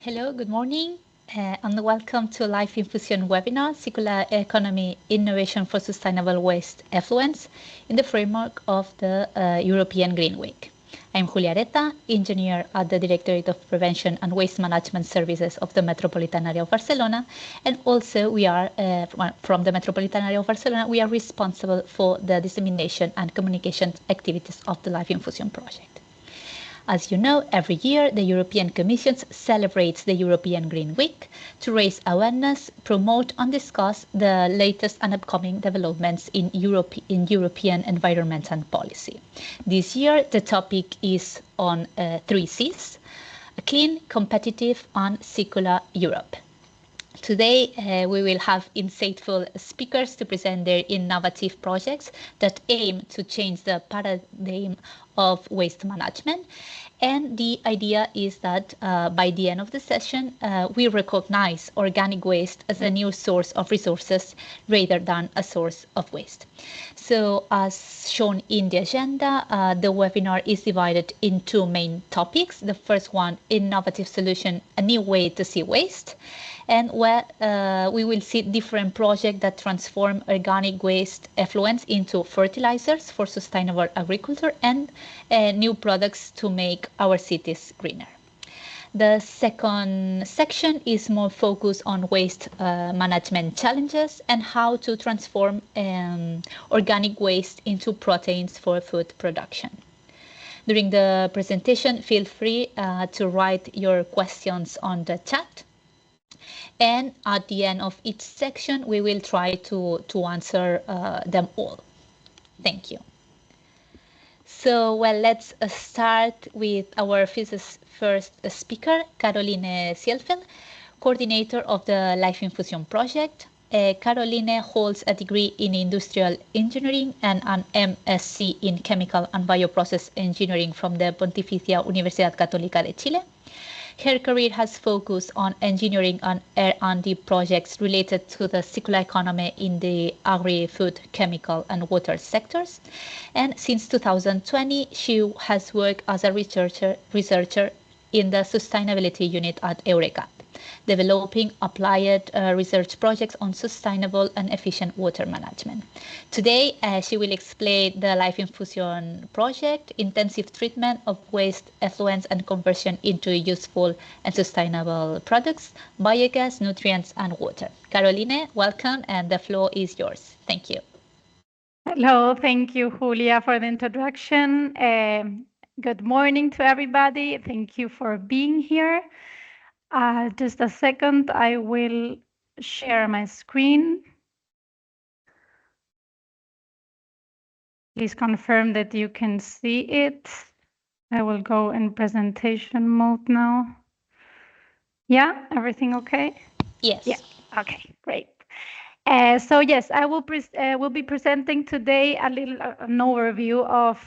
Hello, good morning, and welcome to LIFE INFUSION webinar, Circular Economy Innovation for Sustainable Waste Effluents in the framework of the European Green Week. I'm Julia Areta, engineer at the Directorate of Prevention and Waste Management Services of the Metropolitan Area of Barcelona, and also we are, from the Metropolitan Area of Barcelona, we are responsible for the dissemination and communication activities of the LIFE INFUSION project. As you know, every year the European Commission celebrates the European Green Week to raise awareness, promote and discuss the latest and upcoming developments in European environment and policy. This year the topic is on 3 Cs, a clean, competitive and circular Europe. Today, we will have insightful speakers to present their innovative projects that aim to change the paradigm of waste management. And the idea is that by the end of the session, we recognize organic waste as a new source of resources rather than a source of waste. So as shown in the agenda, the webinar is divided in 2 main topics. The first one, innovative solution, a new way to see waste, and where we will see different projects that transform organic waste effluents into fertilizers for sustainable agriculture and new products to make our cities greener. The second section is more focused on waste management challenges and how to transform organic waste into proteins for food production. During the presentation, feel free to write your questions on the chat. And at the end of each section, we will try to answer them all. Thank you. So, well, let's start with our first speaker, Caroline Sielfeld, coordinator of the LIFE INFUSION project. Caroline holds a degree in industrial engineering and an MSc in chemical and bioprocess engineering from the Pontificia Universidad Católica de Chile. Her career has focused on engineering and R&D projects related to the circular economy in the agri-food, chemical and water sectors. And since 2020, she has worked as a researcher in the sustainability unit at Eureka, developing applied research projects on sustainable and efficient water management. Today, she will explain the LIFE INFUSION project, intensive treatment of waste effluents and conversion into useful and sustainable products, biogas, nutrients, and water. Caroline, welcome, and the floor is yours. Thank you. Hello, thank you, Julia, for the introduction. Good morning to everybody. Thank you for being here. Just a second, I will share my screen. Please confirm that you can see it. I will go in presentation mode now. Yeah, everything okay? Yes. Yeah, okay, great. So yes, I will be presenting today an overview of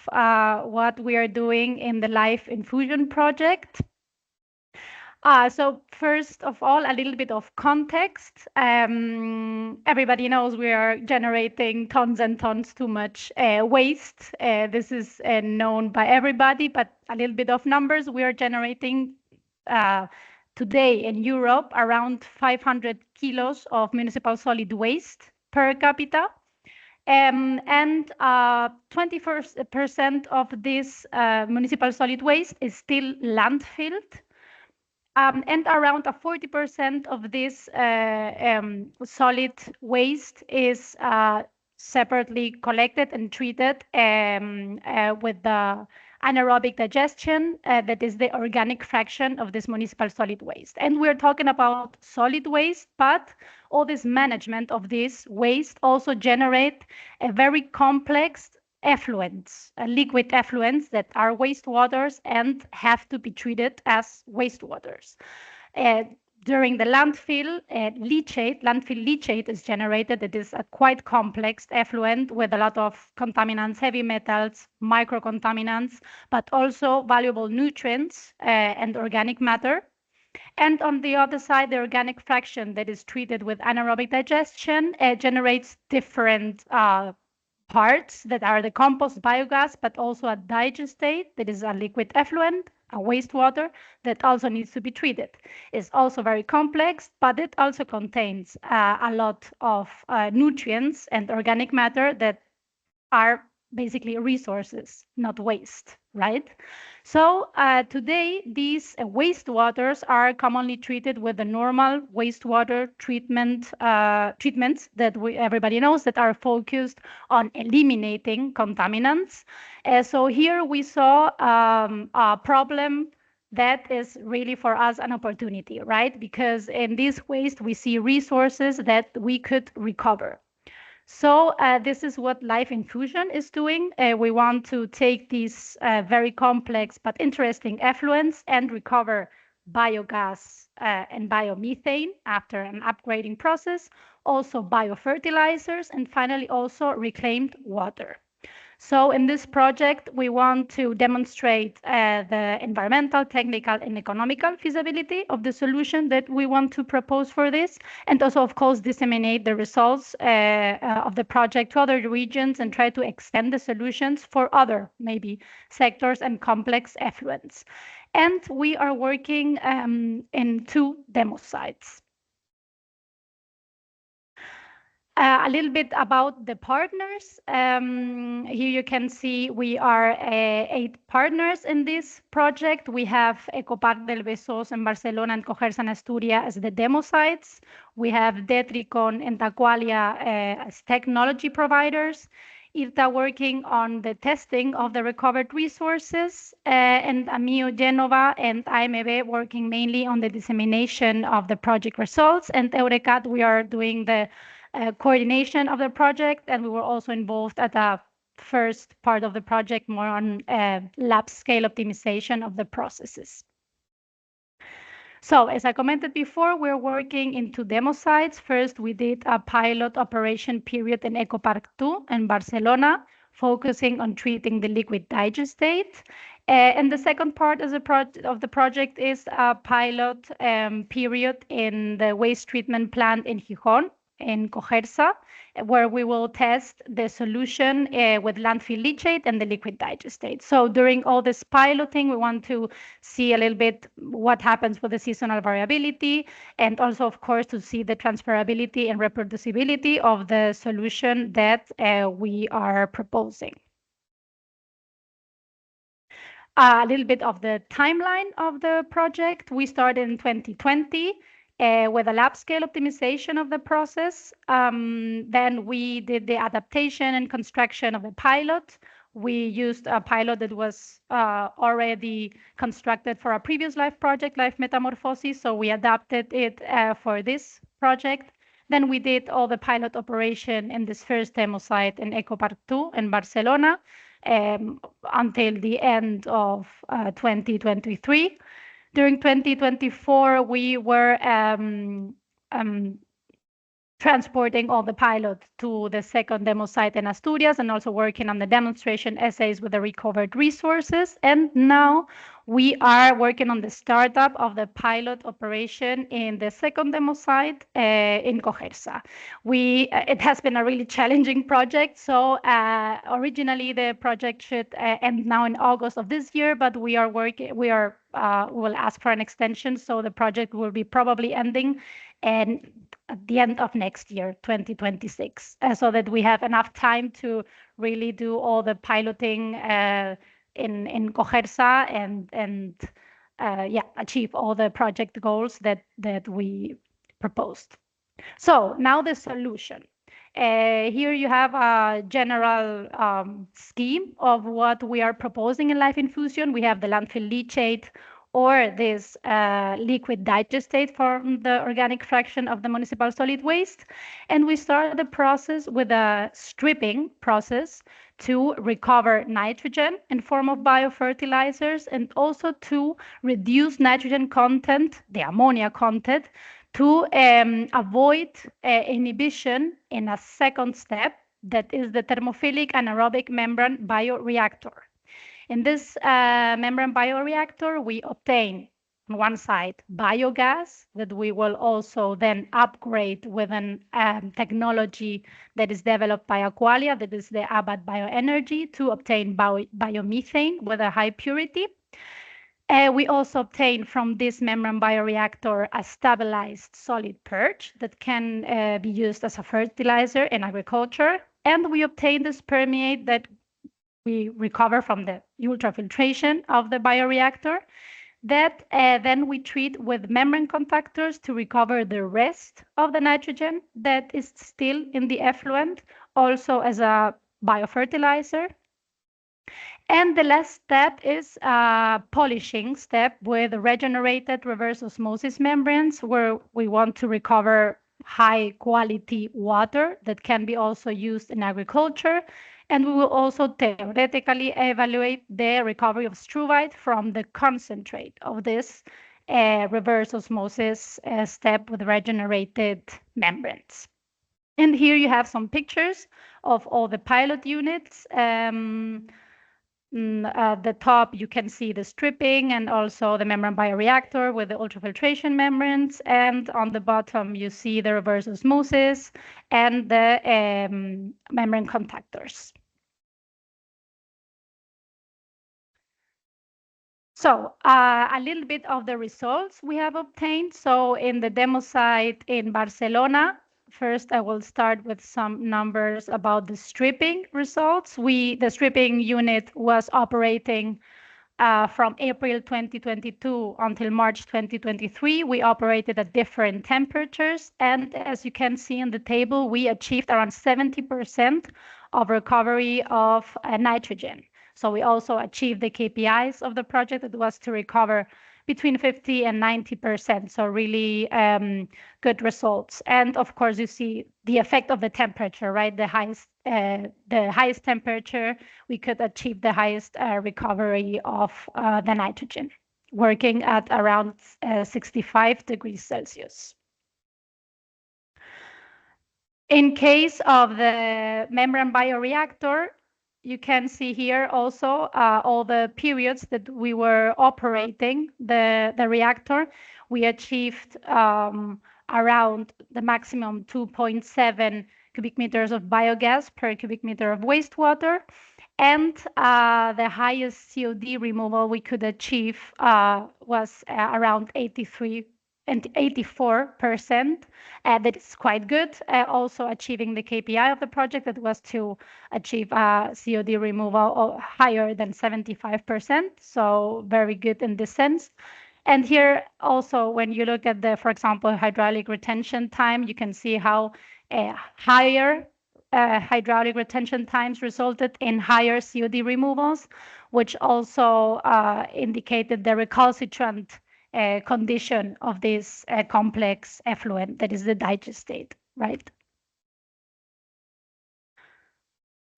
what we are doing in the LIFE INFUSION project. So first of all, a little bit of context. Everybody knows we are generating tons and tons too much waste. This is known by everybody, but a little bit of numbers. We are generating today in Europe around 500 kilos of municipal solid waste per capita. And 21% of this municipal solid waste is still landfilled. And around 40% of this solid waste is separately collected and treated with the anaerobic digestion, that is the organic fraction of this municipal solid waste. And we're talking about solid waste, but all this management of this waste also generate a very complex effluents, liquid effluents that are wastewaters and have to be treated as wastewaters. During the landfill leachate is generated. It is a quite complex effluent with a lot of contaminants, heavy metals, microcontaminants, but also valuable nutrients and organic matter. And on the other side, the organic fraction that is treated with anaerobic digestion generates different parts that are the compost biogas, but also a digestate that is a liquid effluent, a wastewater that also needs to be treated. It's also very complex, but it also contains a lot of nutrients and organic matter that are basically resources, not waste, right? So today, these wastewaters are commonly treated with the normal wastewater treatments that everybody knows that are focused on eliminating contaminants. So here we saw a problem that is really for us an opportunity, right? Because in this waste, we see resources that we could recover. So this is what Life Infusion is doing. We want to take these very complex but interesting effluents and recover biogas and biomethane after an upgrading process, also biofertilizers, and finally also reclaimed water. So in this project, we want to demonstrate the environmental, technical, and economical feasibility of the solution that we want to propose for this, and also, of course, disseminate the results of the project to other regions and try to extend the solutions for other, maybe, sectors and complex effluents. And we are working in 2 demo sites. A little bit about the partners. Here you can see we are 8 partners in this project. We have Ecopark del Besós in Barcelona and Cogersa in Asturias as the demo sites. We have Detricon and Taqualia as technology providers. IRTA working on the testing of the recovered resources, and Amio Genova and AMB working mainly on the dissemination of the project results. And Eurecat, we are doing the coordination of the project, and we were also involved at the first part of the project, more on lab scale optimization of the processes. So as I commented before, we're working in 2 demo sites. First, we did a pilot operation period in Ecopark 2 in Barcelona, focusing on treating the liquid digestate. And the second part of the project is a pilot period in the waste treatment plant in Gijón, in Cogersa, where we will test the solution with landfill leachate and the liquid digestate. So during all this piloting, we want to see a little bit what happens with the seasonal variability, and also, of course, to see the transferability and reproducibility of the solution that we are proposing. A little bit of the timeline of the project. We started in 2020 with a lab scale optimization of the process. Then we did the adaptation and construction of the pilot. We used a pilot that was already constructed for a previous LIFE project, LIFE Metamorphosis, so we adapted it for this project. Then we did all the pilot operation in this first demo site in Ecopark 2 in Barcelona until the end of 2023. During 2024, we were transporting all the pilot to the second demo site in Asturias and also working on the demonstration essays with the recovered resources. And now we are working on the startup of the pilot operation in the second demo site in Cogersa. It has been a really challenging project. So originally the project should end now in August of this year, but we will ask for an extension. So the project will be probably ending and at the end of next year, 2026, so that we have enough time to really do all the piloting in Cogersa and achieve all the project goals that we proposed. So now the solution. Here you have a general scheme of what we are proposing in Life Infusion. We have the landfill leachate or this liquid digestate from the organic fraction of the municipal solid waste. And we start the process with a stripping process to recover nitrogen in form of biofertilizers and also to reduce nitrogen content, the ammonia content, to avoid inhibition in a second step, that is the thermophilic anaerobic membrane bioreactor. In this membrane bioreactor, we obtain on one side biogas that we will also then upgrade with an technology that is developed by Aqualia, that is the Abad Bioenergy, to obtain biomethane with a high purity. We also obtain from this membrane bioreactor a stabilized solid perch that can be used as a fertilizer in agriculture. And we obtain this permeate that we recover from the ultrafiltration of the bioreactor that then we treat with membrane contactors to recover the rest of the nitrogen that is still in the effluent, also as a biofertilizer. And the last step is a polishing step with regenerated reverse osmosis membranes, where we want to recover high quality water that can be also used in agriculture. And we will also theoretically evaluate the recovery of struvite from the concentrate of this reverse osmosis step with regenerated membranes. And here you have some pictures of all the pilot units. At the top, you can see the stripping and also the membrane bioreactor with the ultrafiltration membranes. And on the bottom, you see the reverse osmosis and the membrane contactors. So a little bit of the results we have obtained. So in the demo site in Barcelona, first I will start with some numbers about the stripping results. The stripping unit was operating from April 2022 until March 2023. We operated at different temperatures. And as you can see in the table, we achieved around 70% of recovery of nitrogen. So we also achieved the KPIs of the project. It was to recover between 50 and 90%. So really good results. And of course, you see the effect of the temperature, right? The highest temperature, we could achieve the highest recovery of the nitrogen, working at around 65 degrees Celsius. In case of the membrane bioreactor, you can see here also all the periods that we were operating the reactor. We achieved around the maximum 2.7 cubic meters of biogas per cubic meter of wastewater. And the highest COD removal we could achieve was around 83 and 84%. That is quite good. Also achieving the KPI of the project, that was to achieve COD removal higher than 75%. So very good in this sense. And here also, when you look at the, for example, hydraulic retention time, you can see how higher hydraulic retention times resulted in higher COD removals, which also indicated the recalcitrant condition of this complex effluent that is the digestate, right?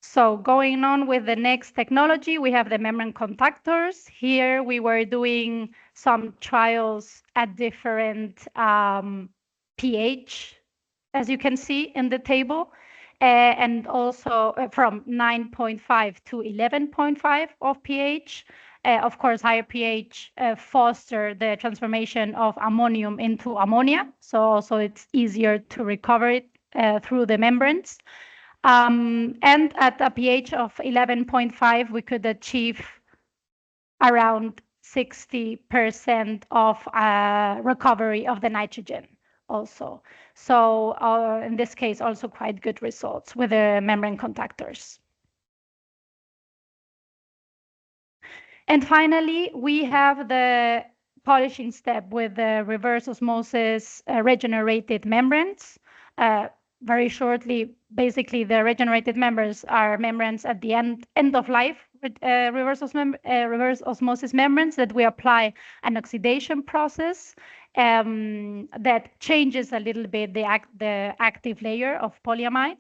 So going on with the next technology, we have the membrane contactors. Here we were doing some trials at different pH, as you can see in the table, and also from 9.5 to 11.5 of pH. Of course, higher pH foster the transformation of ammonium into ammonia, so it's easier to recover it through the membranes. And at a pH of 11.5, we could achieve around 60% of recovery of the nitrogen also. So in this case, also quite good results with the membrane contactors. And finally, we have the polishing step with the reverse osmosis regenerated membranes. Very shortly, basically, the regenerated membranes are membranes at the end of life reverse osmosis membranes that we apply an oxidation process that changes a little bit the active layer of polyamide.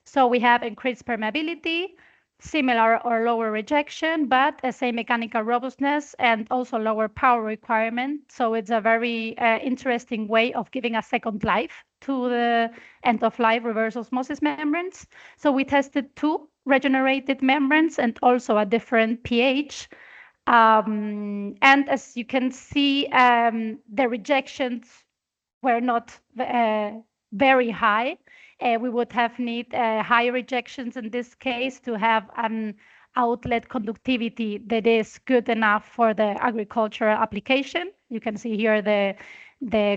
So we have increased permeability, similar or lower rejection, but a same mechanical robustness and also lower power requirement. So it's a very interesting way of giving a second life to the end-of-life reverse osmosis membranes. So we tested two regenerated membranes and also a different pH. And as you can see, the rejections were not very high. We would have need high rejections in this case to have outlet conductivity that is good enough for the agricultural application. You can see here the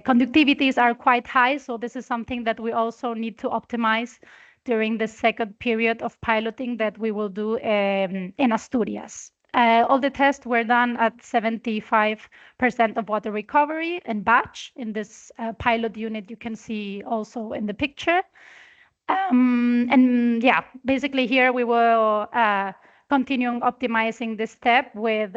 conductivities are quite high, so this is something that we also need to optimize during the second period of piloting that we will do in Asturias. All the tests were done at 75% of water recovery and batch. In this pilot unit, you can see also in the picture. And yeah, basically here we will continue optimizing this step with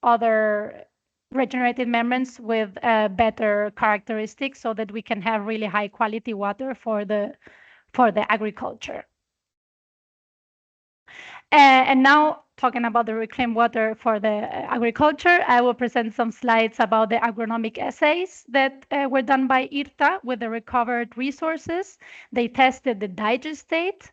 other regenerated membranes with better characteristics so that we can have really high quality water for the agriculture. And now talking about the reclaimed water for the agriculture, I will present some slides about the agronomic assays that were done by IRTA with the recovered resources. They tested the digestate,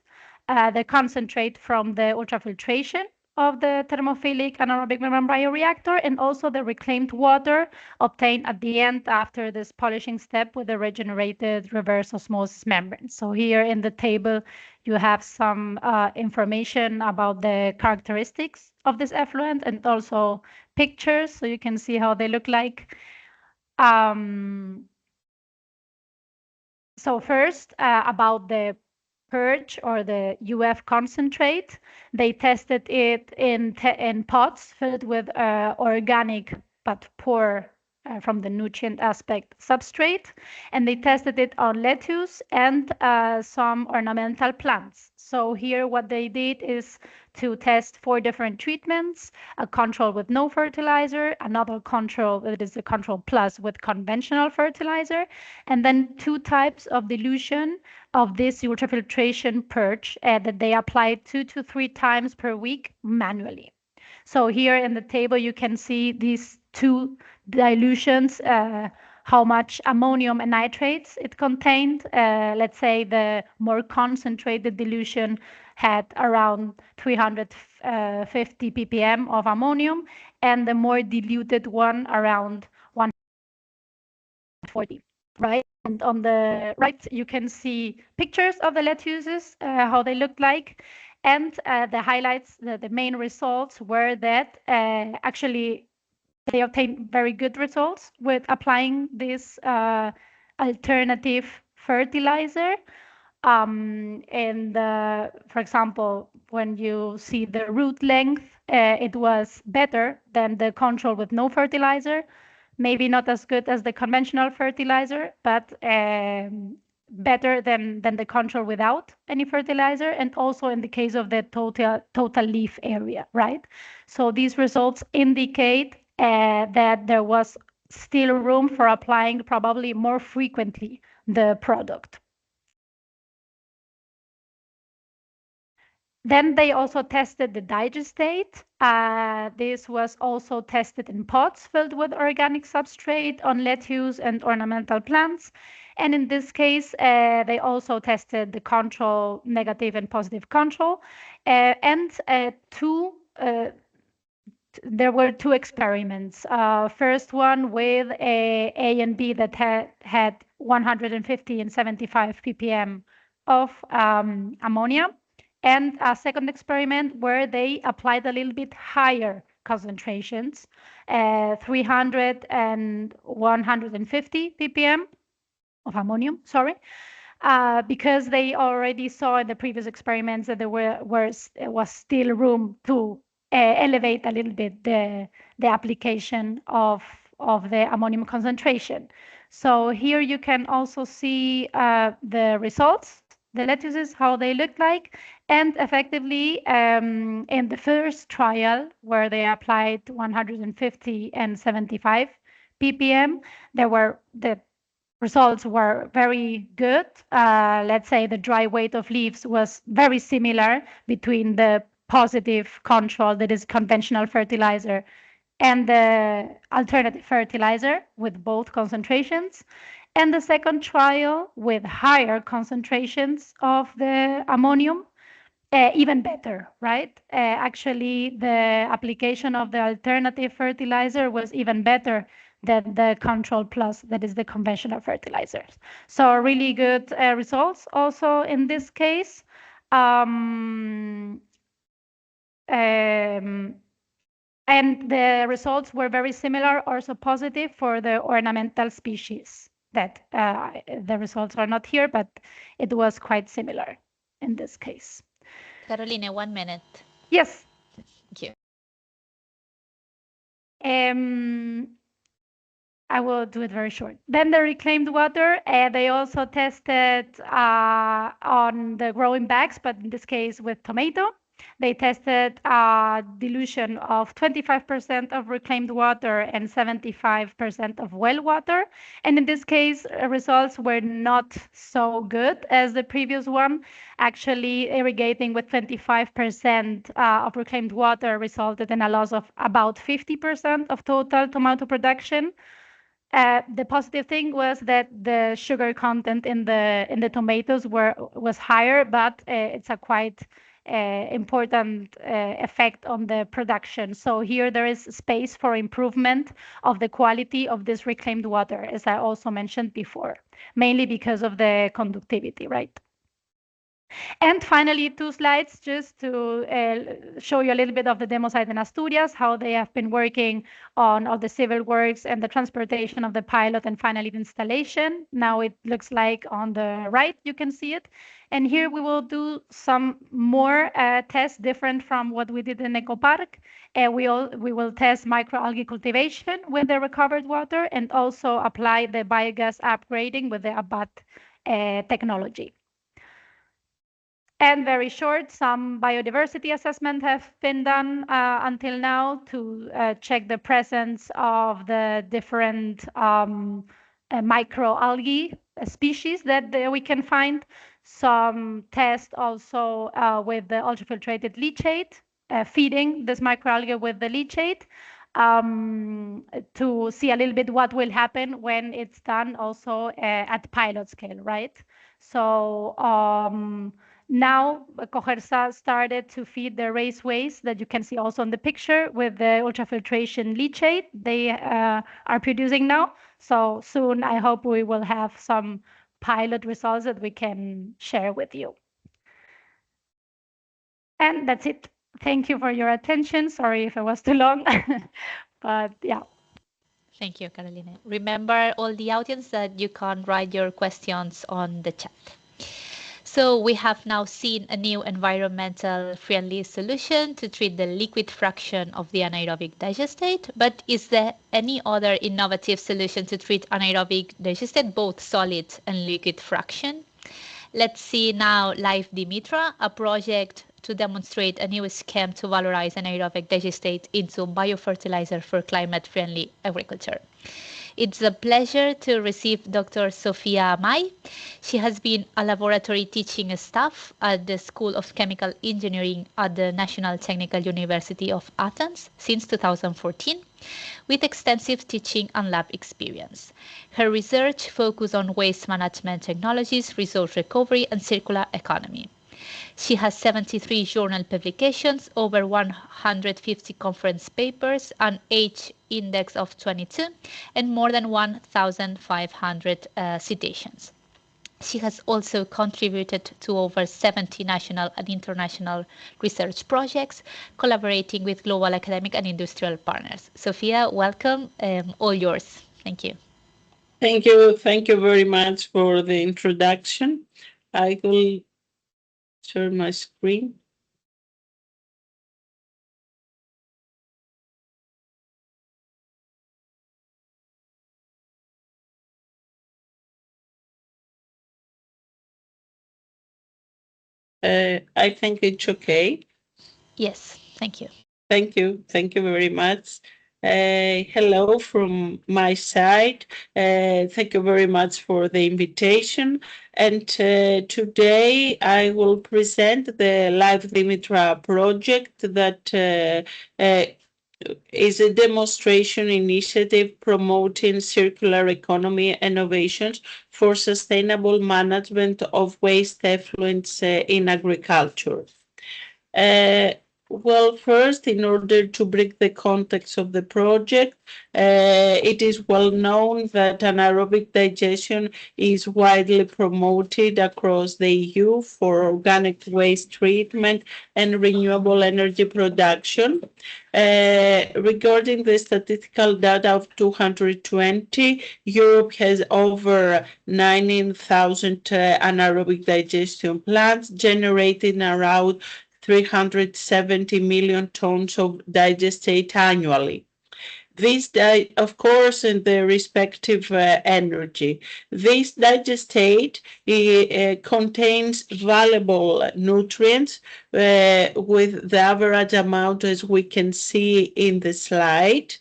the concentrate from the ultrafiltration of the thermophilic anaerobic membrane bioreactor, and also the reclaimed water obtained at the end after this polishing step with the regenerated reverse osmosis membrane. So here in the table, you have some information about the characteristics of this effluent and also pictures, so you can see how they look like. So first, about the purge or the UF concentrate. They tested it in pots filled with organic but poor from the nutrient aspect substrate, and they tested it on lettuce and some ornamental plants. So here what they did is to test 4 different treatments, a control with no fertilizer, another control that is a control plus with conventional fertilizer, and then 2 types of dilution of this ultrafiltration purge that they applied 2 to 3 times per week manually. So here in the table, you can see these 2 dilutions, how much ammonium and nitrates it contained. Let's say the more concentrated dilution had around 350 ppm of ammonium, and the more diluted one around 140, right? And on the right, you can see pictures of the lettuces, how they looked like. And the highlights, the main results were that actually they obtained very good results with applying this alternative fertilizer. And for example, when you see the root length, it was better than the control with no fertilizer. Maybe not as good as the conventional fertilizer, but better than the control without any fertilizer, and also in the case of the total leaf area, right? So these results indicate that there was still room for applying probably more frequently the product. Then they also tested the digestate. This was also tested in pots filled with organic substrate on lettuce and ornamental plants. And in this case, they also tested the control, negative and positive control. And there were 2 experiments. First one with A and B that had 150 and 75 ppm of ammonia, and a second experiment where they applied a little bit higher concentrations, 300 and 150 ppm of ammonium, sorry, because they already saw in the previous experiments that there was still room to elevate a little bit the application of the ammonium concentration. So here you can also see the results, the lettuces, how they look like, and effectively in the first trial where they applied 150 and 75 ppm, the results were very good. Let's say the dry weight of leaves was very similar between the positive control, that is conventional fertilizer, and the alternative fertilizer with both concentrations. And the second trial with higher concentrations of the ammonium, even better, right? Actually, the application of the alternative fertilizer was even better than the control plus, that is the conventional fertilizers. So really good results also in this case. And the results were very similar, also positive for the ornamental species. That the results are not here, but it was quite similar in this case. Caroline, 1 minute. Yes. Thank you. I will do it very short. Then the reclaimed water, they also tested on the growing bags, but in this case with tomato. They tested a dilution of 25% of reclaimed water and 75% of well water. And in this case, results were not so good as the previous one. Actually, irrigating with 25% of reclaimed water resulted in a loss of about 50% of total tomato production. The positive thing was that the sugar content in the tomatoes was higher, but it's a quite important effect on the production. So here there is space for improvement of the quality of this reclaimed water, as I also mentioned before, mainly because of the conductivity, right? And finally, 2 slides just to show you a little bit of the demo site in Asturias, how they have been working on all the civil works and the transportation of the pilot and finally the installation. Now it looks like on the right, you can see it. And here we will do some more tests different from what we did in Ecopark. We will test microalgae cultivation with the recovered water and also apply the biogas upgrading with the ABAT technology. And very short, some biodiversity assessment have been done until now to check the presence of the different microalgae species that we can find. Some tests also with the ultrafiltrated leachate, feeding this microalgae with the leachate to see a little bit what will happen when it's done also at pilot scale, right? So now, Cogersa started to feed the raceways that you can see also in the picture with the ultrafiltration leachate they are producing now. So soon, I hope we will have some pilot results that we can share with you. And that's it. Thank you for your attention. Sorry if it was too long, but yeah. Thank you, Caroline. Remember, all the audience, that you can write your questions on the chat. So we have now seen a new environmental friendly solution to treat the liquid fraction of the anaerobic digestate, but is there any other innovative solution to treat anaerobic digestate, both solid and liquid fraction? Let's see now LIFE Dimitra, a project to demonstrate a new scheme to valorize anaerobic digestate into biofertilizer for climate-friendly agriculture. It's a pleasure to receive Dr. Sofia Mai. She has been a laboratory teaching staff at the School of Chemical Engineering at the National Technical University of Athens since 2014, with extensive teaching and lab experience. Her research focuses on waste management technologies, resource recovery, and circular economy. She has 73 journal publications, over 150 conference papers, an H index of 22, and more than 1,500 citations. She has also contributed to over 70 national and international research projects, collaborating with global academic and industrial partners. Sofia, welcome. All yours. Thank you. Thank you. Thank you very much for the introduction. I will share my screen. I think it's okay. Yes, thank you. Thank you. Thank you very much. Hello from my side. Thank you very much for the invitation. And today I will present the LIFE Dimitra project that is a demonstration initiative promoting circular economy innovations for sustainable management of waste effluents in agriculture. Well, first, in order to bring the context of the project, it is well known that anaerobic digestion is widely promoted across the EU for organic waste treatment and renewable energy production. Regarding the statistical data of 220, Europe has over 19,000 anaerobic digestion plants generating around 370 million tons of digestate annually. These, of course, in the respective energy. This digestate contains valuable nutrients with the average amount as we can see in the slide.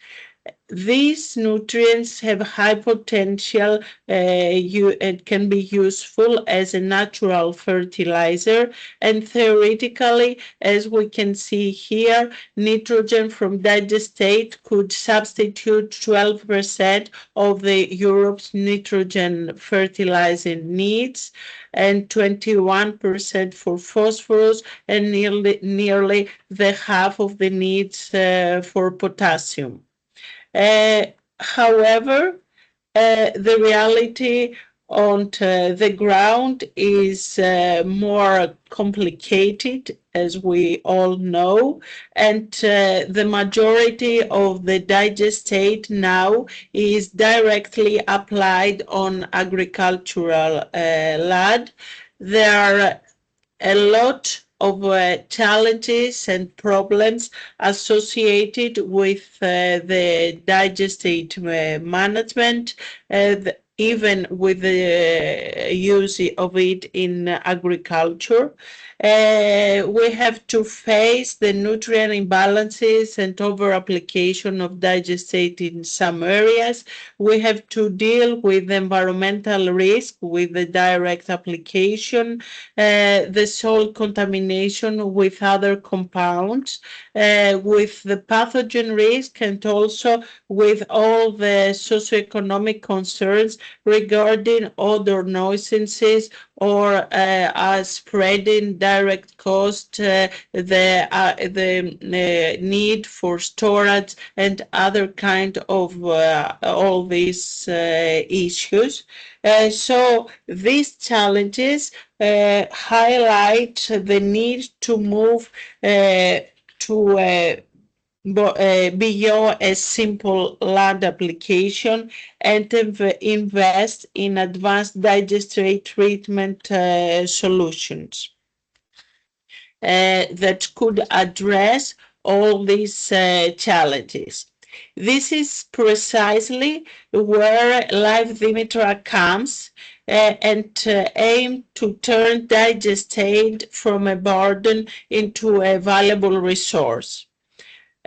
These nutrients have high potential and can be useful as a natural fertilizer. And theoretically, as we can see here, nitrogen from digestate could substitute 12% of the Europe's nitrogen fertilizing needs and 21% for phosphorus and nearly the half of the needs for potassium. However, the reality on the ground is more complicated, as we all know, and the majority of the digestate now is directly applied on agricultural land. There are a lot of challenges and problems associated with the digestate management, even with the use of it in agriculture. We have to face the nutrient imbalances and over-application of digestate in some areas. We have to deal with environmental risk with the direct application, the soil contamination with other compounds, with the pathogen risk, and also with all the socioeconomic concerns regarding odor nuisances or spreading direct cost, the need for storage and other kind of all these issues. So these challenges highlight the need to move to beyond a simple land application and invest in advanced digestate treatment solutions that could address all these challenges. This is precisely where Life Dimitra comes and aim to turn digestate from a burden into a valuable resource.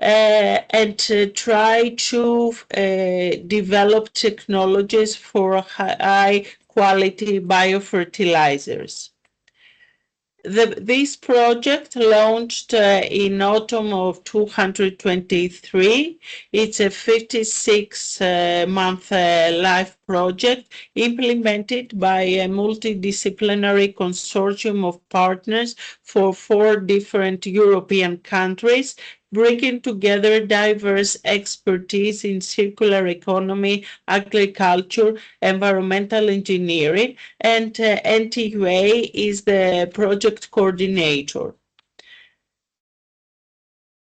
And try to develop technologies for high quality biofertilizers. This project launched in autumn of 223. It's a 56-month life project implemented by a multidisciplinary consortium of partners for 4 different European countries, bringing together diverse expertise in circular economy, agriculture, environmental engineering, and NTUA is the project coordinator.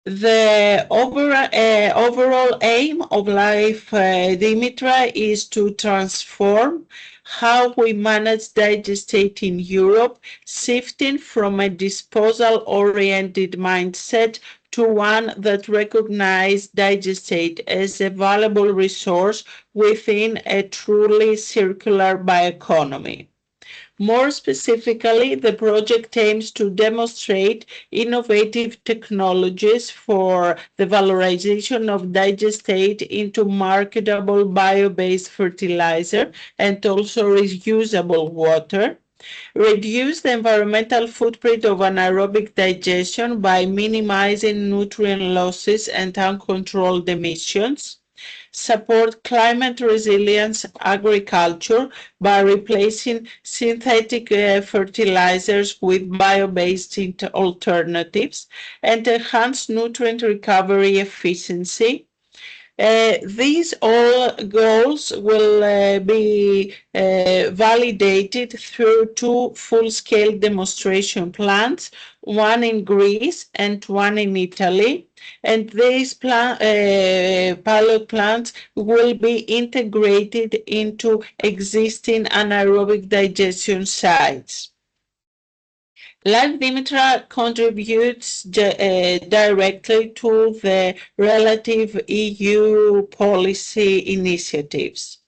The overall aim of Life Dimitra is to transform how we manage digestate in Europe, shifting from a disposal-oriented mindset to one that recognizes digestate as a valuable resource within a truly circular bioeconomy. More specifically, the project aims to demonstrate innovative technologies for the valorization of digestate into marketable bio-based fertilizer and also reusable water, reduce the environmental footprint of anaerobic digestion by minimizing nutrient losses and uncontrolled emissions, support climate resilience agriculture by replacing synthetic fertilizers with bio-based alternatives, and enhance nutrient recovery efficiency. These all goals will be validated through two full-scale demonstration plants, one in Greece and one in Italy. And these pilot plants will be integrated into existing anaerobic digestion sites. LIFE Dimitra contributes directly to the relative EU policy initiatives.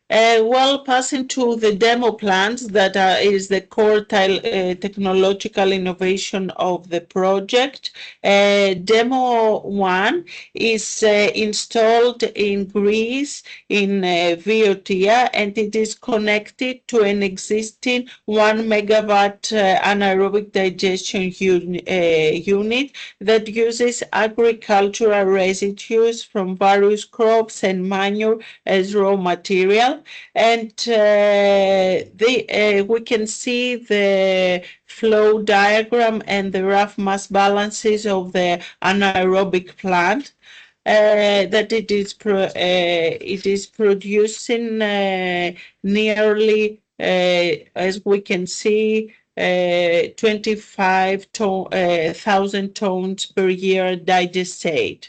Passing to the demo plants that is the core technological innovation of the project. Demo 1 is installed in Greece in Viotia, and it is connected to an existing 1 megawatt anaerobic digestion unit that uses agricultural residues from various crops and manure as raw material. And we can see the flow diagram and the rough mass balances of the anaerobic plant. That it is producing nearly, as we can see, 25,000 tons per year digestate.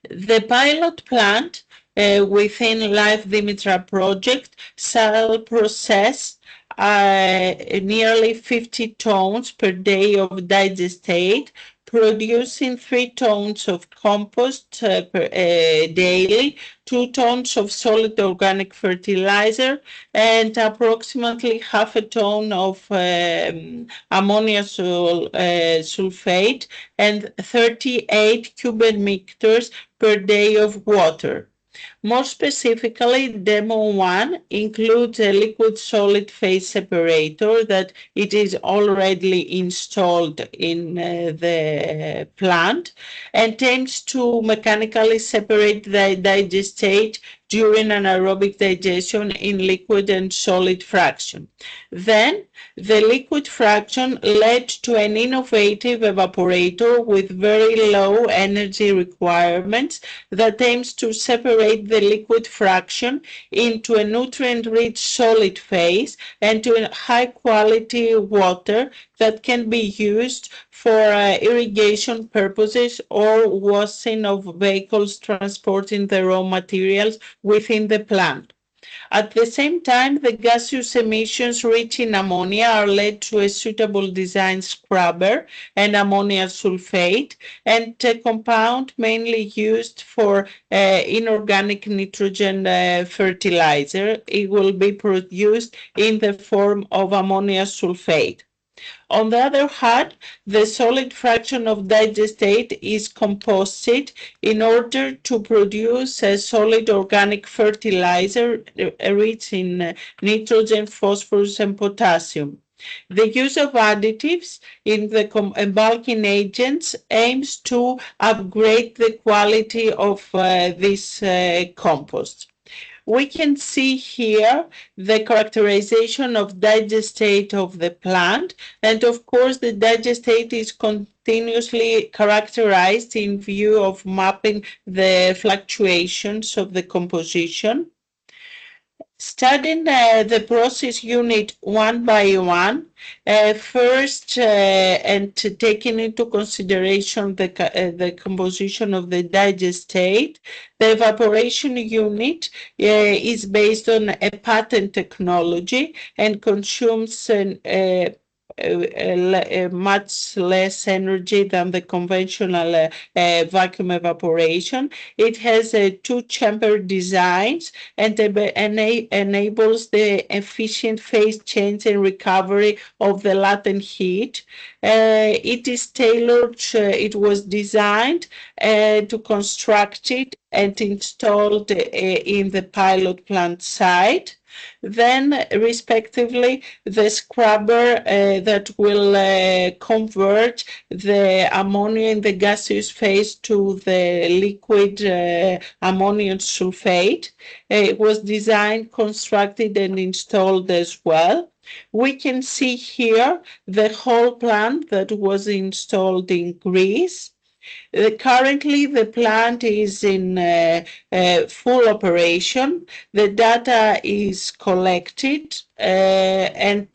The pilot plant within LIFE Dimitra project shall process nearly 50 tons per day of digestate, producing 3 tons of compost daily, 2 tons of solid organic fertilizer, and approximately half a ton of ammonia sulfate, and 38 cubic meters per day of water. More specifically, Demo 1 includes a liquid-solid phase separator that it is already installed in the plant and aims to mechanically separate the digestate during anaerobic digestion in liquid and solid fraction. Then, the liquid fraction led to an innovative evaporator with very low energy requirements that aims to separate the liquid fraction into a nutrient-rich solid phase and to a high-quality water that can be used for irrigation purposes or washing of vehicles transporting the raw materials within the plant. At the same time, the gaseous emissions rich in ammonia are led to a suitable design scrubber and ammonia sulfate, and a compound mainly used for inorganic nitrogen fertilizer. It will be produced in the form of ammonia sulfate. On the other hand, the solid fraction of digestate is composted in order to produce a solid organic fertilizer rich in nitrogen, phosphorus, and potassium. The use of additives in the bulking agents aims to upgrade the quality of this compost. We can see here the characterization of digestate of the plant, and of course the digestate is continuously characterized in view of mapping the fluctuations of the composition. Studying the process unit one by one, first and taking into consideration the composition of the digestate, the evaporation unit is based on a patent technology and consumes much less energy than the conventional vacuum evaporation. It has two-chamber designs and enables the efficient phase change and recovery of the latent heat. It is tailored, it was designed to construct it and installed in the pilot plant site. Then, respectively, the scrubber that will convert the ammonia in the gaseous phase to the liquid ammonium sulfate. It was designed, constructed, and installed as well. We can see here the whole plant that was installed in Greece. Currently, the plant is in full operation. The data is collected, and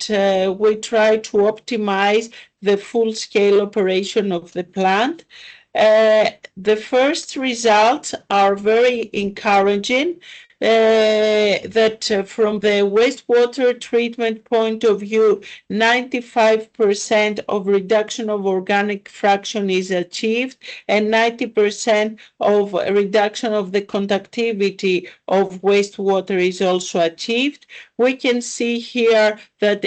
we try to optimize the full-scale operation of the plant. The first results are very encouraging. That from the wastewater treatment point of view, 95% of reduction of organic fraction is achieved, and 90% of reduction of the conductivity of wastewater is also achieved. We can see here that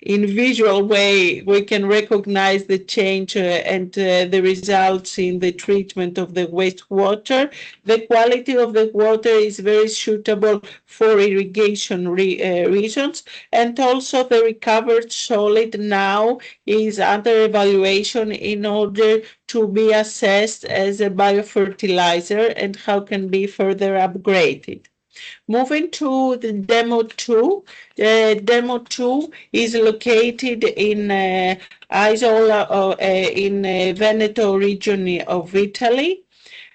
in visual way, we can recognize the change and the results in the treatment of the wastewater. The quality of the water is very suitable for irrigation reasons, and also the recovered solid now is under evaluation in order to be assessed as a biofertilizer and how can be further upgraded. Moving to the demo 2, demo 2 is located in Isola in Veneto region of Italy,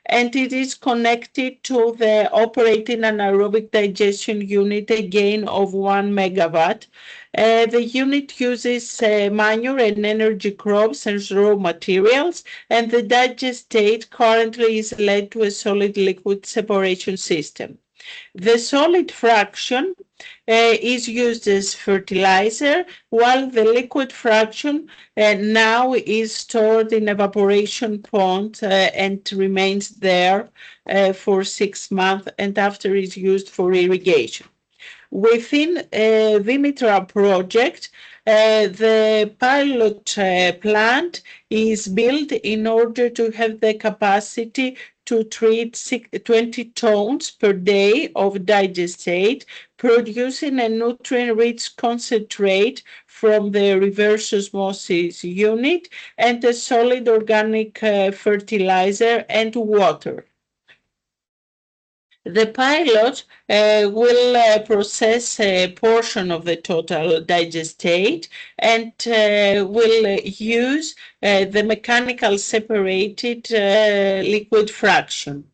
and it is connected to the operating anaerobic digestion unit, again of 1 megawatt. The unit uses manure and energy crops as raw materials, and the digestate currently is led to a solid liquid separation system. The solid fraction is used as fertilizer, while the liquid fraction now is stored in evaporation pond and remains there for 6 months, and after is used for irrigation. Within Dimitra project, the pilot plant is built in order to have the capacity to treat 20 tons per day of digestate, producing a nutrient-rich concentrate from the reverse osmosis unit and a solid organic fertilizer and water. The pilot will process a portion of the total digestate and will use the mechanical separated liquid fraction.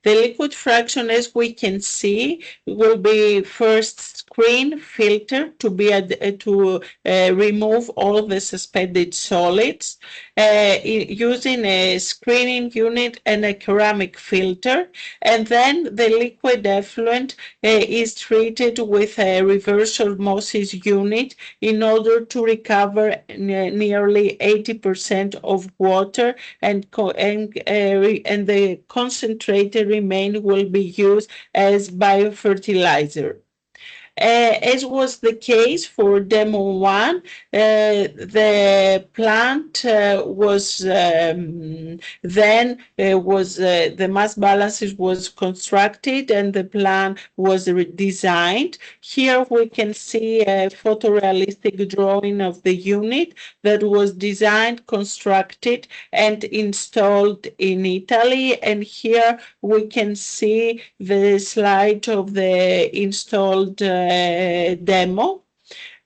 The liquid fraction, as we can see, will be first screened, filtered to remove all the suspended solids using a screening unit and a ceramic filter, and then the liquid effluent is treated with a reverse osmosis unit in order to recover nearly 80% of water, and the concentrated remain will be used as biofertilizer. As was the case for demo 1, the plant was the mass balances was constructed and the plan was redesigned. Here we can see a photorealistic drawing of the unit that was designed, constructed, and installed in Italy. And here we can see the slide of the installed demo.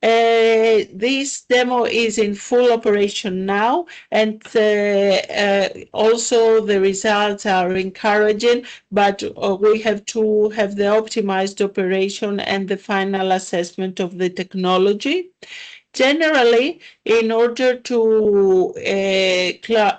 This demo is in full operation now, and also the results are encouraging, but we have to have the optimized operation and the final assessment of the technology. Generally, in order to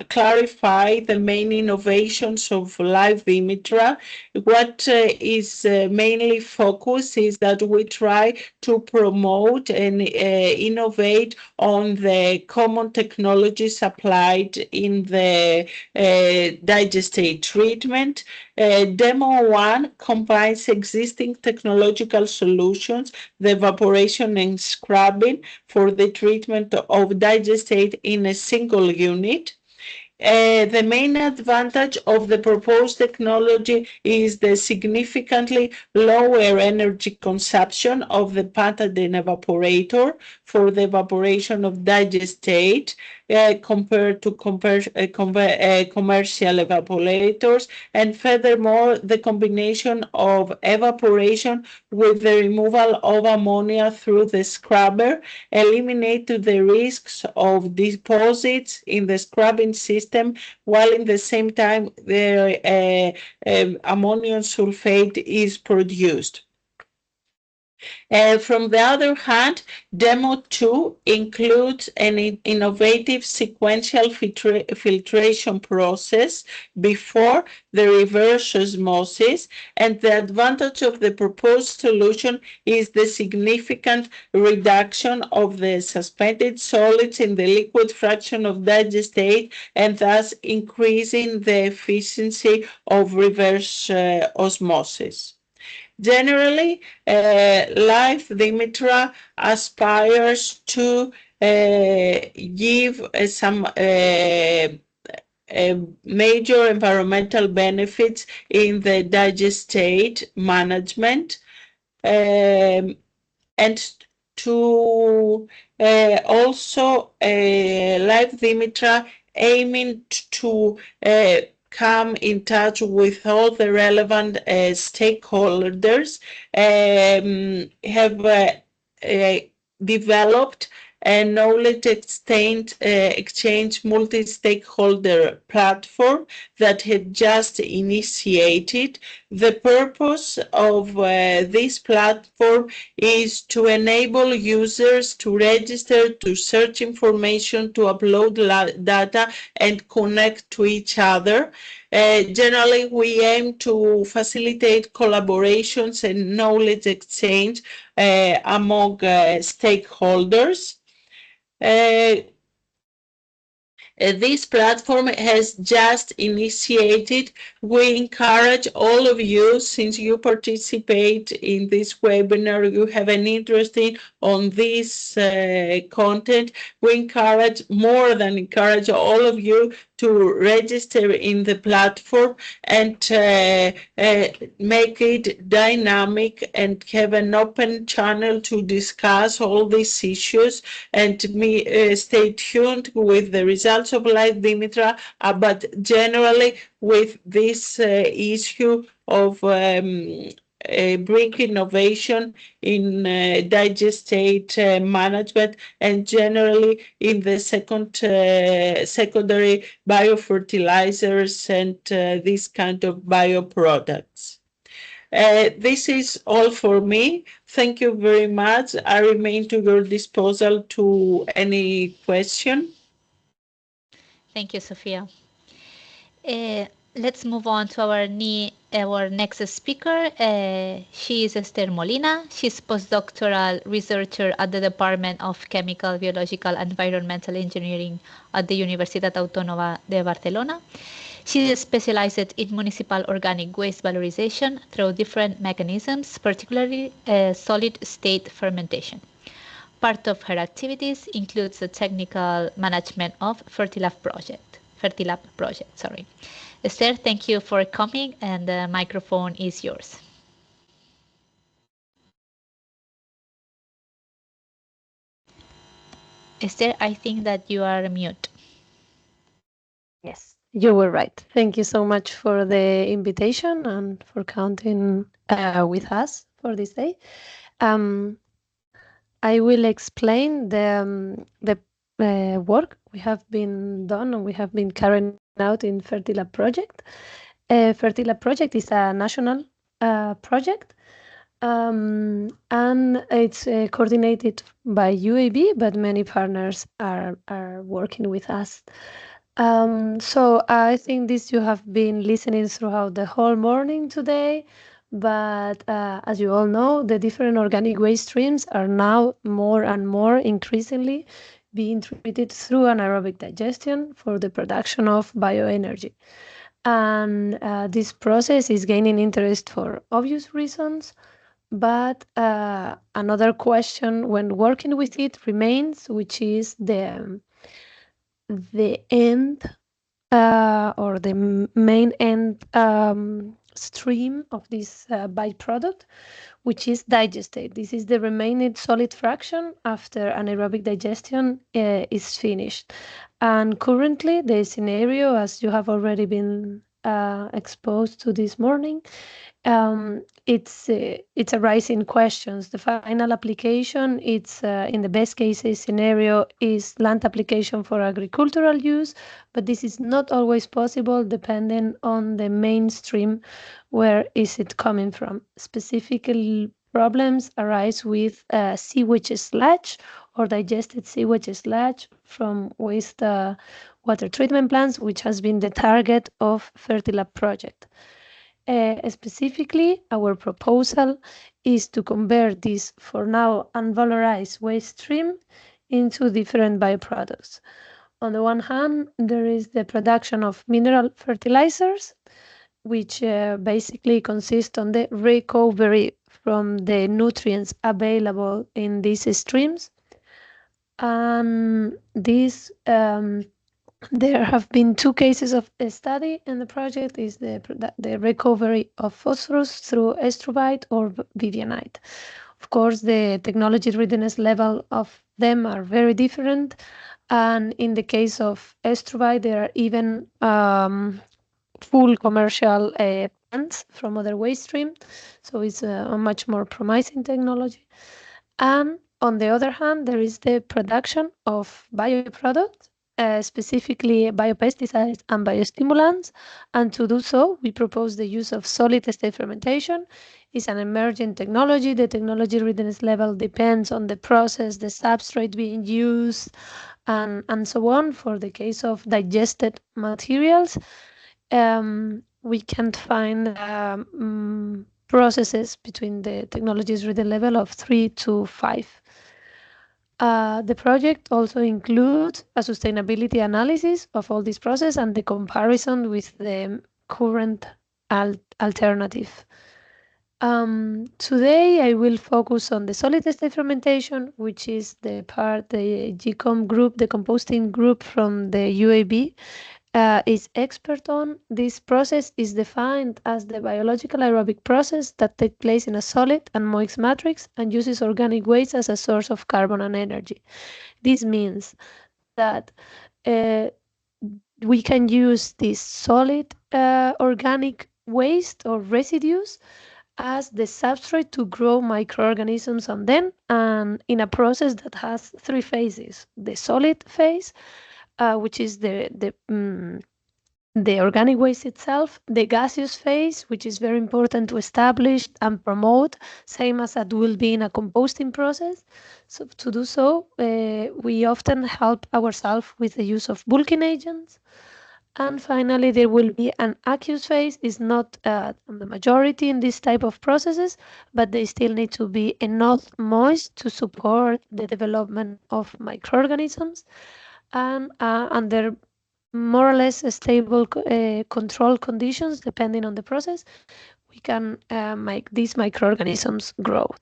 clarify the main innovations of LIFE Dimitra, what is mainly focused is that we try to promote and innovate on the common technologies applied in the digestate treatment. Demo 1 combines existing technological solutions, the evaporation and scrubbing for the treatment of digestate in a single unit. The main advantage of the proposed technology is the significantly lower energy consumption of the patented evaporator for the evaporation of digestate compared to commercial evaporators, and furthermore, the combination of evaporation with the removal of ammonia through the scrubber eliminate the risks of deposits in the scrubbing system, while in the same time the ammonium sulfate is produced. From the other hand, Demo 2 includes an innovative sequential filtration process before the reverse osmosis, and the advantage of the proposed solution is the significant reduction of the suspended solids in the liquid fraction of digestate, and thus increasing the efficiency of reverse osmosis. Generally, LIFE Dimitra aspires to give some major environmental benefits in the digestate management, and to also LIFE Dimitra aiming to come in touch with all the relevant stakeholders, have developed a knowledge exchange multi-stakeholder platform that had just initiated. The purpose of this platform is to enable users to register, to search information, to upload data, and connect to each other. Generally, we aim to facilitate collaborations and knowledge exchange among stakeholders. This platform has just initiated. We encourage all of you, since you participate in this webinar, you have an interest on this content. We encourage, more than encourage, all of you to register in the platform and make it dynamic and have an open channel to discuss all these issues, and stay tuned with the results of LIFE Dimitra, but generally with this issue of bring innovation in digestate management, and generally in the secondary biofertilizers and these kind of bioproducts. This is all for me. Thank you very much. I remain to your disposal to any question. Thank you, Sofia. Let's move on to our next speaker. She is Esther Molina. She's postdoctoral researcher at the Department of Chemical, Biological, and Environmental Engineering at the Universitat Autònoma de Barcelona. She is specialized in municipal organic waste valorization through different mechanisms, particularly solid state fermentation. Part of her activities includes the technical management of Fertilab project. Esther, thank you for coming, and the microphone is yours. Esther, I think that you are mute. Yes, you were right. Thank you so much for the invitation and for counting with us for this day. I will explain the work we have been done and we have been carrying out in Fertilab project. Fertilab project is a national project, and it's coordinated by UAB, but many partners are working with us. So I think this you have been listening throughout the whole morning today, but as you all know, the different organic waste streams are now more and more increasingly being treated through anaerobic digestion for the production of bioenergy. And this process is gaining interest for obvious reasons, but another question when working with it remains, which is the end or the main end stream of this byproduct, which is digestate. This is the remaining solid fraction after anaerobic digestion is finished. And currently, the scenario, as you have already been exposed to this morning, it's arising questions. The final application, it's in the best cases scenario, is land application for agricultural use, but this is not always possible depending on the mainstream. Where is it coming from? Specifically, problems arise with sewage sludge or digested sewage sludge from waste water treatment plants, which has been the target of Fertilab project. Specifically, our proposal is to convert this, for now, unvalorized waste stream into different byproducts. On the one hand, there is the production of mineral fertilizers, which basically consist on the recovery from the nutrients available in these streams. And this there have been two cases of a study in the project, is the recovery of phosphorus through estruvite or vivianite. Of course, the technology readiness level of them are very different. And in the case of estruvite, there are even full commercial plants from other waste stream. So it's a much more promising technology. And on the other hand, there is the production of bioproducts, specifically biopesticides and biostimulants. And to do so, we propose the use of solid state fermentation. It's an emerging technology. The technology readiness level depends on the process, the substrate being used, and so on. For the case of digested materials, we can't find processes between the technologies readiness level of 3 to 5. The project also includes a sustainability analysis of all this process and the comparison with the current alternative. Today, I will focus on the solid state fermentation, which is the GCOM group, the composting group from the UAB, is expert on. This process is defined as the biological aerobic process that takes place in a solid and moist matrix and uses organic waste as a source of carbon and energy. This means that we can use this solid organic waste or residues as the substrate to grow microorganisms on them, and in a process that has three phases: the solid phase, which is the organic waste itself; the gaseous phase, which is very important to establish and promote, same as that will be in a composting process. So to do so, we often help ourselves with the use of bulking agents. And finally, there will be an aqueous phase. Is not the majority in this type of processes, but they still need to be enough moist to support the development of microorganisms. And under more or less stable control conditions, depending on the process, we can make these microorganisms grow.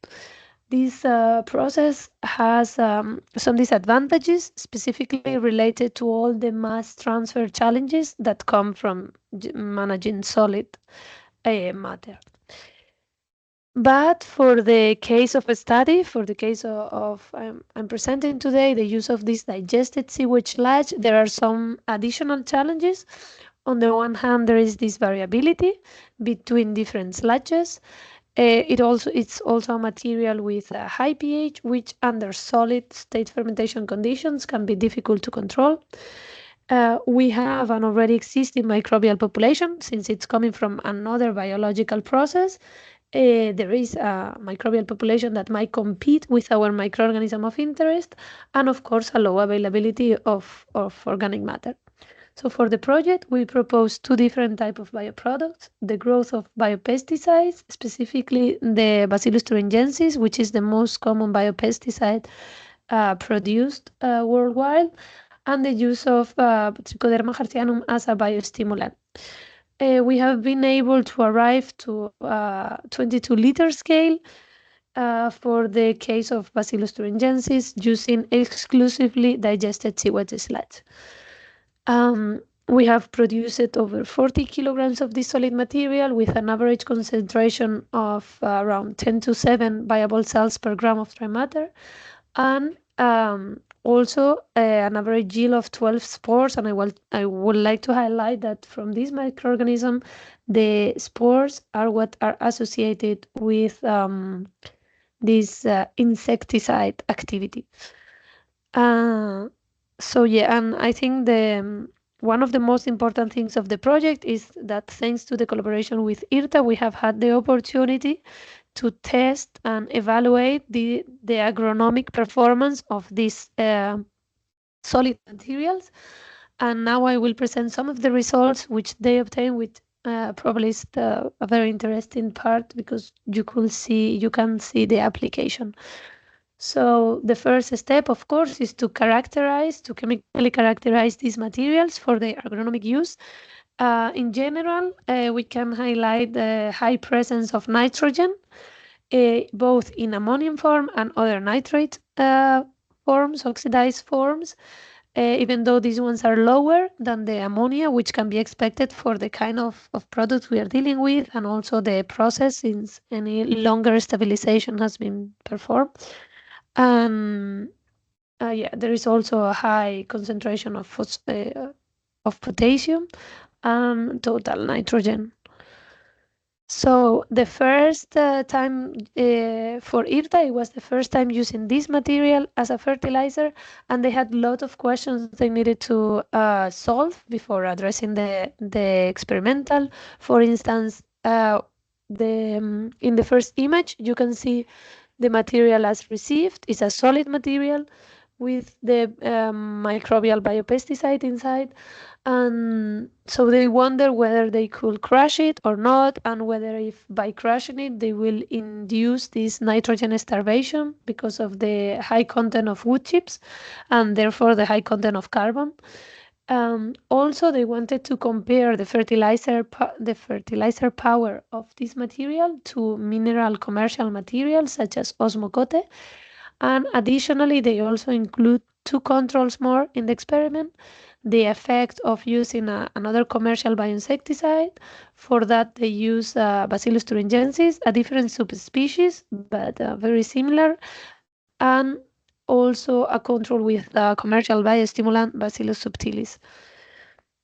This process has some disadvantages, specifically related to all the mass transfer challenges that come from managing solid matter. But for the case of a study, for the case of I'm presenting today, the use of this digested sewage sludge, there are some additional challenges. On the one hand, there is this variability between different sludges. It's also a material with a high pH, which under solid state fermentation conditions can be difficult to control. We have an already existing microbial population, since it's coming from another biological process. There is a microbial population that might compete with our microorganism of interest, and of course a low availability of organic matter. So for the project, we propose two different types of bioproducts: the growth of biopesticides, specifically the Bacillus thuringiensis, which is the most common biopesticide produced worldwide, and the use of Trichoderma hartianum as a biostimulant. We have been able to arrive to 22-liter scale for the case of Bacillus thuringiensis, using exclusively digested sewage sludge. We have produced over 40 kilograms of this solid material with an average concentration of around 10 to 7 viable cells per gram of dry matter, and also an average yield of 12 spores. And I would like to highlight that from this microorganism, the spores are what are associated with this insecticide activity. So yeah, and I think one of the most important things of the project is that thanks to the collaboration with IRTA, we have had the opportunity to test and evaluate the agronomic performance of these solid materials. And now I will present some of the results which they obtained, which probably is a very interesting part because you can see the application. So the first step, of course, is to chemically characterize these materials for their agronomic use. In general, we can highlight the high presence of nitrogen, both in ammonium form and other nitrate forms, oxidized forms, even though these ones are lower than the ammonia, which can be expected for the kind of product we are dealing with, and also the process since any longer stabilization has been performed. And yeah, there is also a high concentration of potassium and total nitrogen. So the first time for IRTA, it was the first time using this material as a fertilizer, and they had a lot of questions they needed to solve before addressing the experimental. For instance, in the first image, you can see the material as received is a solid material with the microbial biopesticide inside. And so they wonder whether they could crush it or not, and whether if by crushing it they will induce this nitrogen starvation because of the high content of wood chips and therefore the high content of carbon. Also, they wanted to compare the fertilizer power of this material to mineral commercial materials such as osmocote. And additionally, they also include two controls more in the experiment: the effect of using another commercial bioinsecticide. For that, they use Bacillus thuringiensis, a different subspecies, but very similar, and also a control with commercial biostimulant Bacillus subtilis.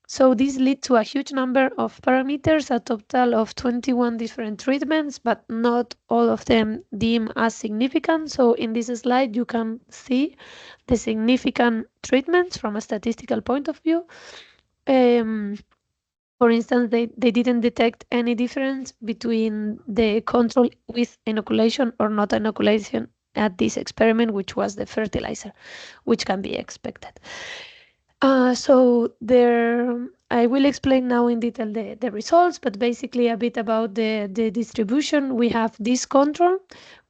So this led to a huge number of parameters, a total of 21 different treatments, but not all of them deemed as significant. So in this slide, you can see the significant treatments from a statistical point of view. For instance, they didn't detect any difference between the control with inoculation or not inoculation at this experiment, which was the fertilizer, which can be expected. So I will explain now in detail the results, but basically a bit about the distribution. We have this control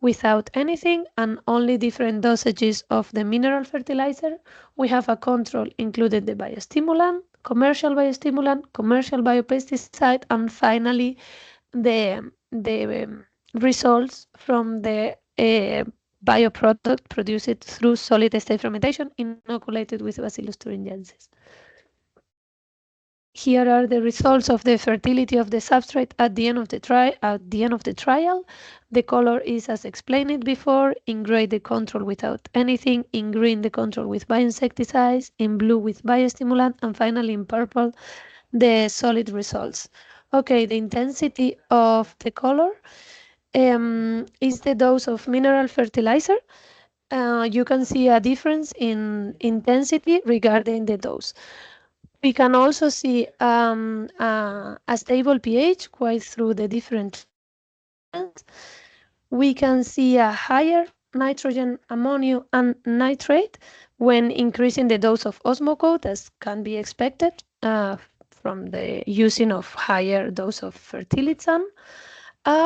without anything and only different dosages of the mineral fertilizer. We have a control included the biostimulant, commercial biopesticide, and finally the results from the bioproduct produced through solid state fermentation inoculated with Bacillus thuringiensis. Here are the results of the fertility of the substrate at the end of the trial. The color is as explained before: in gray the control without anything, in green the control with bioinsecticides, in blue with biostimulant, and finally in purple the solid results. Okay, the intensity of the color is the dose of mineral fertilizer. You can see a difference in intensity regarding the dose. We can also see a stable pH quite through the different treatments. We can see a higher nitrogen, ammonia, and nitrate when increasing the dose of osmocote, as can be expected from the using of higher dose of fertilizer.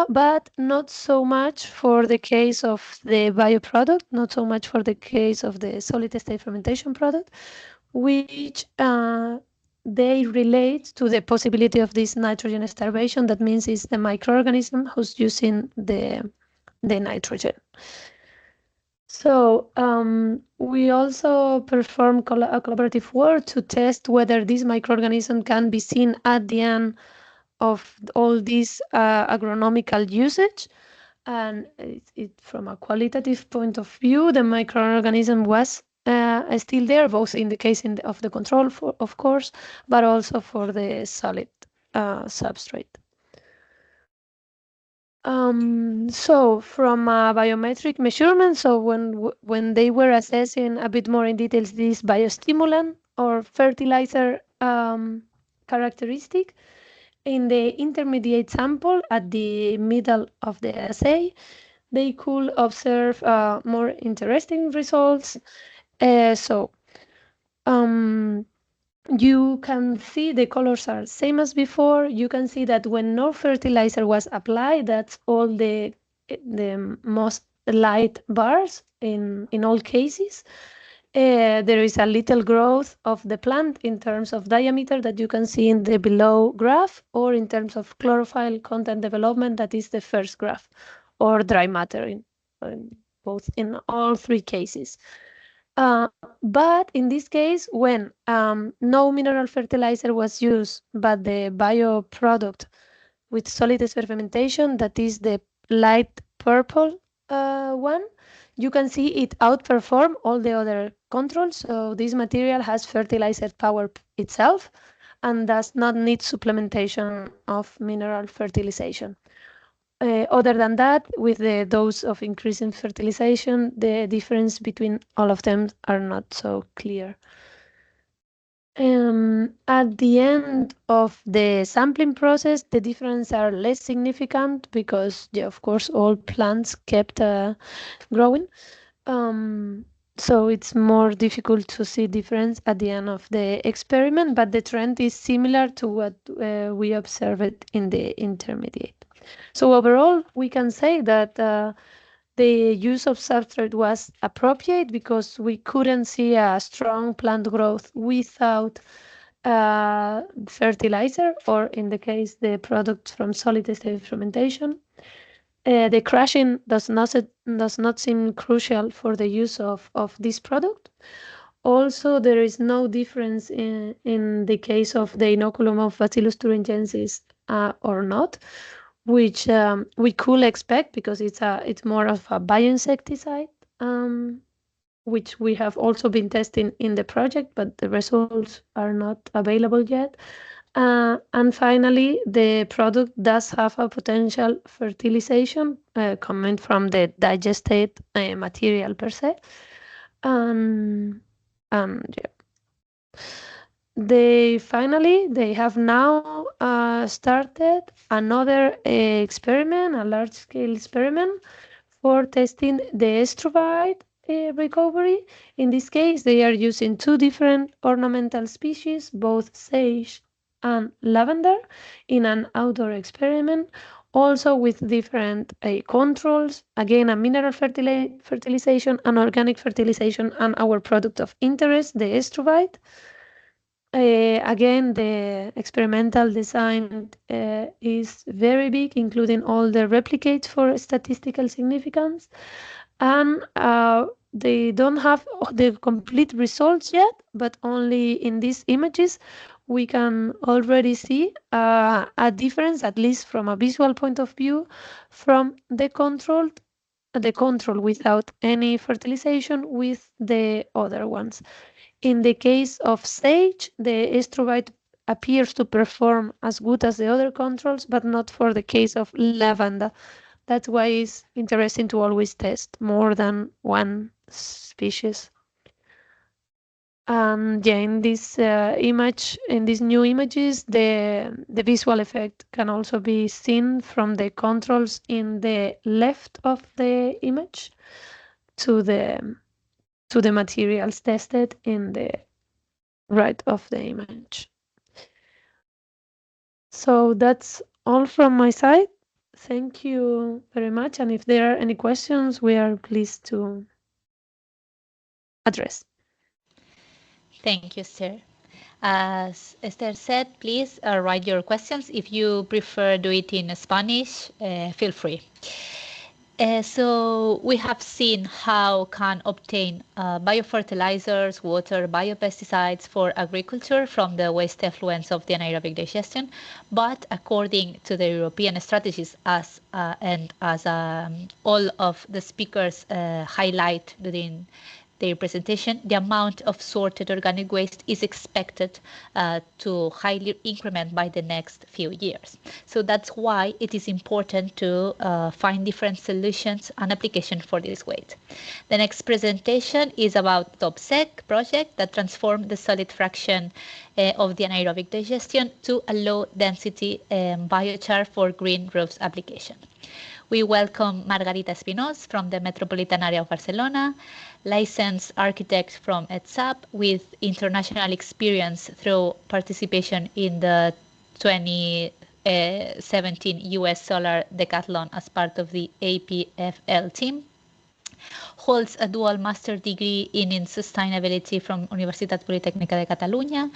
But not so much for the case of the bioproduct, not so much for the case of the solid state fermentation product, which they relate to the possibility of this nitrogen starvation. That means it's the microorganism who's using the nitrogen. So we also perform a collaborative work to test whether this microorganism can be seen at the end of all this agronomical usage. And from a qualitative point of view, the microorganism was still there, both in the case of the control, of course, but also for the solid substrate. So from a biometric measurement, so when they were assessing a bit more in details this biostimulant or fertilizer characteristic, in the intermediate sample at the middle of the assay, they could observe more interesting results. So you can see the colors are same as before. You can see that when no fertilizer was applied, that's all the most light bars in all cases. There is a little growth of the plant in terms of diameter that you can see in the below graph, or in terms of chlorophyll content development, that is the first graph, or dry matter in all three cases. But in this case, when no mineral fertilizer was used, but the bioproduct with solid sphère fermentation, that is the light purple one, you can see it outperform all the other controls. So this material has fertilizer power itself and does not need supplementation of mineral fertilization. Other than that, with the dose of increasing fertilization, the difference between all of them are not so clear. At the end of the sampling process, the differences are less significant because, yeah, of course, all plants kept growing. So it's more difficult to see difference at the end of the experiment, but the trend is similar to what we observed in the intermediate. So overall, we can say that the use of substrate was appropriate because we couldn't see a strong plant growth without fertilizer, or in the case, the product from solid state fermentation. The crushing does not seem crucial for the use of this product. Also, there is no difference in the case of the inoculum of Bacillus thuringiensis or not, which we could expect because it's more of a bioinsecticide, which we have also been testing in the project, but the results are not available yet. And finally, the product does have a potential fertilization coming from the digested material per se. And yeah. They have now started another experiment, a large-scale experiment for testing the estruvite recovery. In this case, they are using two different ornamental species, both sage and lavender, in an outdoor experiment, also with different controls. Again, a mineral fertilization, an organic fertilization, and our product of interest, the estruvite. Again, the experimental design is very big, including all the replicates for statistical significance. And they don't have the complete results yet, but only in these images we can already see a difference, at least from a visual point of view, from the control without any fertilization with the other ones. In the case of sage, the estruvite appears to perform as good as the other controls, but not for the case of lavender. That's why it's interesting to always test more than one species. And yeah, in this image, in these new images, the visual effect can also be seen from the controls in the left of the image to the materials tested in the right of the image. So that's all from my side. Thank you very much. And if there are any questions, we are pleased to address. Thank you, Esther. As Esther said, please write your questions. If you prefer do it in Spanish, feel free. So we have seen how can obtain biofertilizers, water, biopesticides for agriculture from the waste effluents of the anaerobic digestion. But according to the European strategies, as all of the speakers highlight during their presentation, the amount of sorted organic waste is expected to highly increment by the next few years. So that's why it is important to find different solutions and applications for this waste. The next presentation is about TOPSEC project that transformed the solid fraction of the anaerobic digestion to a low density biochar for green roofs application. We welcome Margarita Espinoz from the Metropolitan Area of Barcelona, licensed architect from ETSAP with international experience through participation in the 2017 US Solar Decathlon as part of the APFL team. Holds a dual master degree in sustainability from Universitat Politècnica de Catalunya,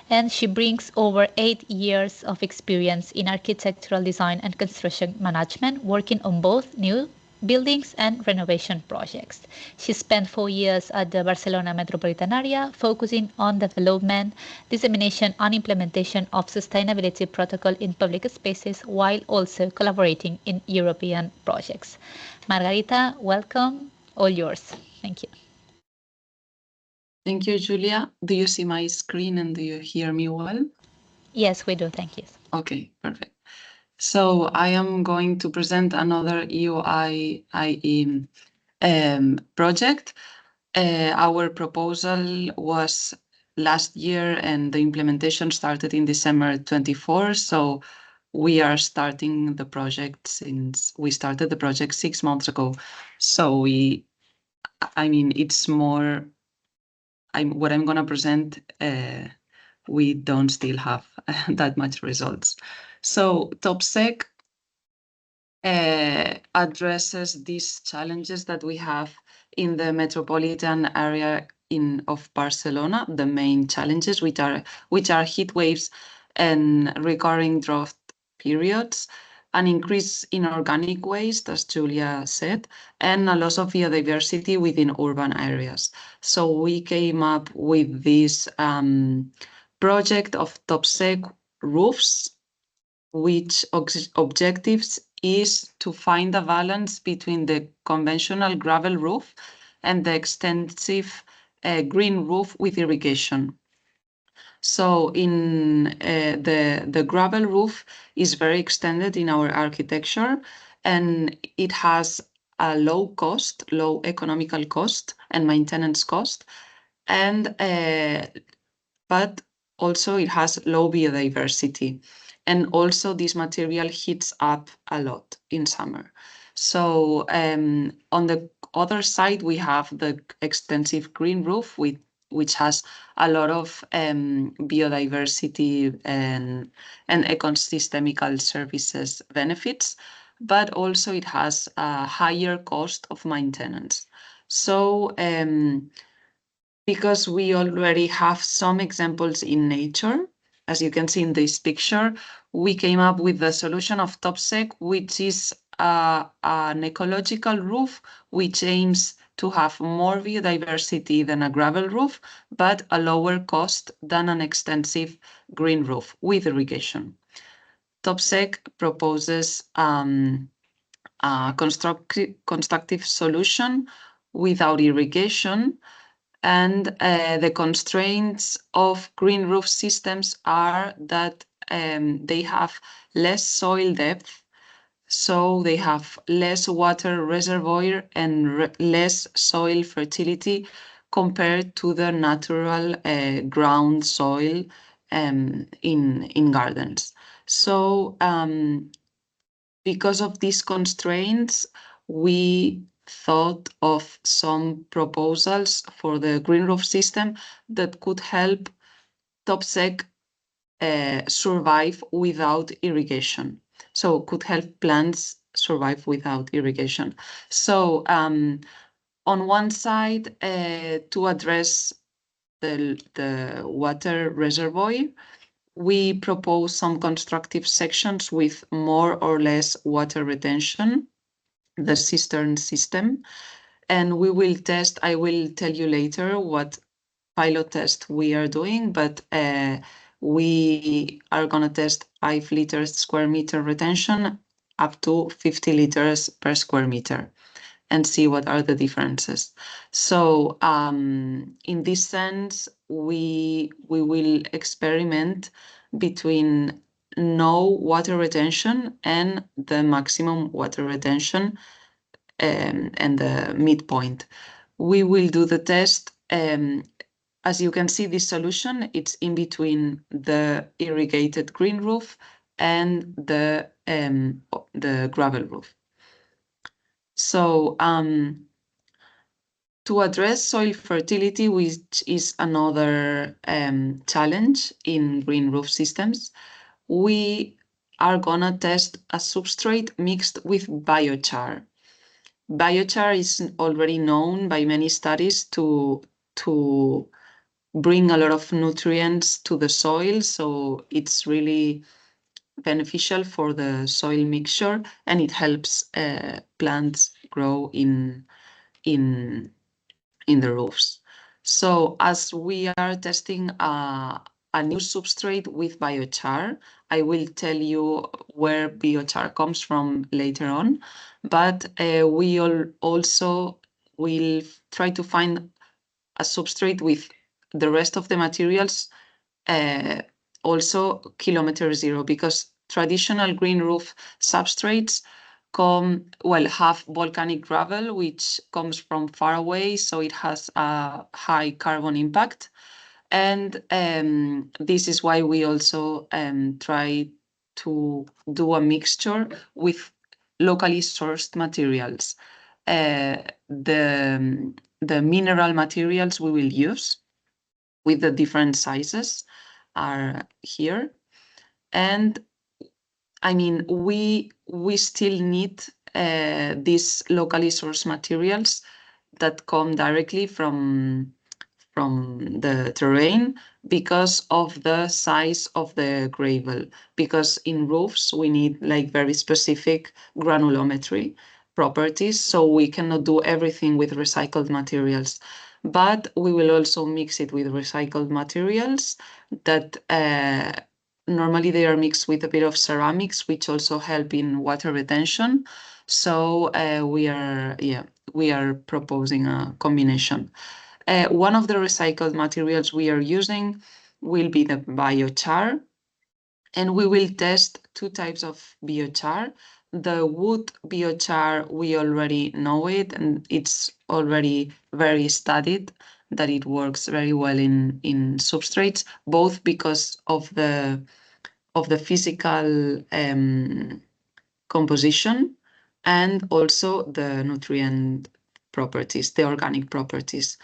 and she brings over 8 years of experience in architectural design and construction management, working on both new buildings and renovation projects. She spent 4 years at the Barcelona metropolitan area, focusing on development, dissemination, and implementation of sustainability protocol in public spaces, while also collaborating in European projects. Margarita, welcome. All yours. Thank you. Thank you, Julia. Do you see my screen and do you hear me well? Yes, we do. Thank you. Okay, perfect. So I am going to present another EUIIE project. Our proposal was last year and the implementation started in December 24. So we are starting the project since we started the project 6 months ago. So it's more, what I'm going to present, we don't still have that much results. So TOPSEC addresses these challenges that we have in the metropolitan area of Barcelona, the main challenges, which are heat waves and recurring drought periods, an increase in organic waste, as Julia said, and a loss of biodiversity within urban areas. So we came up with this project of TOPSEC roofs, which objectives is to find a balance between the conventional gravel roof and the extensive green roof with irrigation. So in the gravel roof is very extended in our architecture, and it has a low economical cost and maintenance cost, and but also it has low biodiversity. And also this material heats up a lot in summer. So on the other side, we have the extensive green roof, which has a lot of biodiversity and ecosystemical services benefits, but also it has a higher cost of maintenance. So because we already have some examples in nature, as you can see in this picture, we came up with the solution of TOPSEC, which is an ecological roof, which aims to have more biodiversity than a gravel roof, but a lower cost than an extensive green roof with irrigation. TOPSEC proposes a constructive solution without irrigation, and the constraints of green roof systems are that they have less soil depth, so they have less water reservoir and less soil fertility compared to the natural ground soil in gardens. So because of these constraints, we thought of some proposals for the green roof system that could help TOPSEC survive without irrigation. So could help plants survive without irrigation. So on one side, to address the water reservoir, we propose some constructive sections with more or less water retention. the cistern system. And we will test, I will tell you later what pilot test we are doing, but we are going to test 5 liters square meter retention up to 50 liters per square meter and see what are the differences. So in this sense, we will experiment between no water retention and the maximum water retention and the midpoint. We will do the test. As you can see, this solution, it's in between the irrigated green roof and the gravel roof. So to address soil fertility, which is another challenge in green roof systems, we are gonna test a substrate mixed with biochar. Biochar is already known by many studies to bring a lot of nutrients to the soil, so it's really beneficial for the soil mixture, and it helps plants grow in the roofs. So as we are testing a new substrate with biochar, I will tell you where biochar comes from later on, but we also will try to find a substrate with the rest of the materials also kilometer zero, because traditional green roof substrates have volcanic gravel, which comes from far away, so it has a high carbon impact. And this is why we also try to do a mixture with locally sourced materials. The mineral materials we will use with the different sizes are here. And I mean, we still need these locally sourced materials that come directly from the terrain because of the size of the gravel. Because in roofs we need like very specific granulometry properties, so we cannot do everything with recycled materials. But we will also mix it with recycled materials that normally they are mixed with a bit of ceramics, which also help in water retention. So we are proposing a combination. One of the recycled materials we are using will be the biochar, and we will test 2 types of biochar. The wood biochar, we already know it, and it's already very studied that it works very well in substrates, both because of the physical composition and also the nutrient properties, the organic properties.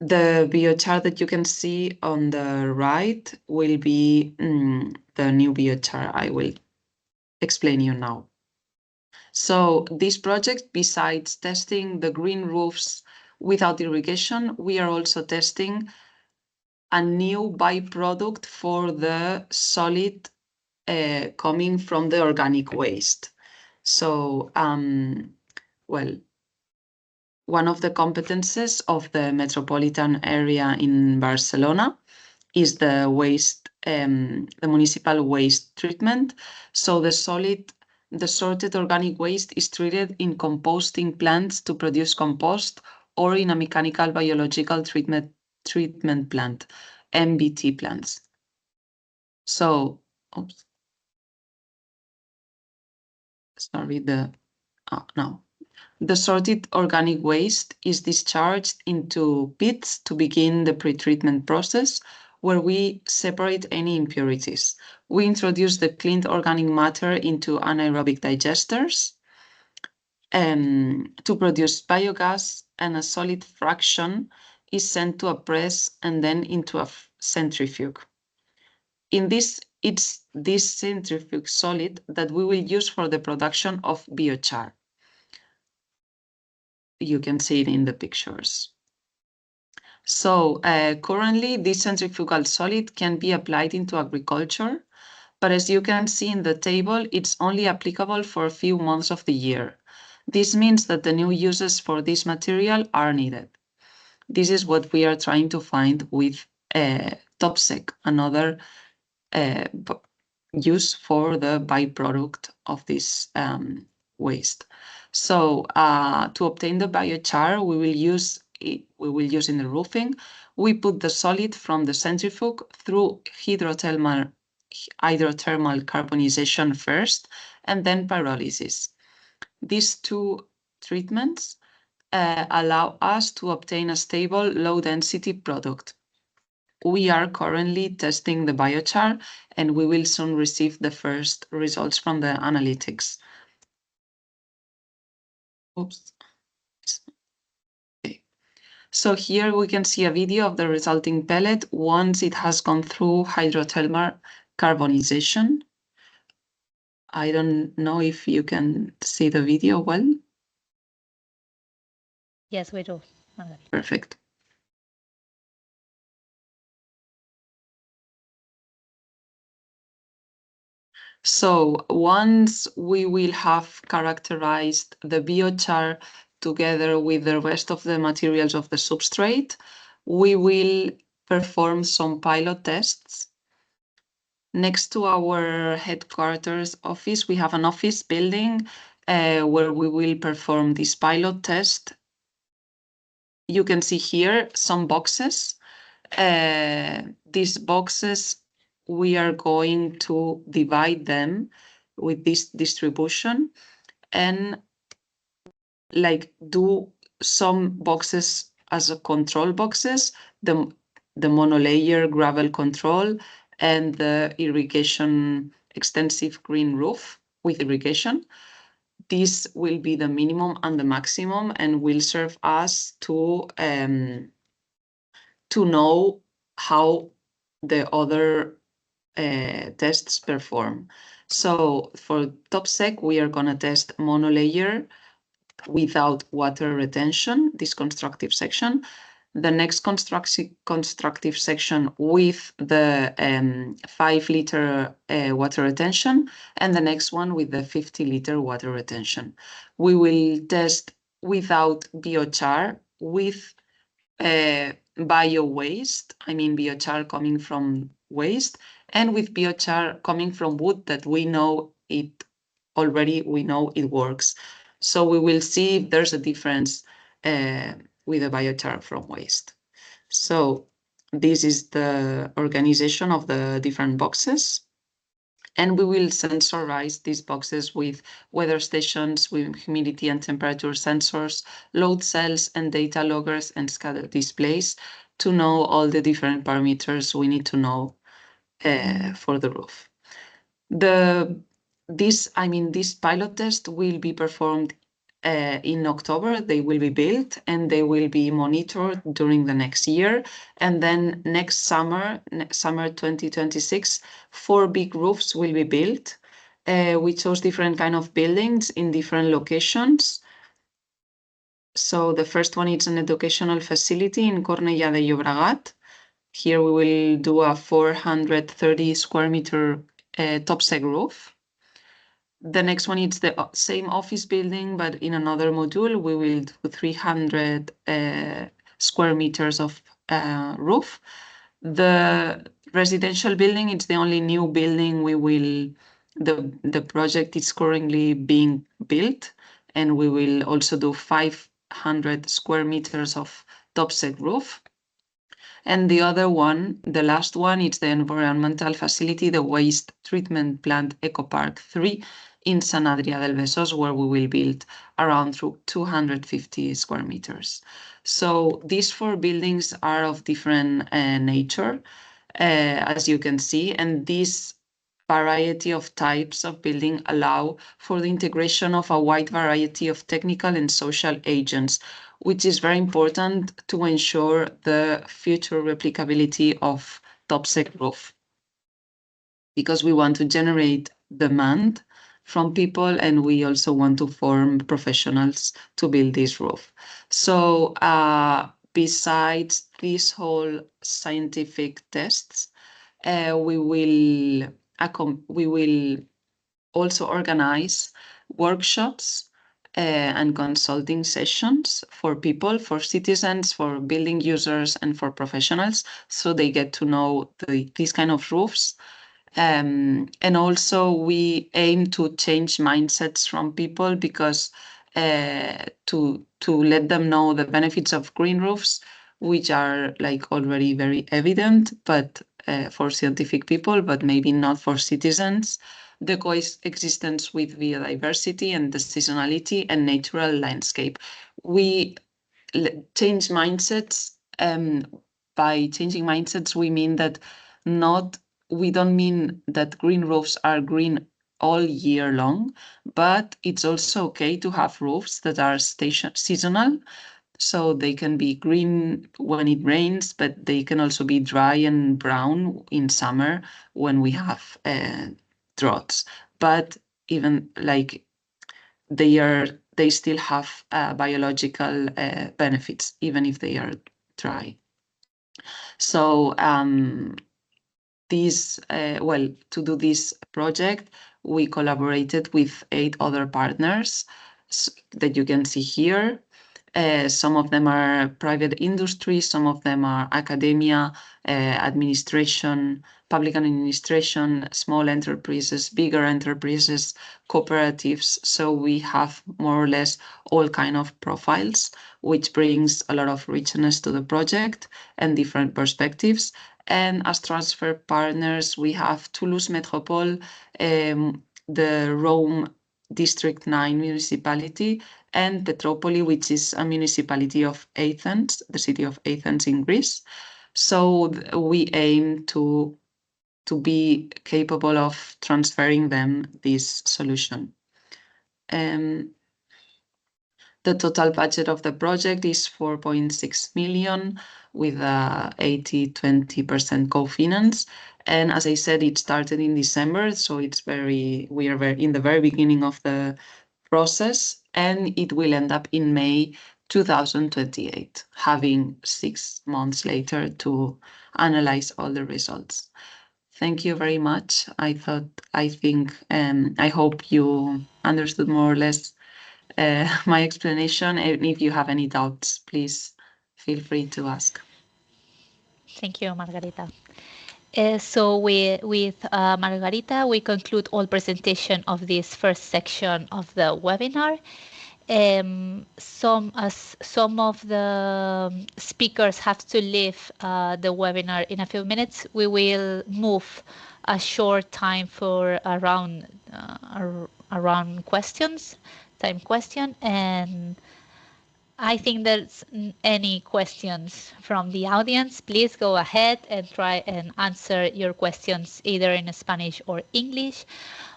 The biochar that you can see on the right will be the new biochar I will explain you now. So this project, besides testing the green roofs without irrigation, we are also testing a new byproduct for the solid coming from the organic waste. So, one of the competences of the metropolitan area in Barcelona is the waste, the municipal waste treatment. So the sorted organic waste is treated in composting plants to produce compost, or in a mechanical biological treatment plant, MBT plants. So, the sorted organic waste is discharged into pits to begin the pretreatment process, where we separate any impurities. We introduce the cleaned organic matter into anaerobic digesters to produce biogas, and a solid fraction is sent to a press and then into a centrifuge. It's this centrifuge solid that we will use for the production of biochar. You can see it in the pictures. So currently, this centrifugal solid can be applied into agriculture, but as you can see in the table, it's only applicable for a few months of the year. This means that the new uses for this material are needed. This is what we are trying to find with TopSec, another use for the byproduct of this waste. So to obtain the biochar, we will use in the roofing. We put the solid from the centrifuge through hydrothermal carbonization first, and then pyrolysis. These two treatments allow us to obtain a stable, low-density product. We are currently testing the biochar, and we will soon receive the first results from the analytics. Oops. Okay. So here we can see a video of the resulting pellet once it has gone through hydrothermal carbonization. I don't know if you can see the video well. Yes, we do. Perfect. So once we will have characterized the biochar together with the rest of the materials of the substrate, we will perform some pilot tests. Next to our headquarters office, we have an office building where we will perform this pilot test. You can see here some boxes. These boxes, we are going to divide them with this distribution and do some boxes as a control boxes, the monolayer gravel control and the irrigation extensive green roof with irrigation. This will be the minimum and the maximum and will serve us to know how the other tests perform. So for TopSec, we are going to test monolayer without water retention, this constructive section. The next constructive section with the 5-liter water retention, and the next one with the 50-liter water retention. We will test without biochar, with bio-waste, I mean biochar coming from waste, and with biochar coming from wood that we know it works. So we will see if there's a difference with the biochar from waste. So this is the organization of the different boxes. And we will sensorize these boxes with weather stations, with humidity and temperature sensors, load cells and data loggers and scatter displays to know all the different parameters we need to know for the roof. This pilot test will be performed in October. They will be built and they will be monitored during the next year. And then next summer 2026, 4 big roofs will be built. We chose different kind of buildings in different locations. So the first one is an educational facility in Cornellà de Llobregat. Here we will do a 430 square meter TopSec roof. The next one is the same office building, but in another module, we will do 300 square meters of roof. The residential building, it's the only new building the project is currently being built, and we will also do 500 square meters of TopSec roof. And the other one, the last one, it's the environmental facility, the waste treatment plant Ecopark 3 in San Adrià del Besòs, where we will build around 250 square meters. So these 4 buildings are of different nature, as you can see, and this variety of types of building allow for the integration of a wide variety of technical and social agents, which is very important to ensure the future replicability of TopSec roof. Because we want to generate demand from people and we also want to form professionals to build this roof. So besides these whole scientific tests, we will also organize workshops and consulting sessions for people, for citizens, for building users, and for professionals, so they get to know these kind of roofs. And also we aim to change mindsets from people, because to let them know the benefits of green roofs, which are like already very evident, but for scientific people, but maybe not for citizens. The coexistence with biodiversity and the seasonality and natural landscape. We change mindsets. By changing mindsets, we mean that we don't mean that green roofs are green all year long, but it's also okay to have roofs that are seasonal. So they can be green when it rains, but they can also be dry and brown in summer when we have droughts. But even like they still have biological benefits, even if they are dry. So to do this project, we collaborated with 8 other partners that you can see here. Some of them are private industry, some of them are academia, administration, public administration, small enterprises, bigger enterprises, cooperatives. So we have more or less all kind of profiles, which brings a lot of richness to the project and different perspectives. And as transfer partners, we have Toulouse Métropole, the Rome District 9 municipality, and Petropoli, which is a municipality of Athens, the city of Athens in Greece. So we aim to be capable of transferring them this solution. The total budget of the project is 4.6 million with 80-20% co-finance. And as I said, it started in December, so we are in the very beginning of the process, and it will end up in May 2028, having 6 months later to analyze all the results. Thank you very much. I hope you understood more or less my explanation. And if you have any doubts, please feel free to ask. Thank you, Margarita. So with Margarita, we conclude all presentation of this first section of the webinar. Some of the speakers have to leave the webinar in a few minutes. We will move a short time for around questions, time question, and I think there's any questions from the audience. Please go ahead and try and answer your questions either in Spanish or English.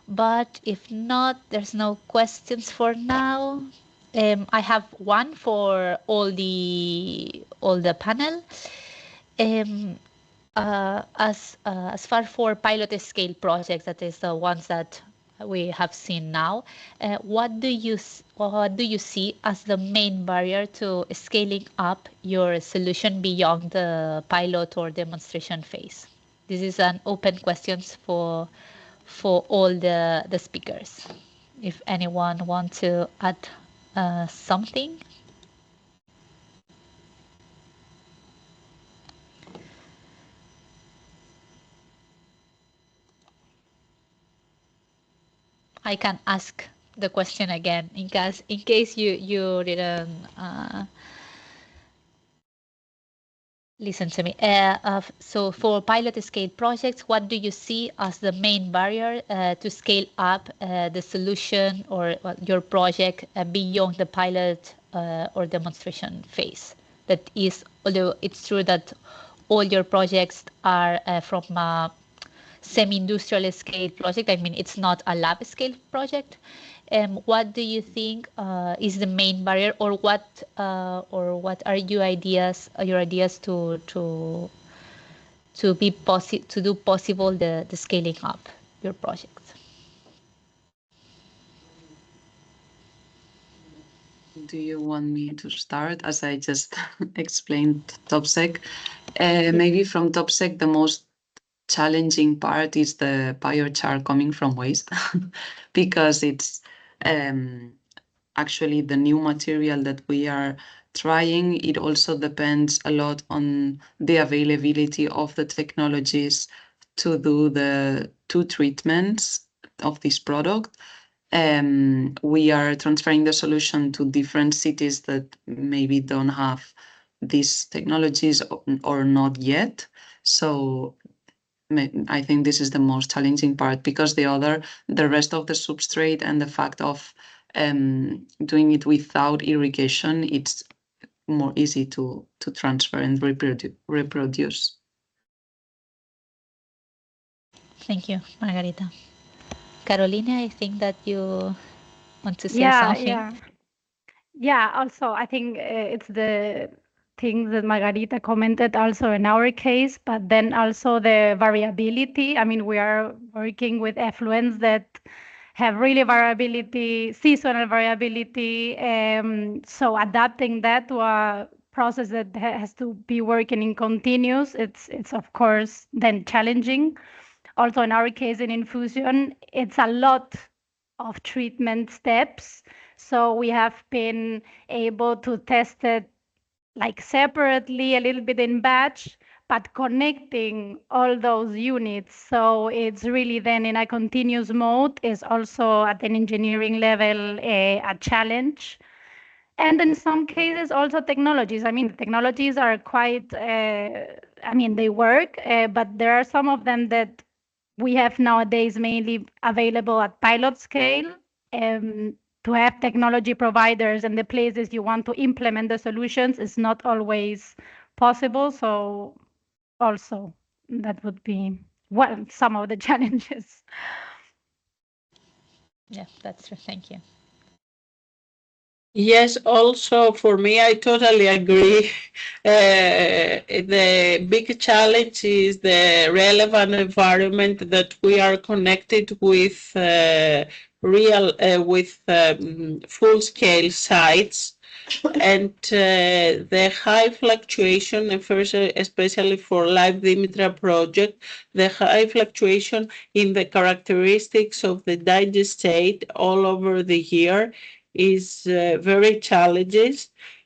But if not, there's no questions for now. I have one for all the panel. As far for pilot scale projects, that is the ones that we have seen now, what do you see as the main barrier to scaling up your solution beyond the pilot or demonstration phase? This is an open question for all the speakers. If anyone wants to add something. I can ask the question again in case you didn't listen to me. So for pilot scale projects, what do you see as the main barrier to scale up the solution or your project beyond the pilot or demonstration phase? That is, although it's true that all your projects are from a semi-industrial scale project. I mean, it's not a lab scale project. What do you think is the main barrier, or what are your ideas to do possible the scaling up your projects? Do you want me to start, as I just explained TopSec? Maybe from TopSec, the most challenging part is the biochar coming from waste, because it's actually the new material that we are trying. It also depends a lot on the availability of the technologies to do the two treatments of this product. We are transferring the solution to different cities that maybe don't have these technologies or not yet. So I think this is the most challenging part, because the rest of the substrate and the fact of doing it without irrigation, it's more easy to transfer and reproduce. Thank you, Margarita. Carolina, I think that you want to say something. Yeah, also, I think it's the things that Margarita commented also in our case, but then also the variability. I mean, we are working with effluents that have really variability, seasonal variability. So adapting that to a process that has to be working in continuous, it's of course then challenging. Also, in our case in infusion, it's a lot of treatment steps. So we have been able to test it like separately, a little bit in batch, but connecting all those units. So it's really then in a continuous mode is also at an engineering level a challenge. And in some cases, also technologies. I mean, the technologies are quite, I mean, they work, but there are some of them that we have nowadays mainly available at pilot scale. To have technology providers and the places you want to implement the solutions is not always possible. So also that would be some of the challenges. Yeah, that's true. Thank you. Yes, also for me, I totally agree. The big challenge is the relevant environment that we are connected with full-scale sites, and the high fluctuation, especially for Live Dimitra project, the high fluctuation in the characteristics of the digestate all over the year is very challenging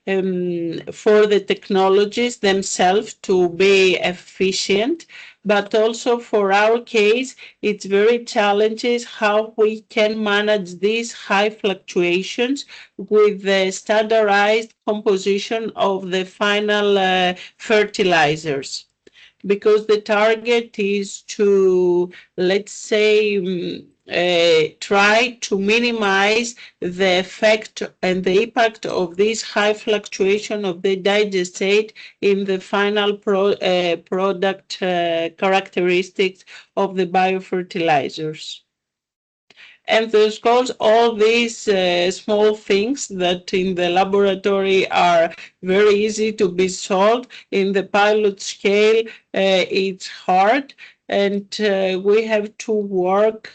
for the technologies themselves to be efficient, but also for our case, it's very challenging how we can manage these high fluctuations with the standardized composition of the final fertilizers, because the target is to, let's say, try to minimize the effect and the impact of this high fluctuation of the digestate in the final product characteristics of the biofertilizers. And there's all these small things that in the laboratory are very easy to be solved. In the pilot scale, it's hard, and we have to work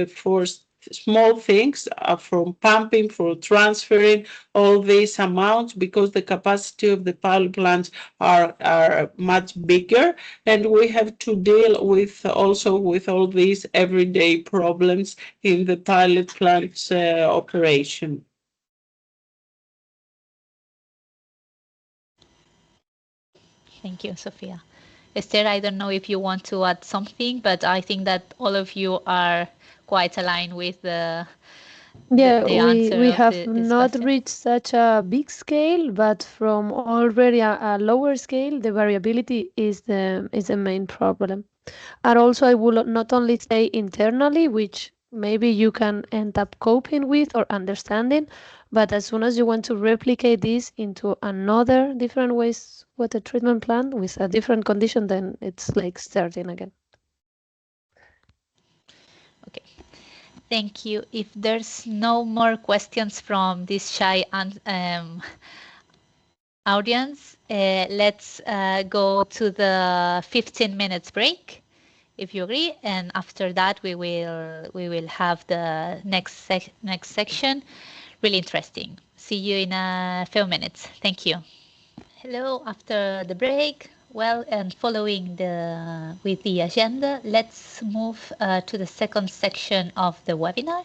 for small things, from pumping, for transferring all these amounts, because the capacity of the pilot plants are much bigger, and we have to deal with also with all these everyday problems in the pilot plant's operation. Thank you, Sophia. Esther, I don't know if you want to add something, but I think that all of you are quite aligned with the answer we of have this not question. reached such a big scale, but from already a lower scale, the variability is the main problem. And also, I will not only say internally, which maybe you can end up coping with or understanding, but as soon as you want to replicate this into another different wastewater treatment plant with a different condition, then it's like starting again. Okay. Thank you. If there's no more questions from this shy audience, let's go to the 15 minutes break, if you agree, and after that we will have the next section. Really interesting. See you in a few minutes. Thank you. Hello. After the break, well, and following with the agenda, let's move to the second section of the webinar.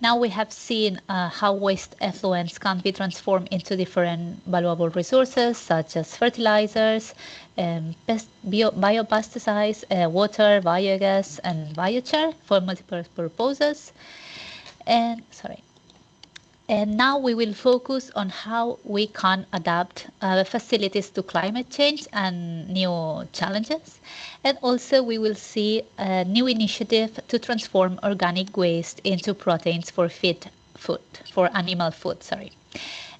Now we have seen how waste effluents can be transformed into different valuable resources such as fertilizers, biopesticides, water, biogas, and biochar for multiple purposes. And now we will focus on how we can adapt facilities to climate change and new challenges. And also we will see a new initiative to transform organic waste into proteins for animal food, sorry.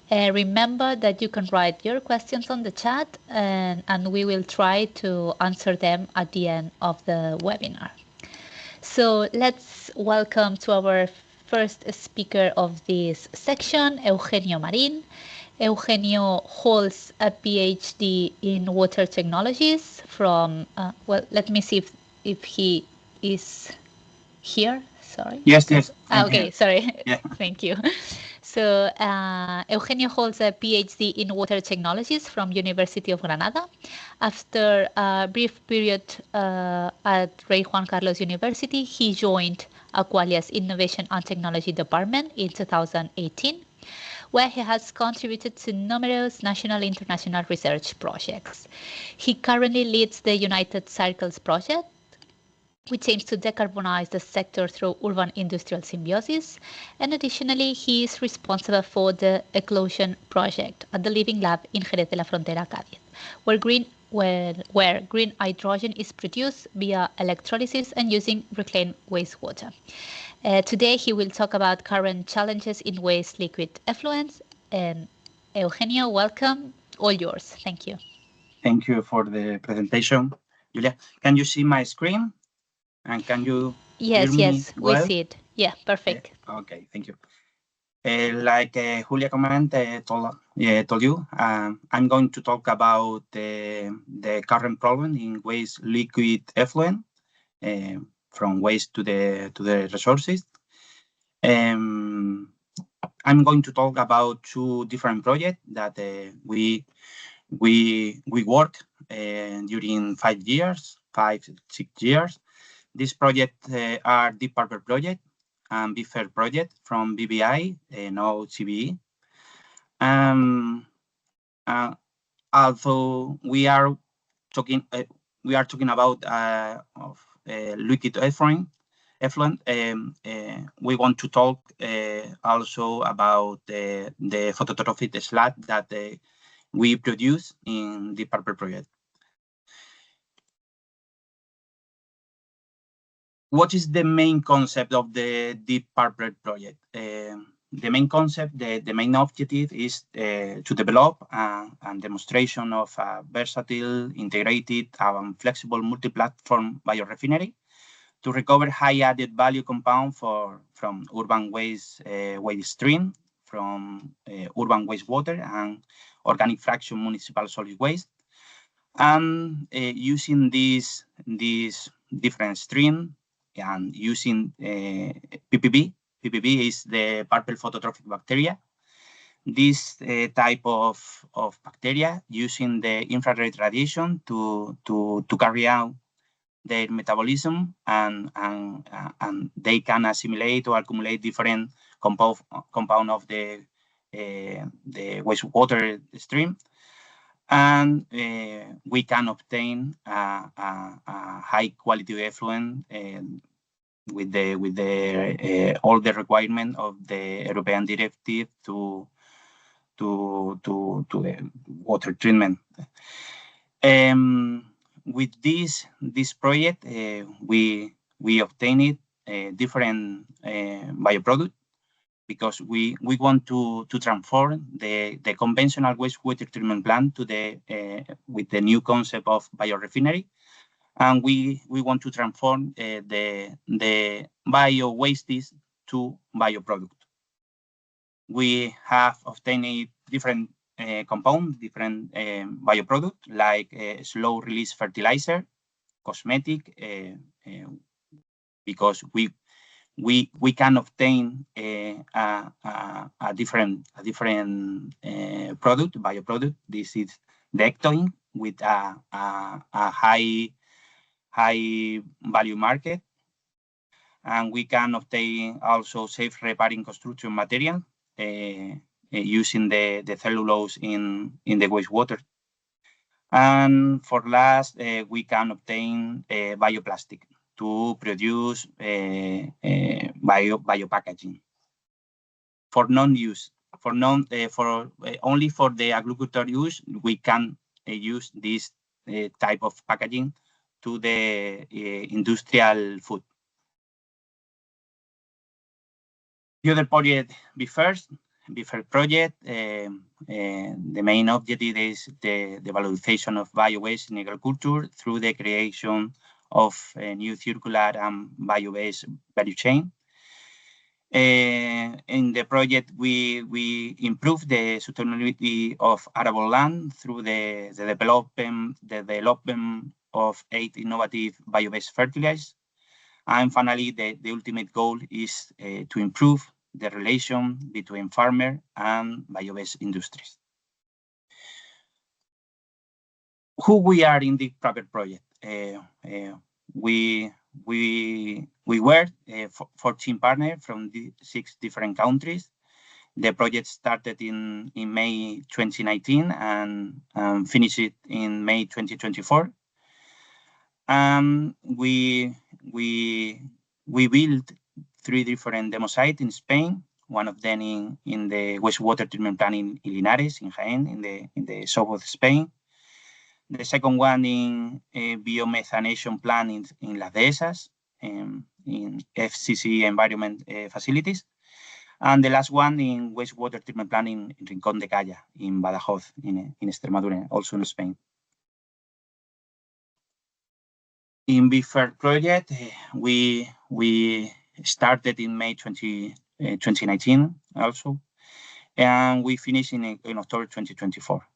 Remember that you can write your questions on the chat and we will try to answer them at the end of the webinar. So let's welcome to our first speaker of this section, Eugenio Marin. Eugenio holds a PhD in water technologies from, well, let me see if he is here. Sorry. Yes. Okay, sorry. Yeah. Thank you. So Eugenio holds a PhD in water technologies from University of Granada. After a brief period at Rey Juan Carlos University, he joined Aqualia's Innovation and Technology Department in 2018, where he has contributed to numerous national and international research projects. He currently leads the United Circles project, which aims to decarbonize the sector through urban industrial symbiosis. And additionally, he is responsible for the Eclosion project at the Living Lab in Jerez de la Frontera, Cádiz, where green hydrogen is produced via electrolysis and using reclaimed wastewater. Today, he will talk about current challenges in waste liquid effluents. And Eugenio, welcome. All yours. Thank you. Thank you for the presentation. Julia, can you see my screen? And can you hear me well? We see it. Yeah, perfect. Okay, thank you. Like Julia told you, I'm going to talk about the current problem in waste liquid effluent, from waste to the resources. I'm going to talk about two different projects that we work during 5 years, 6 years. These projects are Deep Purple project and BFAIR project from BBI, now CBE. Although we are talking about liquid effluent, we want to talk also about the phototrophic slag that we produce in the Purple project. What is the main concept of the Deep Purple project? The main concept, the main objective is to develop and demonstration of a versatile, integrated, and flexible multi-platform biorefinery to recover high added value compound from urban waste stream, from urban wastewater and organic fraction municipal solid waste. And using these different stream and using PPB. PPB is the purple phototrophic bacteria. This type of bacteria using the infrared radiation to carry out their metabolism, and they can assimilate or accumulate different compound of the wastewater stream, and we can obtain a high quality effluent with all the requirement of the European directive to the water treatment. With this project, we obtained different bioproduct, because we want to transform the conventional wastewater treatment plant to with the new concept of biorefinery. And we want to transform the bio wastes to bioproduct. We have obtained different compounds, different bioproduct, like slow release fertilizer, cosmetic, because we can obtain a different product, bioproduct. This is the ectoin with a high value market. And we can obtain also safe repairing construction material using the cellulose in the wastewater. And for last, we can obtain bioplastic to produce biopackaging for non-use. Only for the agriculture use, we can use this type of packaging to the industrial food. The other project, BeFirst project, the main objective is the valorization of bio-waste in agriculture through the creation of a new circular and bio-based value chain. In the project, we improve the sustainability of arable land through the development of 8 innovative bio-based fertilizers. And finally, the ultimate goal is to improve the relation between farmer and bio-based industries. Who we are in the private project? We were 14 partners from the 6 different countries. The project started in May 2019 and finished it in May 2024. We built 3 different demo sites in Spain. One of them in the wastewater treatment plant in Linares, in Jaén, in the south of Spain. The second one in a biomethanation plant in Las Dehesas, in FCC environment facilities. And the last one in wastewater treatment plant in Rincón de Calla, in Badajoz, in Extremadura, also in Spain. In BeFirst project, we started in May 2019 also, and we finished in October 2024.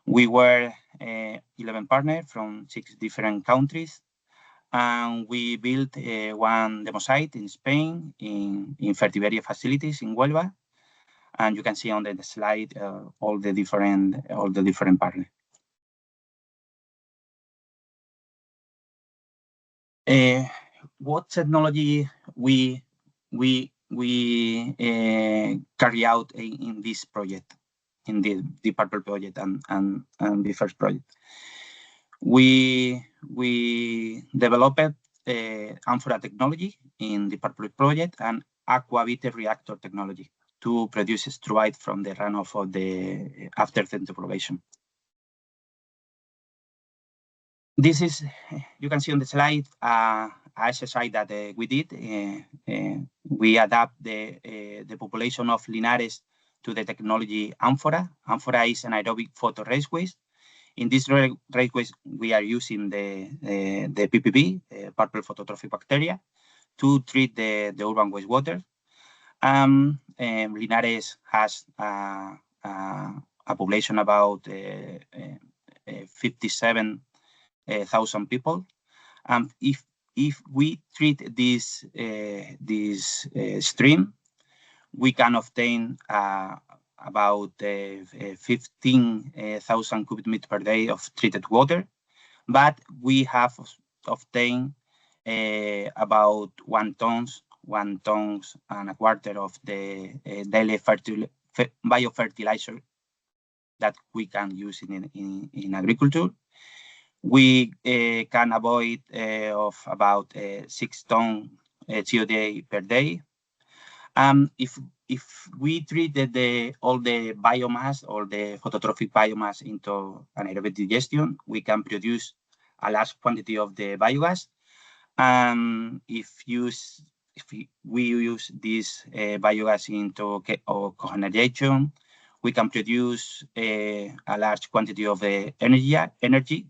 We were 11 partners from 6 different countries, and we built 1 demo site in Spain, in Fertiberia facilities in Huelva, and you can see on the slide all the different partners. What technology we carry out in this project, in the Purple project and the first project? We developed amphora technology in the Purple project and aquavite reactor technology to produce struvite from the runoff of the after centrifugation. This is, you can see on the slide, exercise that we did. We adapt the population of Linares to the technology amphora. Amphora is an aerobic photo raceways. In this raceways, we are using the PPB, purple phototrophic bacteria, to treat the urban wastewater. Linares has a population about 57,000 people. If we treat this stream, we can obtain about 15,000 cubic meters per day of treated water, but we have obtained about 1 ton and a quarter of the daily biofertilizer that we can use in agriculture. We can avoid of about 6 tons CO2 per day. If we treated all the biomass or the phototrophic biomass into anaerobic digestion, we can produce a large quantity of the biogas. If we use this biogas into cogeneration, we can produce a large quantity of energy.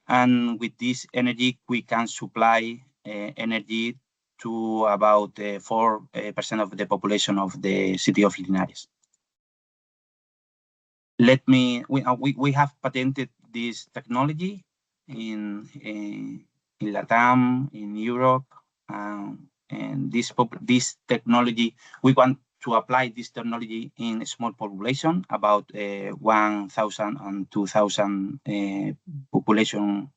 And with this energy, we can supply energy to about 4% of the population of the city of Linares. We have patented this technology in Latam, in Europe, and this technology, we want to apply this technology in a small population, about 1,000 and 2,000 population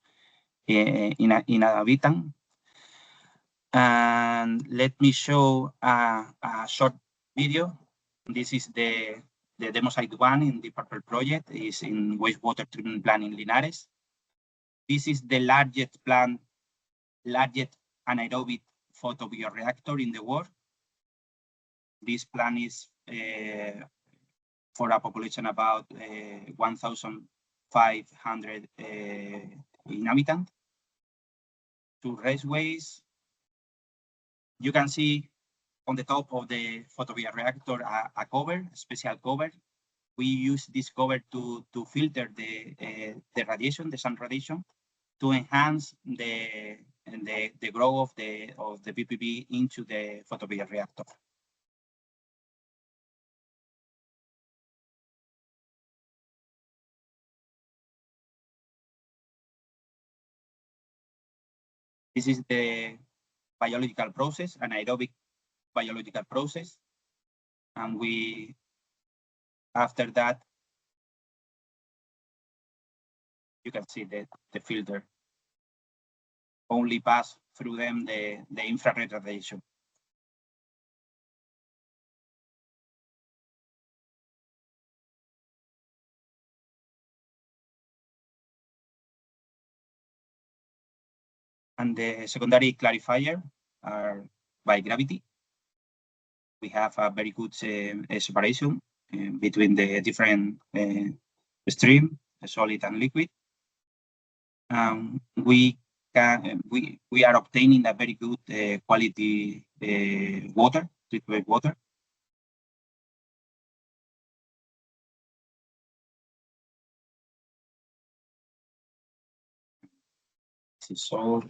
in inhabitant. And let me show a short video. This is the demo site 1 in the Purple project. Is in wastewater treatment plant in Linares. This is the largest anaerobic photobioreactor in the world. This plant is for a population about 1,500 inhabitants. To raceways, you can see on the top of the photobioreactor a cover, a special cover. We use this cover to filter the radiation, the sun radiation, to enhance the growth of the PPB into the photobioreactor. This is the biological process, an anaerobic biological process. And we, after that, you can see the filter only pass through them the infrared radiation. And the secondary clarifier are by gravity. We have a very good separation between the different stream, solid and liquid. We are obtaining a very good quality water, treated water. So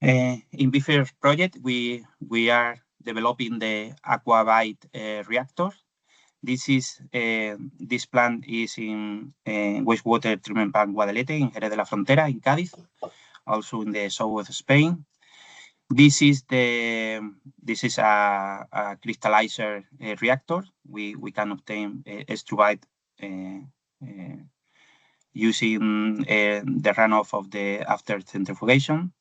in BIFER project, we are developing the aquabite reactor. This plant is in wastewater treatment plant Guadalete in Jerez de la Frontera in Cádiz, also in the south of Spain. This is a crystallizer reactor. We can obtain extrude using the runoff of the after centrifugation.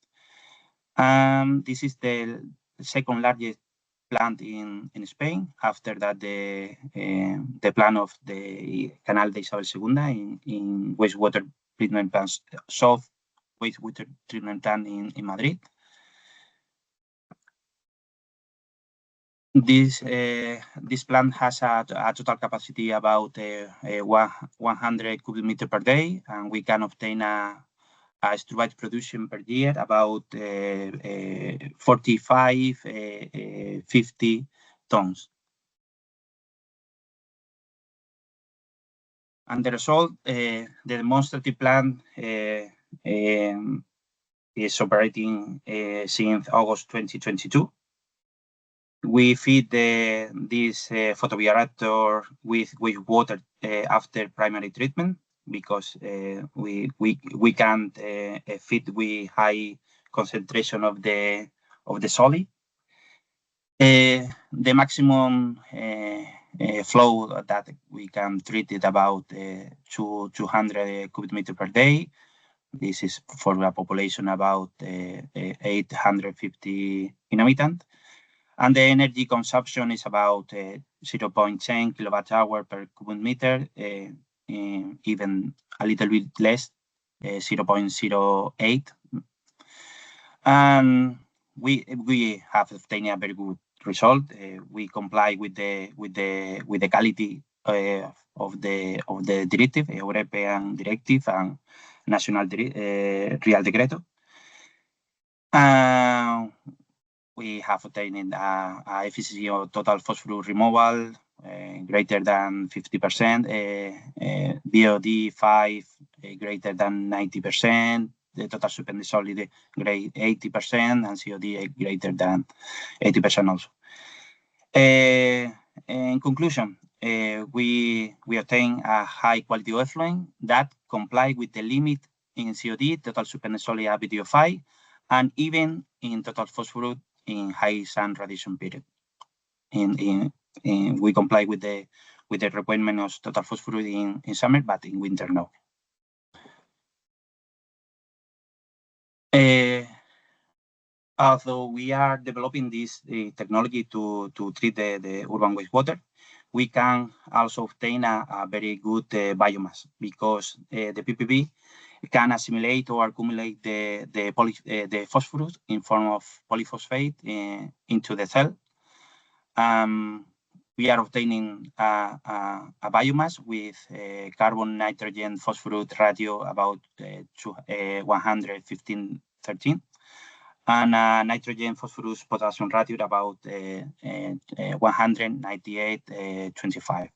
This is the second largest plant in Spain. After that, the plant of the Canal de Isabel II in wastewater treatment plant, South wastewater treatment plant in Madrid. This plant has a total capacity about 100 cubic meters per day, and we can obtain a extrude production per year about 45-50 tons. And the result, the demonstrative plant is operating since August 2022. We feed this photobioreactor with water after primary treatment because we can't feed with high concentration of the solid. The maximum flow that we can treat it about 200 cubic meters per day. This is for a population about 850 inhabitants. And the energy consumption is about 0.10 kilowatt hour per cubic meter, even a little bit less, 0.08. And we have obtained a very good result. We comply with the quality of the directive, European directive and national Real Decreto. We have obtained a efficiency of total phosphorus removal greater than 50%, BOD 5 greater than 90%, the total suspended solid grade 80%, and COD greater than 80% also. In conclusion, we obtain a high quality of effluent that comply with the limit in COD, total suspended solid BDO 5, and even in total phosphorus in high sun radiation period. We comply with the requirement of total phosphorus in summer, but in winter no. although we are developing this technology to treat the urban wastewater, we can also obtain a very good biomass, because the PPB can assimilate or accumulate the phosphorus in form of polyphosphate into the cell. We are obtaining a biomass with carbon, nitrogen, phosphorus ratio about 115-13, and nitrogen, phosphorus, potassium ratio about 198-25.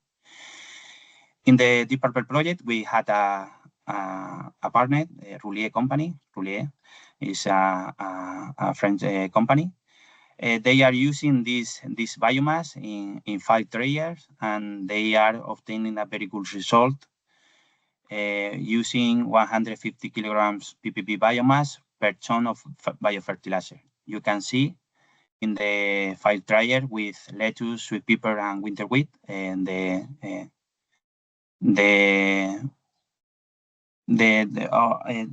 In the Deep Purple project, we had a partner, Roulier company. Roulier is a French company. They are using this biomass in 5 trayers, and they are obtaining a very good result using 150 kilograms PPB biomass per ton of biofertilizer. You can see in the 5 trayer with lettuce, sweet pepper, and winter wheat, and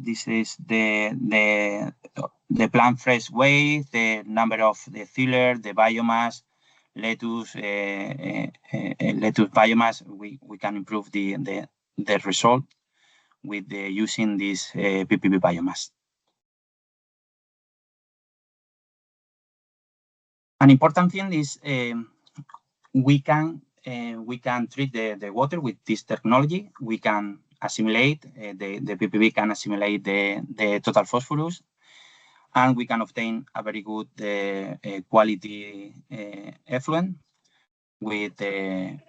this is the plant fresh weight, the number of the filler, the biomass, lettuce biomass. We can improve the result with using this PPB biomass. An important thing is we can treat the water with this technology. We can assimilate the PPB can assimilate the total phosphorus, and we can obtain a very good quality effluent with very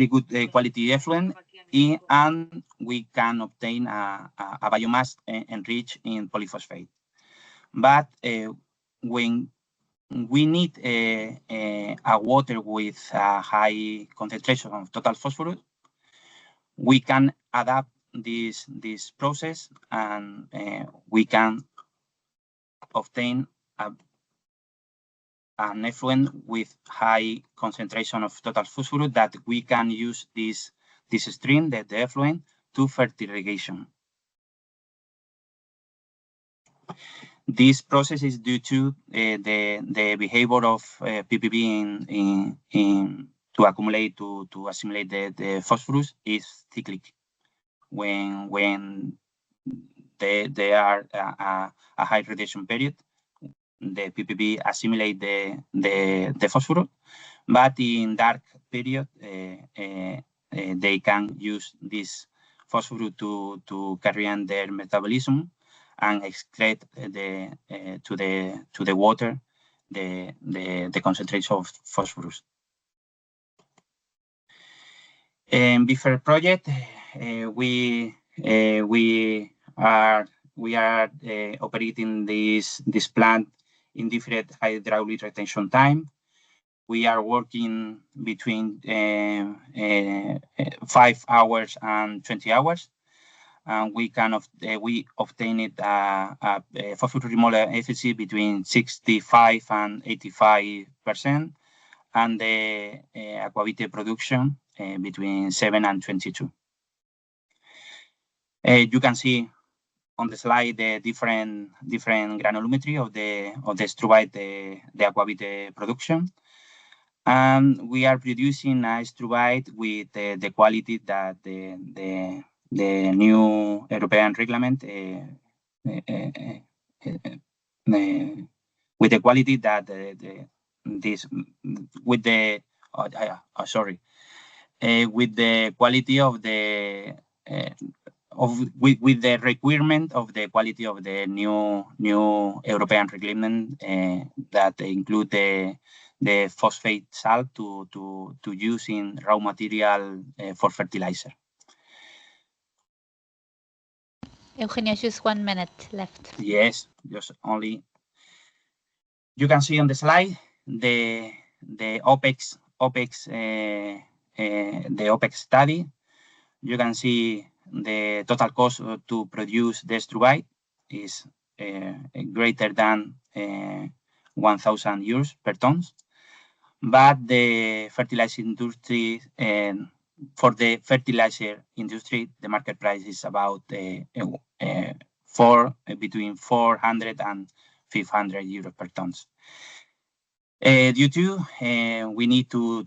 good quality effluent, and we can obtain a biomass enriched in polyphosphate. But when we need a water with a high concentration of total phosphorus, we can adapt this process, and we can obtain an effluent with high concentration of total phosphorus that we can use this stream, the effluent, to fertirrigation. This process is due to the behavior of PPB to accumulate, to assimilate the phosphorus is cyclic. When they are a high radiation period, the PPB assimilate the phosphorus, but in dark period, they can use this phosphorus to carry on their metabolism and excrete to the water the concentration of phosphorus. In BIFER project, we are operating this plant in different hydraulic retention time. We are working between 5 hours and 20 hours. And we obtain it a phosphorus removal efficiency between 65 and 85%, and the aquavite production between 7 and 22. You can see on the slide the different granulometry of the struvite, the aquavite production, and we are producing a struvite with the quality that the new European reglement with the quality that with the quality of the with the requirement of the quality of the new European reglement that include the phosphate salt to use in raw material for fertilizer. Eugenio, just 1 minute left. Yes, just only. You can see on the slide the OPEX study. You can see the total cost to produce the struvite is greater than 1,000 euros per ton. But the fertilizer industry for the fertilizer industry, the market price is about between 400 and 500 euros per tons. Due to we need to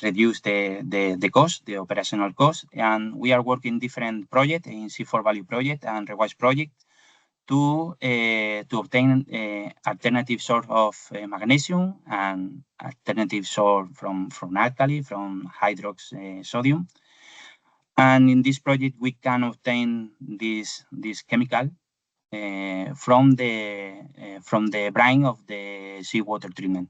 reduce the cost, the operational cost, and we are working different projects in C4 Value project and Rewise project to obtain alternative source of magnesium and alternative source from alkali, from hydrox sodium. And in this project, we can obtain this chemical from the brine of the seawater treatment.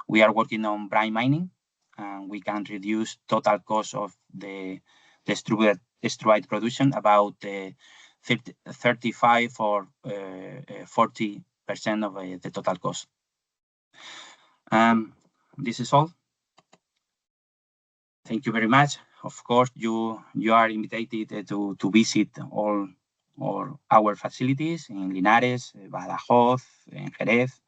We are working on brine mining, and we can reduce total cost of the extruded production about 35 or 40% of the total cost. This is all. Thank you very much. Of course, you are invited to visit all our facilities in Linares, Badajoz, in Jerez,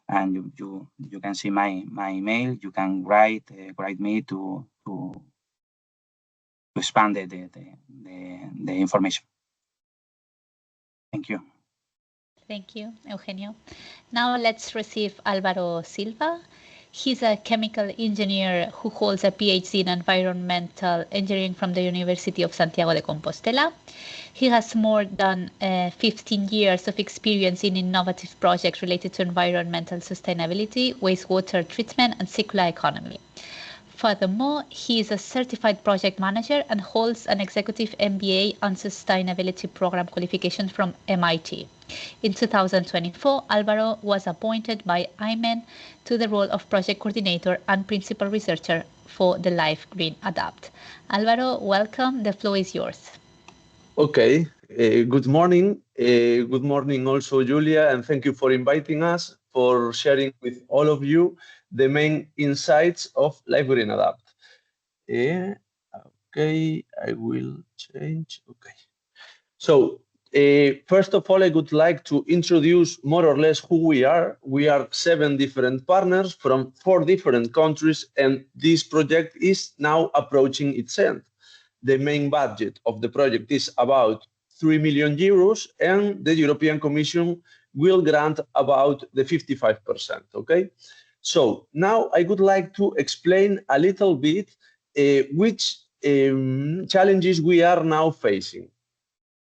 and you can see my email. You can write me to expand the information. Thank you. Thank you, Eugenio. Now let's receive Álvaro Silva. He's a chemical engineer who holds a PhD in environmental engineering from the University of Santiago de Compostela. He has more than 15 years of experience in innovative projects related to environmental sustainability, wastewater treatment, and circular economy. Furthermore, he is a certified project manager and holds an executive MBA on sustainability program qualification from MIT. In 2024, Álvaro was appointed by IMEN to the role of project coordinator and principal researcher for the LIFE Green Adapt. Álvaro, welcome. The floor is yours. Okay. Good morning. Good morning also, Julia, and thank you for inviting us, for sharing with all of you the main insights of LIFE Green Adapt. Okay, I will change. Okay. So, first of all, I would like to introduce more or less who we are. We are 7 different partners from 4 different countries, and this project is now approaching its end. The main budget of the project is about 3 million euros, and the European Commission will grant about the 55%, okay? So now I would like to explain a little bit which challenges we are now facing.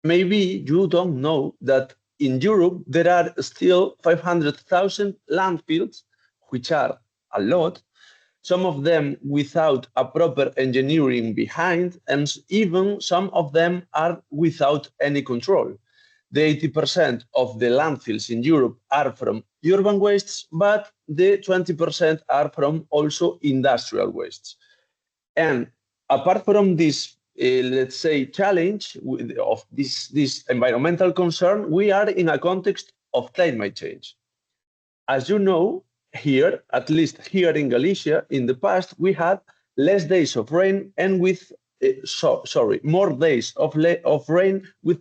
Maybe you don't know that in Europe there are still 500,000 landfills, which are a lot, some of them without a proper engineering behind, and even some of them are without any control. The 80% of the landfills in Europe are from urban wastes, but the 20% are from also industrial wastes. And apart from this, let's say, challenge of this environmental concern, we are in a context of climate change. As you know, here, at least here in Galicia, in the past, we had less days of rain and with, more days of rain with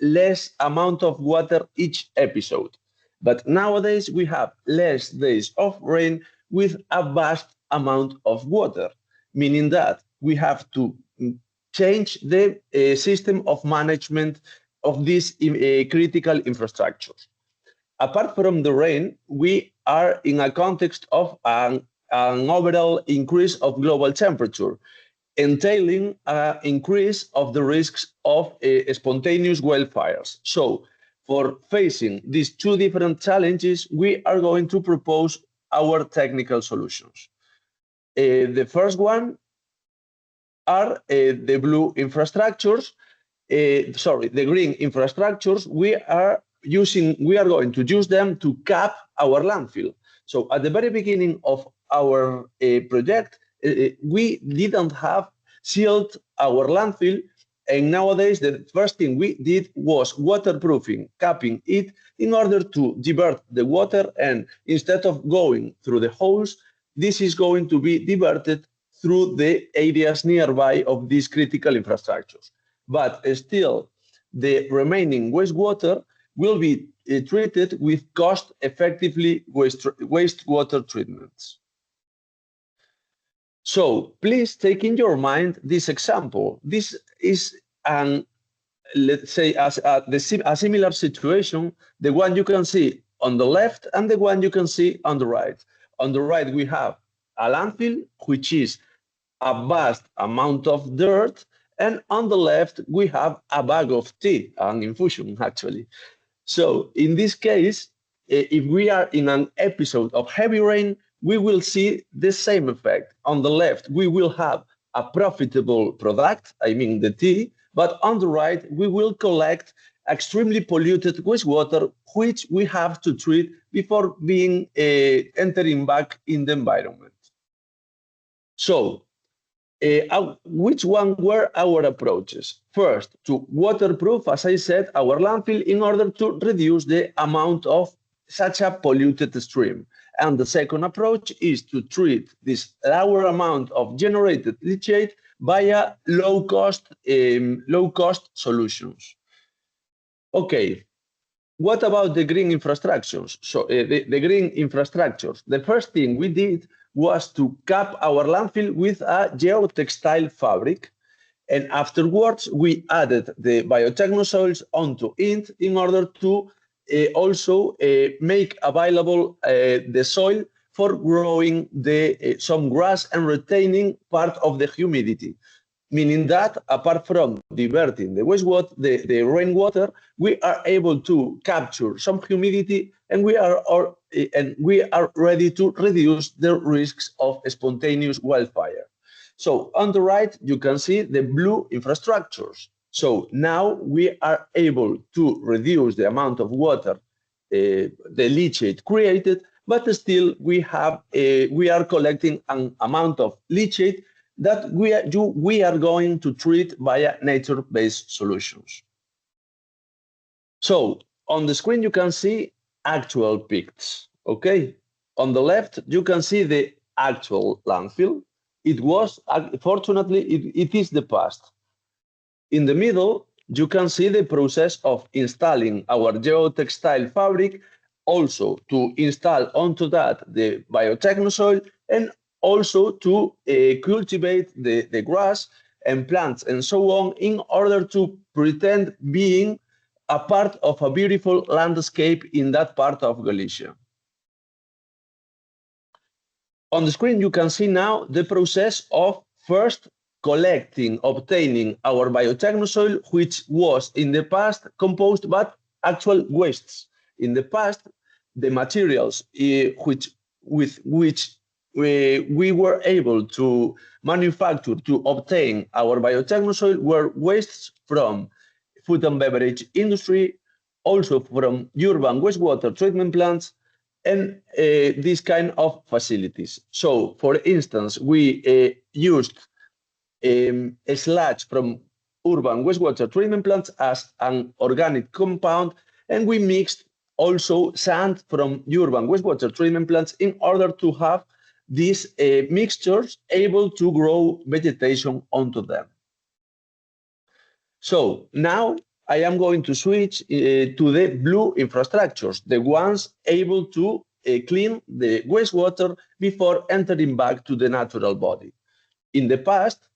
less amount of water each episode. But nowadays we have less days of rain with a vast amount of water, meaning that we have to change the system of management of these critical infrastructures. Apart from the rain, we are in a context of an overall increase of global temperature, entailing an increase of the risks of spontaneous wildfires. So, for facing these 2 different challenges, we are going to propose our technical solutions. The first one are the blue infrastructures, the green infrastructures. We are going to use them to cap our landfill. So at the very beginning of our project, we didn't have sealed our landfill, and nowadays the first thing we did was waterproofing, capping it in order to divert the water, and instead of going through the holes, this is going to be diverted through the areas nearby of these critical infrastructures. But still, the remaining wastewater will be treated with cost-effectively wastewater treatments. So please take in your mind this example. This is an, let's say, a similar situation, the one you can see on the left and the one you can see on the right. On the right, we have a landfill, which is a vast amount of dirt, and on the left, we have a bag of tea, an infusion, actually. So in this case, if we are in an episode of heavy rain, we will see the same effect. On the left, we will have a profitable product, I mean the tea, but on the right, we will collect extremely polluted wastewater, which we have to treat before being entering back in the environment. So which one were our approaches? First, to waterproof, as I said, our landfill in order to reduce the amount of such a polluted stream. And the second approach is to treat this lower amount of generated leachate via low-cost solutions. Okay, what about the green infrastructures? So the green infrastructures, the first thing we did was to cap our landfill with a geotextile fabric. And afterwards, we added the biotechnosoils onto it in order to also make available the soil for growing some grass and retaining part of the humidity. Meaning that apart from diverting the wastewater, the rainwater, we are able to capture some humidity, and we are ready to reduce the risks of spontaneous wildfire. So on the right, you can see the blue infrastructures. So now we are able to reduce the amount of water, the leachate created, but still we are collecting an amount of leachate that we are going to treat via nature-based solutions. So on the screen, you can see actual pics, okay? On the left, you can see the actual landfill. It was, fortunately, it is the past. In the middle, you can see the process of installing our geotextile fabric, also to install onto that the biotechnosoil, and also to cultivate the grass and plants and so on in order to pretend being a part of a beautiful landscape in that part of Galicia. On the screen, you can see now the process of first obtaining our biotechnosoil, which was in the past composed but actual wastes. In the past, the materials with which we were able to manufacture to obtain our biotechnosoil were wastes from food and beverage industry, also from urban wastewater treatment plants, and these kind of facilities. So, for instance, we used sludge from urban wastewater treatment plants as an organic compound, and we mixed also sand from urban wastewater treatment plants in order to have these mixtures able to grow vegetation onto them. So now I am going to switch to the blue infrastructures, the ones able to clean the wastewater before entering back to the natural body. In the past,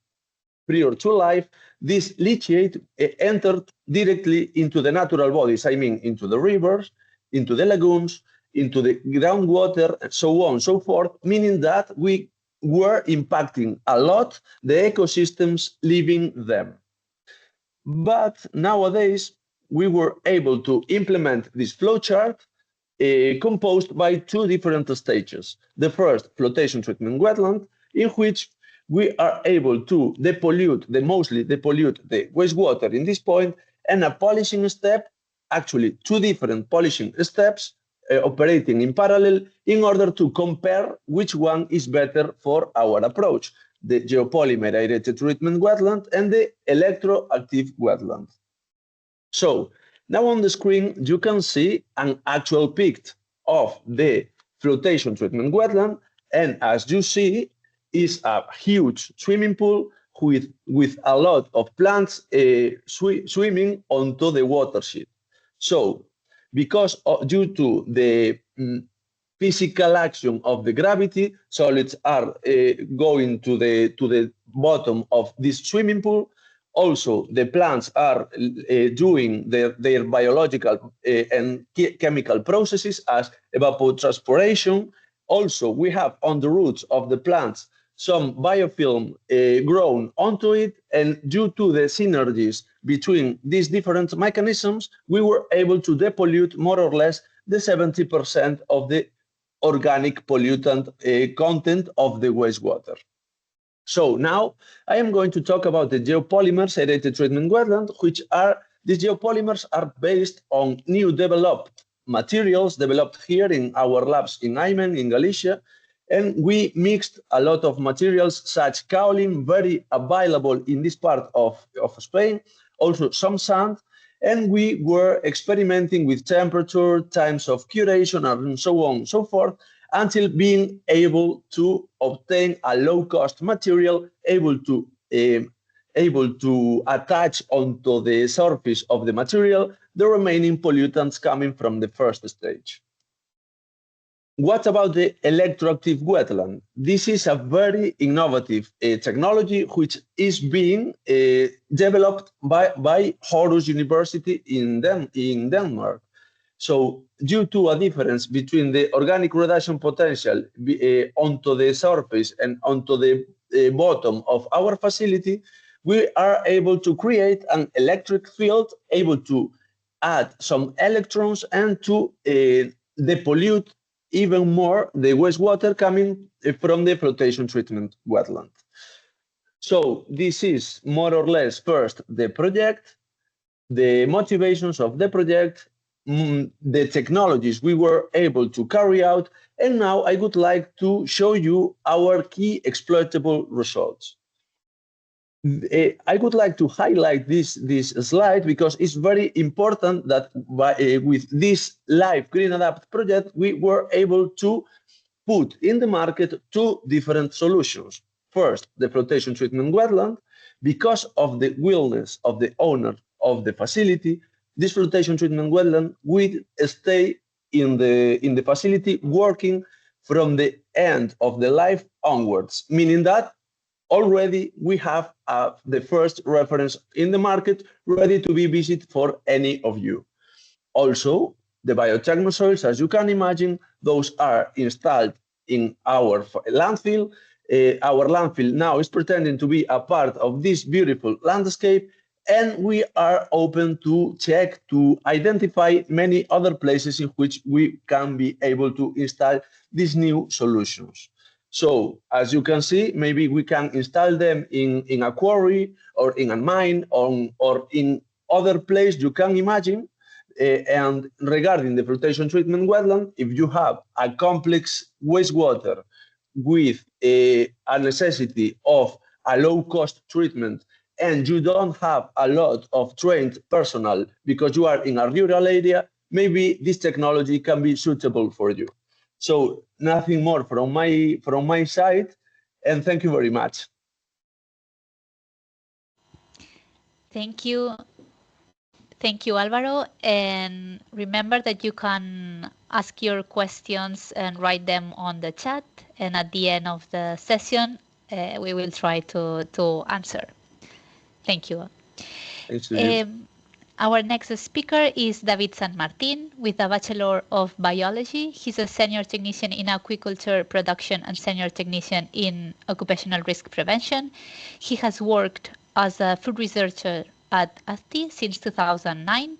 prior to life, this leachate entered directly into the natural bodies, I mean into the rivers, into the lagoons, into the groundwater, and so on and so forth, meaning that we were impacting a lot the ecosystems living them. But nowadays, we were able to implement this flowchart composed by two different stages. The first, flotation treatment wetland, in which we are able to mostly depollute the wastewater in this point, and a polishing step, actually two different polishing steps operating in parallel in order to compare which one is better for our approach, the geopolymer aerated treatment wetland and the electroactive wetland. So now on the screen, you can see an actual pic of the flotation treatment wetland, and as you see, is a huge swimming pool with a lot of plants swimming onto the watershed. So, because due to the physical action of the gravity. Solids are going to the bottom of this swimming pool. Also, the plants are doing their biological and chemical processes as evapotranspiration. Also, we have on the roots of the plants some biofilm grown onto it, and due to the synergies between these different mechanisms, we were able to depollute more or less the 70% of the organic pollutant content of the wastewater. So now I am going to talk about the geopolymers aerated treatment wetland, which are, these geopolymers are based on new developed materials developed here in our labs in Aymen, in Galicia. And we mixed a lot of materials such kaolin, very available in this part of Spain, also some sand. And we were experimenting with temperature, times of curation, and so on and so forth, until being able to obtain a low-cost material able to attach onto the surface of the material the remaining pollutants coming from the first stage. What about the electroactive wetland? This is a very innovative technology which is being developed by Aarhus University in Denmark. So due to a difference between the organic reduction potential onto the surface and onto the bottom of our facility, we are able to create an electric field able to add some electrons and to depollute even more the wastewater coming from the flotation treatment wetland. So this is more or less first the project, the motivations of the project, the technologies we were able to carry out, and now I would like to show you our key exploitable results. I would like to highlight this slide because it's very important that with this LIFE Green Adapt project, we were able to put in the market two different solutions. First, the flotation treatment wetland. Because of the willingness of the owner of the facility, this flotation treatment wetland will stay in the facility working from the end of the life onwards, meaning that already we have the first reference in the market ready to be visited for any of you. Also, the biotechnosoils, as you can imagine, those are installed in our landfill. Our landfill now is pretending to be a part of this beautiful landscape, and we are open to check, to identify many other places in which we can be able to install these new solutions. So, as you can see, maybe we can install them in a quarry or in a mine or in other place you can imagine. And regarding the flotation treatment wetland, if you have a complex wastewater with a necessity of a low-cost treatment, and you don't have a lot of trained personnel because you are in a rural area, maybe this technology can be suitable for you. So nothing more from my side, and thank you very much. Thank you. Thank you, Alvaro. And remember that you can ask your questions and write them on the chat. And at the end of the session, we will try to answer. Thank you. Our next speaker is David San Martin with a Bachelor of Biology. He's a senior technician in aquaculture production and senior technician in occupational risk prevention. He has worked as a food researcher at ASTI since 2009,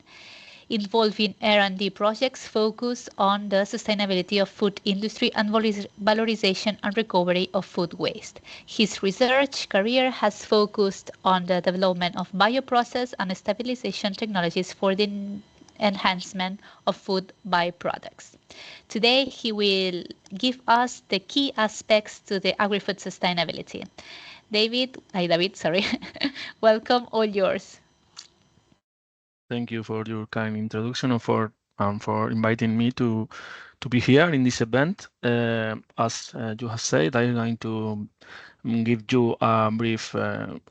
involving R&D projects focused on the sustainability of food industry and valorization and recovery of food waste. His research career has focused on the development of bioprocess and stabilization technologies for the enhancement of food byproducts. Today, he will give us the key aspects to the agri-food sustainability. David, welcome, all yours. Thank you for your kind introduction and for inviting me to be here in this event. As you have said, I'm going to give you brief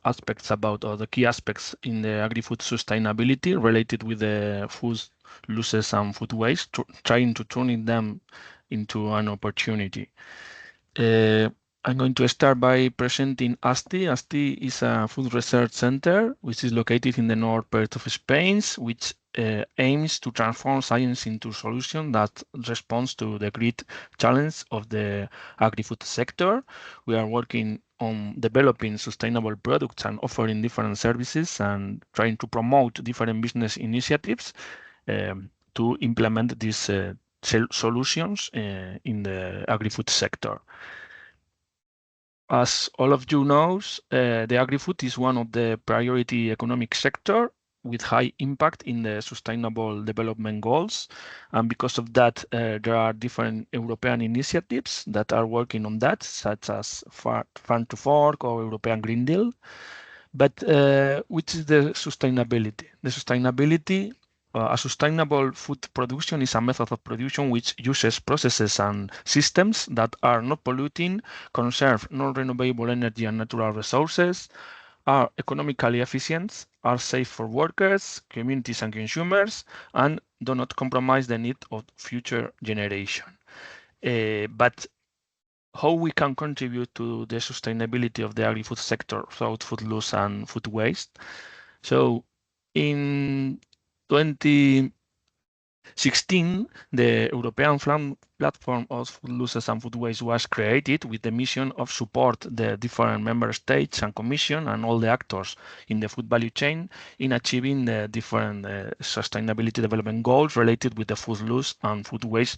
aspects about the key aspects in the agri-food sustainability related with the food losses and food waste, trying to turn them into an opportunity. I'm going to start by presenting ASTI. ASTI is a food research center which is located in the north part of Spain, which aims to transform science into a solution that responds to the great challenge of the agri-food sector. We are working on developing sustainable products and offering different services and trying to promote different business initiatives to implement these solutions in the agri-food sector. As all of you knows, the agri-food is one of the priority economic sector with high impact in the sustainable development goals. And because of that, there are different European initiatives that are working on that, such as Farm to Fork or European Green Deal. But which is the sustainability? The sustainability a sustainable food production is a method of production which uses processes and systems that are not polluting, conserve non-renewable energy and natural resources, are economically efficient, are safe for workers, communities and consumers, and do not compromise the need of future generation. But how we can contribute to the sustainability of the agri-food sector without food loss and food waste? So in 2016, the European Platform of Food Losses and Food Waste was created with the mission of support the different member states and commission and all the actors in the food value chain in achieving the different sustainability development goals related with the food loss and food waste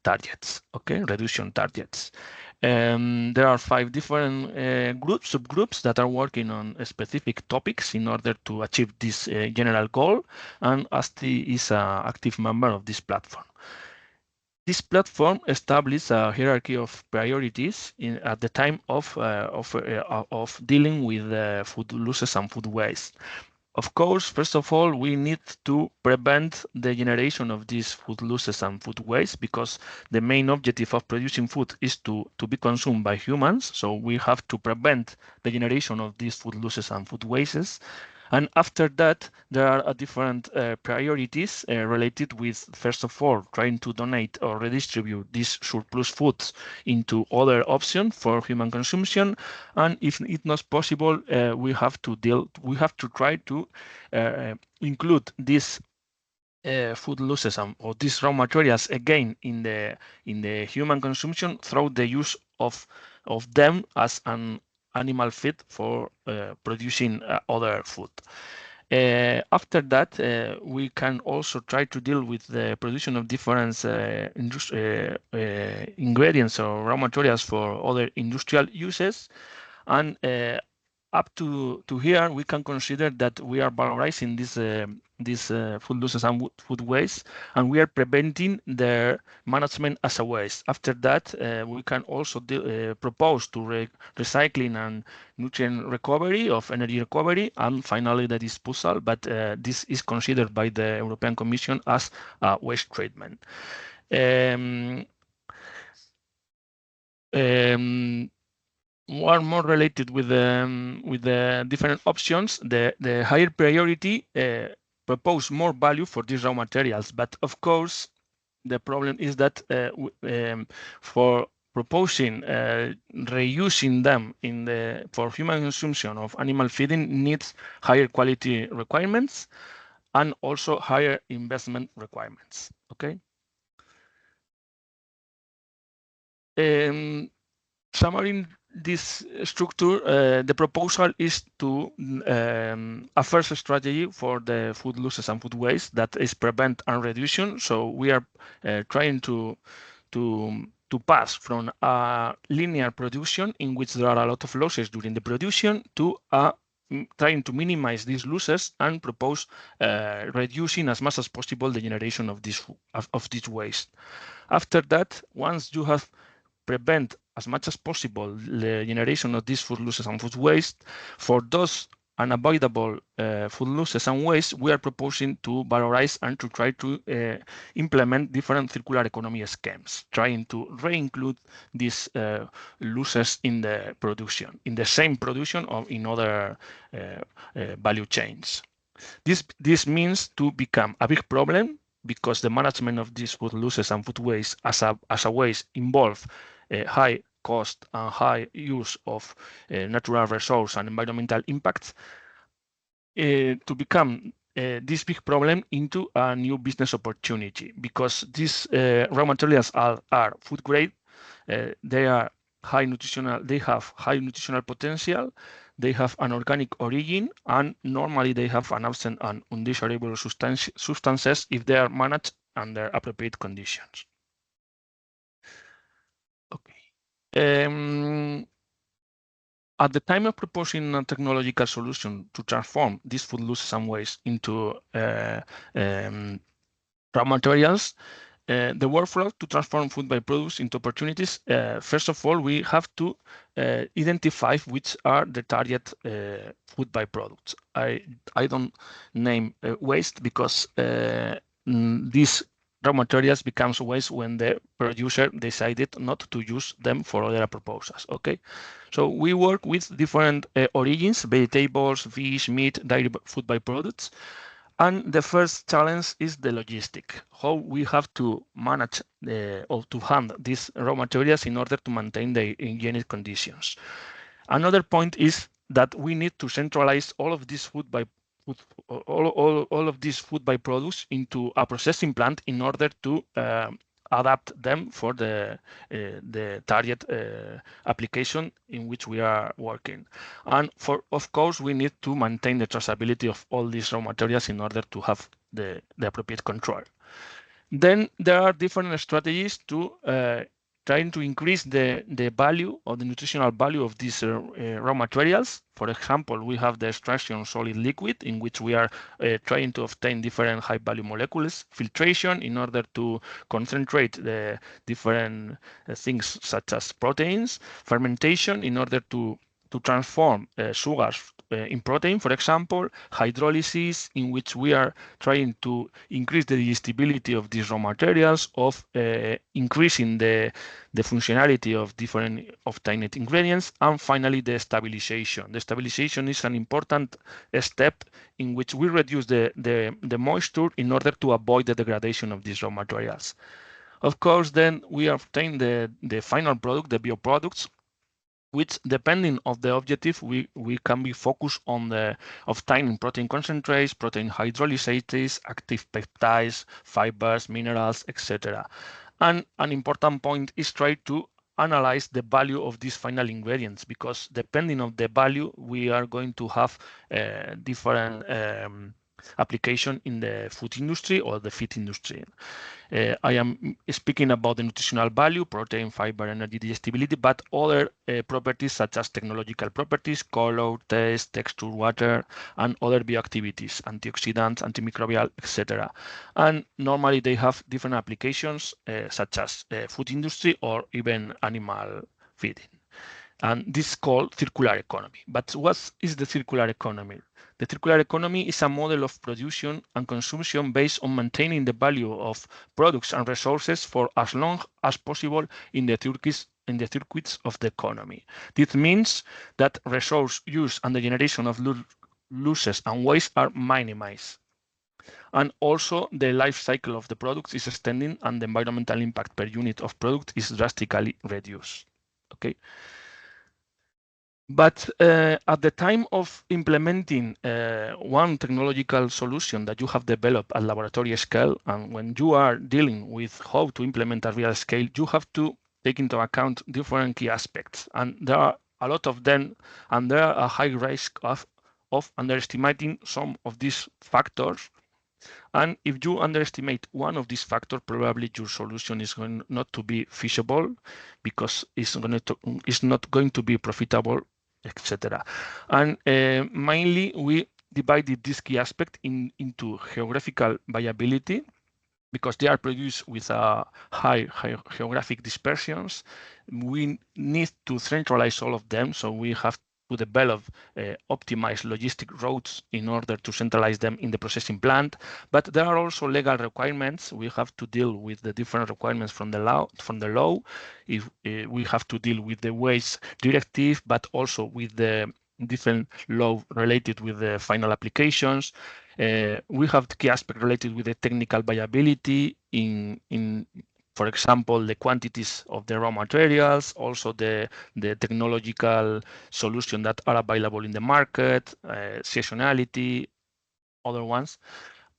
targets, reduction targets. There are 5 different subgroups that are working on specific topics in order to achieve this general goal, and ASTI is an active member of this platform. This platform establishes a hierarchy of priorities at the time of dealing with food losses and food waste. Of course, first of all, we need to prevent the generation of these food losses and food waste, because the main objective of producing food is to be consumed by humans. So we have to prevent the generation of these food losses and food wastes. And after that, there are different priorities related with, first of all, trying to donate or redistribute these surplus foods into other options for human consumption. And if it's not possible, we have to try to include these food losses or these raw materials again in the human consumption through the use of them as an animal feed for producing other food. After that, we can also try to deal with the production of different ingredients or raw materials for other industrial uses. And up to here, we can consider that we are valorizing these food losses and food waste, and we are preventing their management as a waste. After that, we can also propose to recycling and nutrient recovery, of energy recovery, and finally the disposal. But this is considered by the European Commission as waste treatment. More related with the different options, the higher priority propose more value for these raw materials. But of course, the problem is that for proposing reusing them for human consumption of animal feeding needs higher quality requirements and also higher investment requirements. Summarizing this structure, the proposal is to a first strategy for the food losses and food waste that is prevent and reduction. So we are trying to pass from a linear production in which there are a lot of losses during the production to trying to minimize these losses and propose reducing as much as possible the generation of this waste. After that, once you have prevent as much as possible the generation of these food losses and food waste, for those unavoidable food losses and waste, we are proposing to valorize and to try to implement different circular economy schemes, trying to re-include these losses in the production, in the same production or in other value chains. This means to become a big problem because the management of these food losses and food waste as a waste involve high cost and high use of natural resource and environmental impacts, to become this big problem into a new business opportunity, because these raw materials are food grade, they are high nutritional, they have high nutritional potential, they have an organic origin, and normally they have an absent and undesirable substances if they are managed under appropriate conditions. Okay. At the time of proposing a technological solution to transform these food losses and waste into raw materials, the workflow to transform food byproducts into opportunities, first of all, we have to identify which are the target food byproducts. I don't name waste because these raw materials becomes waste when the producer decided not to use them for other purposes. Okay, so we work with different origins: vegetables, fish, meat, dairy food byproducts. And the first challenge is the logistic, how we have to manage or to handle these raw materials in order to maintain the hygienic conditions. Another point is that we need to centralize all of these food byproducts into a processing plant in order to adapt them for the target application in which we are working. And of course, we need to maintain the traceability of all these raw materials in order to have the appropriate control. Then there are different strategies to trying to increase the value or the nutritional value of these raw materials. For example, we have the extraction solid liquid, in which we are trying to obtain different high value molecules, filtration in order to concentrate the different things such as proteins, fermentation in order to transform sugars in protein, for example, hydrolysis, in which we are trying to increase the digestibility of these raw materials, of increasing the functionality of different obtained ingredients, and finally the stabilization. The stabilization is an important step in which we reduce the moisture in order to avoid the degradation of these raw materials. Of course, then we obtain the final product, the bioproducts, which, depending on the objective, we can be focused on the obtaining protein concentrates, protein hydrolysates, active peptides, fibers, minerals, etc. And an important point is try to analyze the value of these final ingredients, because depending on the value, we are going to have different application in the food industry or the feed industry. I am speaking about the nutritional value, protein, fiber, energy, digestibility, but other properties such as technological properties, color, taste, texture, water, and other bioactivities, antioxidants, antimicrobial, etc. And normally they have different applications such as food industry or even animal feeding. And this is called circular economy. But what is the circular economy? The circular economy is a model of production and consumption based on maintaining the value of products and resources for as long as possible in the circuits of the economy. This means that resource use and the generation of losses and waste are minimized. And also the life cycle of the products is extending and the environmental impact per unit of product is drastically reduced. Okay. But at the time of implementing one technological solution that you have developed at laboratory scale, and when you are dealing with how to implement at real scale, you have to take into account different key aspects. And there are a lot of them, and there are a high risk of underestimating some of these factors. And if you underestimate one of these factors, probably your solution is going not to be feasible, because it's not going to be profitable, etc. And mainly we divided this key aspect into geographical viability, because they are produced with high geographic dispersions. We need to centralize all of them, so we have to develop optimized logistic routes in order to centralize them in the processing plant. But there are also legal requirements. We have to deal with the different requirements from the law. If we have to deal with the waste directive, but also with the different law related with the final applications. We have the key aspect related with the technical viability in for example, the quantities of the raw materials, also the technological solutions that are available in the market, seasonality, other ones.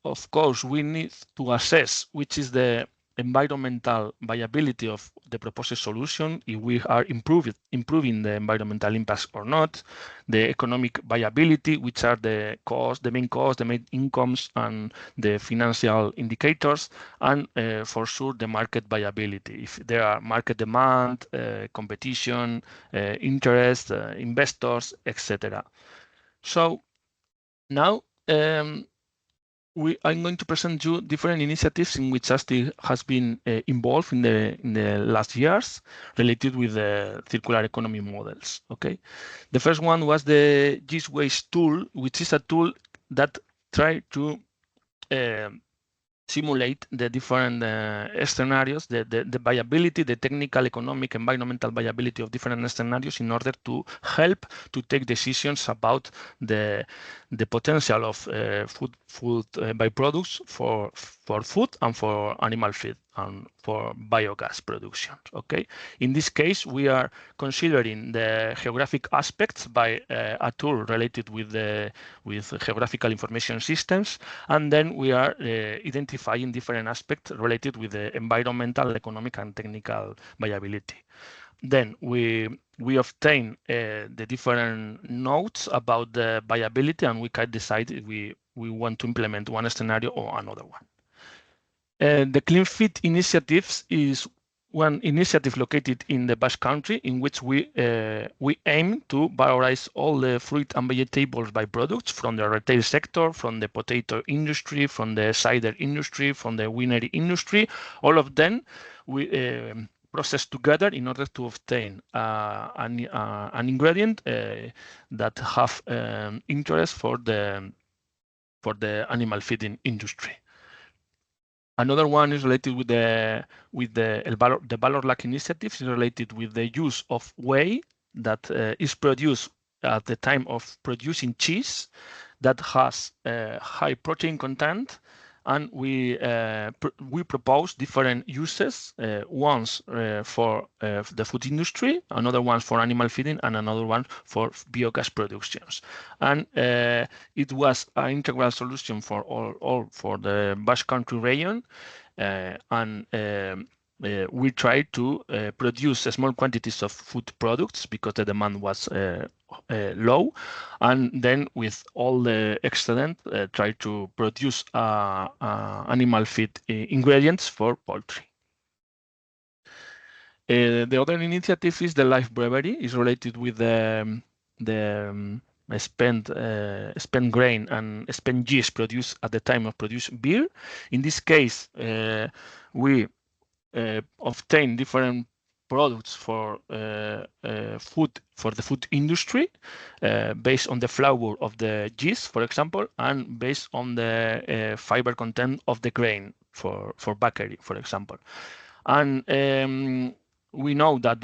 Of course, we need to assess which is the environmental viability of the proposed solution, if we are improving the environmental impacts or not, the economic viability, which are the main incomes, and the financial indicators, and for sure the market viability. If there are market demand, competition, interest, investors, etc. So now I'm going to present you different initiatives in which ASTI has been involved in the last years related with the circular economy models. Okay, the first one was the GIS Waste tool, which is a tool that try to simulate the different scenarios, the viability, the technical, economic, environmental viability of different scenarios in order to help to take decisions about the potential of food byproducts for food and for animal feed and for biogas production. Okay, in this case, we are considering the geographic aspects by a tool related with geographical information systems, and then we are identifying different aspects related with the environmental, economic, and technical viability. Then we obtain the different notes about the viability, and we can decide if we want to implement one scenario or another one. The Clean Feed initiatives is one initiative located in the Basque Country in which we aim to valorize all the fruit and vegetables byproducts from the retail sector, from the potato industry, from the cider industry, from the winery industry. All of them we process together in order to obtain an ingredient that have interest for the animal feeding industry. Another one is related with the Valor Lac initiative, is related with the use of whey that is produced at the time of producing cheese that has high protein content, and we propose different uses. Ones for the food industry, another one for animal feeding, and another one for biogas productions. And it was an integral solution for all for the Basque Country region, and we tried to produce small quantities of food products because the demand was low, and then with all the excellent try to produce animal feed ingredients for poultry. The other initiative is the Life Brewery, is related with the spent grain and spent yeast produced at the time of produce beer. In this case, we obtain different products for food, for the food industry, based on the flour of the yeast, for example, and based on the fiber content of the grain for bakery, for example. And we know that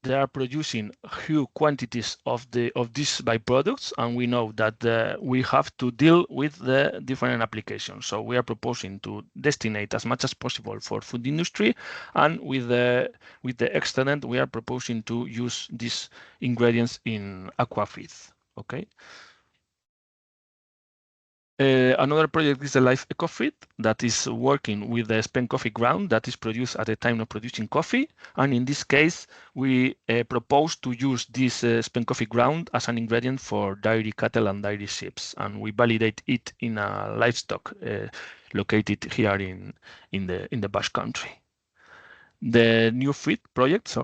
they are producing huge quantities of these byproducts, and we know that we have to deal with the different applications. So we are proposing to destinate as much as possible for food industry, and with the excellent, we are proposing to use these ingredients in aquafeed. Okay. Another project is the Life EcoFeed that is working with the spent coffee ground that is produced at the time of producing coffee. And in this case, we propose to use this spent coffee ground as an ingredient for dairy cattle and dairy sheep. And we validate it in a livestock located here in the Basque Country. The New Feed project,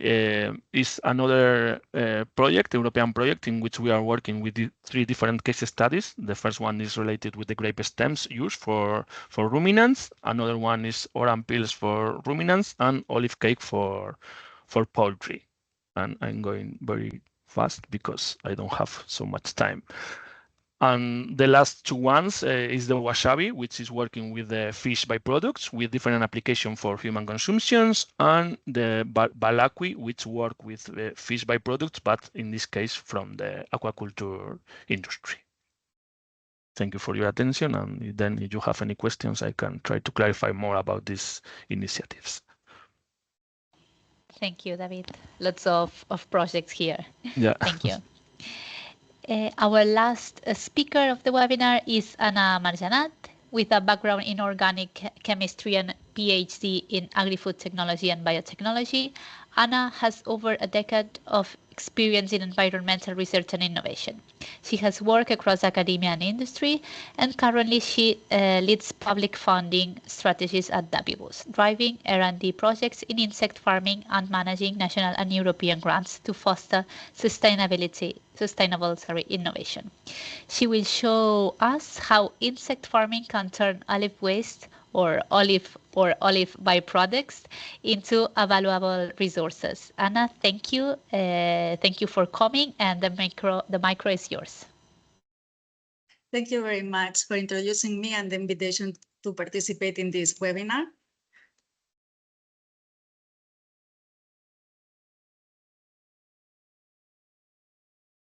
is another European project in which we are working with 3 different case studies. The first one is related with the grape stems used for ruminants. Another one is oran peels for ruminants, and olive cake for poultry. And I'm going very fast because I don't have so much time. And the last two ones is the wasabi, which is working with the fish byproducts with different application for human consumptions, and the balaqui, which work with fish byproducts, but in this case from the aquaculture industry. Thank you for your attention, and then if you have any questions, I can try to clarify more about these initiatives. Thank you, David. Lots of projects here. Yeah. Thank you. Our last speaker of the webinar is Anna Marjanat, with a background in organic chemistry and PhD in agri-food technology and biotechnology. Anna has over a decade of experience in environmental research and innovation. She has worked across academia and industry, and currently she leads public funding strategies at WBUS, driving R&D projects in insect farming and managing national and European grants to foster sustainable innovation. She will show us how insect farming can turn olive waste or olive byproducts into valuable resources. Anna, thank you. Thank you for coming, and the micro is yours. Thank you very much for introducing me and the invitation to participate in this webinar.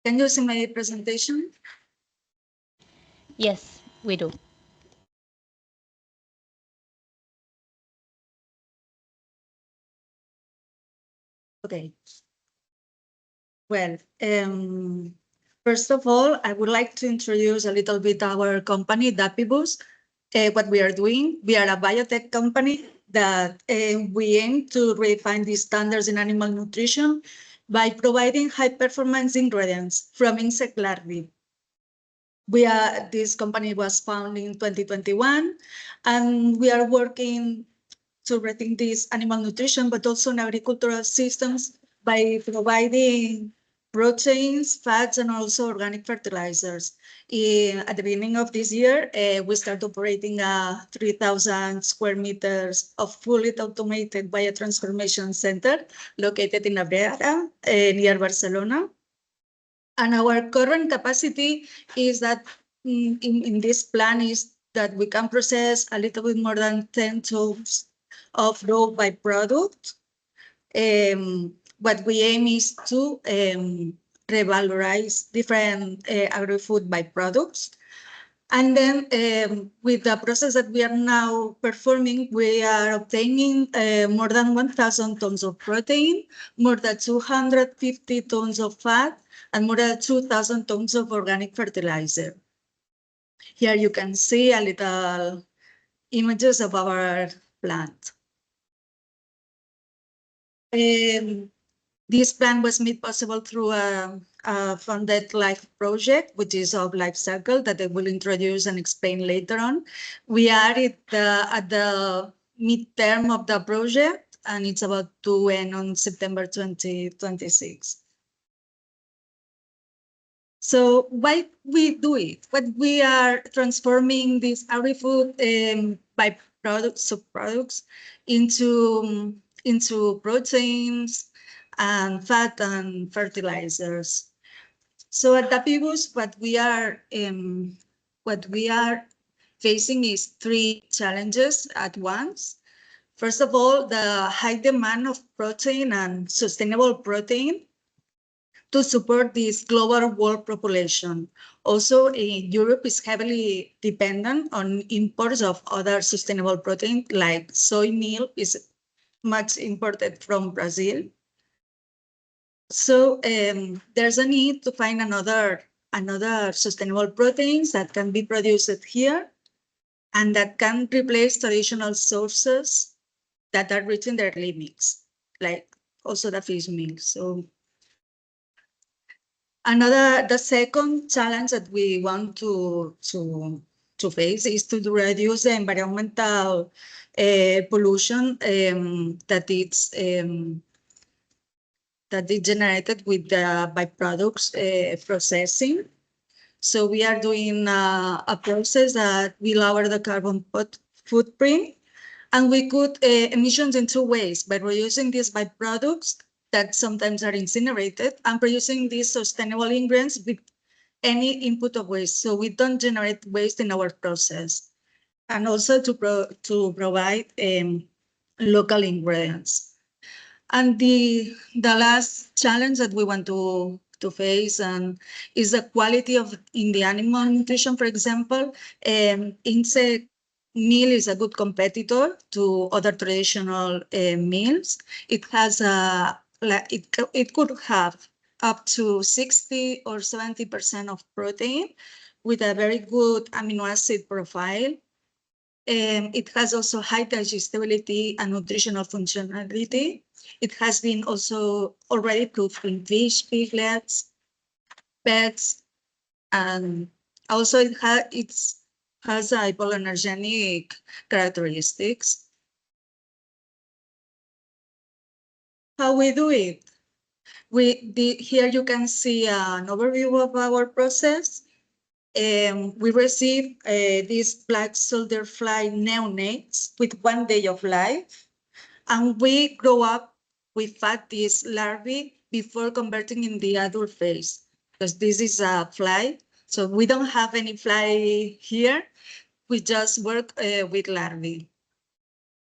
Can you see my presentation? Yes, we do. Okay. Well, first of all, I would like to introduce a little bit our company, WBUS, what we are doing. We are a biotech company that we aim to redefine the standards in animal nutrition by providing high-performance ingredients from insect larvae. This company was founded in 2021, and we are working to rethink this animal nutrition, but also in agricultural systems by providing proteins, fats, and also organic fertilizers. At the beginning of this year, we started operating a 3,000 square meters of fully automated biotransformation center located in Abrera, near Barcelona. And our current capacity is that in this plan is that we can process a little bit more than 10 tons of raw byproduct. What we aim is to revalorize different agri-food byproducts. And then with the process that we are now performing, we are obtaining more than 1,000 tons of protein, more than 250 tons of fat, and more than 2,000 tons of organic fertilizer. Here you can see a little images of our plant. This plan was made possible through a funded LIFE project, which is of life cycle that I will introduce and explain later on. We are at the midterm of the project, and it's about to end on September 2026. So why we do it? What we are transforming these agri-food byproducts, subproducts into proteins and fat and fertilizers. So at WBUS, what we are facing is three challenges at once. First of all, the high demand of protein and sustainable protein to support this global world population. Also, Europe is heavily dependent on imports of other sustainable protein, like soy meal is much imported from Brazil. So there's a need to find another sustainable proteins that can be produced here and that can replace traditional sources that are reaching their limits, like also the fish meal. So the second challenge that we want to face is to reduce the environmental pollution that is generated with the byproducts processing. So we are doing a process that will lower the carbon footprint, and we cut emissions in two ways: by reducing these byproducts that sometimes are incinerated and producing these sustainable ingredients any input of waste. So we don't generate waste in our process. And also to provide local ingredients. And the last challenge that we want to face is the quality of in the animal nutrition. For example, insect meal is a good competitor to other traditional meals. It has it could have up to 60 or 70% of protein with a very good amino acid profile. It has also high digestibility and nutritional functionality. It has been also already proved in fish, piglets, pets, and also it has hypoallergenic characteristics. How we do it? Here you can see an overview of our process. We receive these black soldier fly neonates with 1 day of life, and we grow up with these larvae before converting in the adult phase, because this is a fly. So we don't have any fly here. We just work with larvae.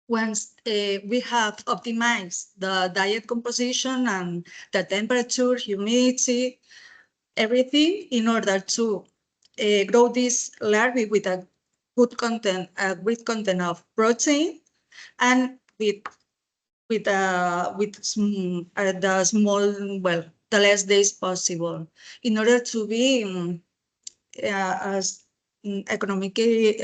Once we have optimized the diet composition and the temperature, humidity, everything in order to grow this larvae with a good content, with content of protein, and with the small, well, the less days possible, in order to be as economically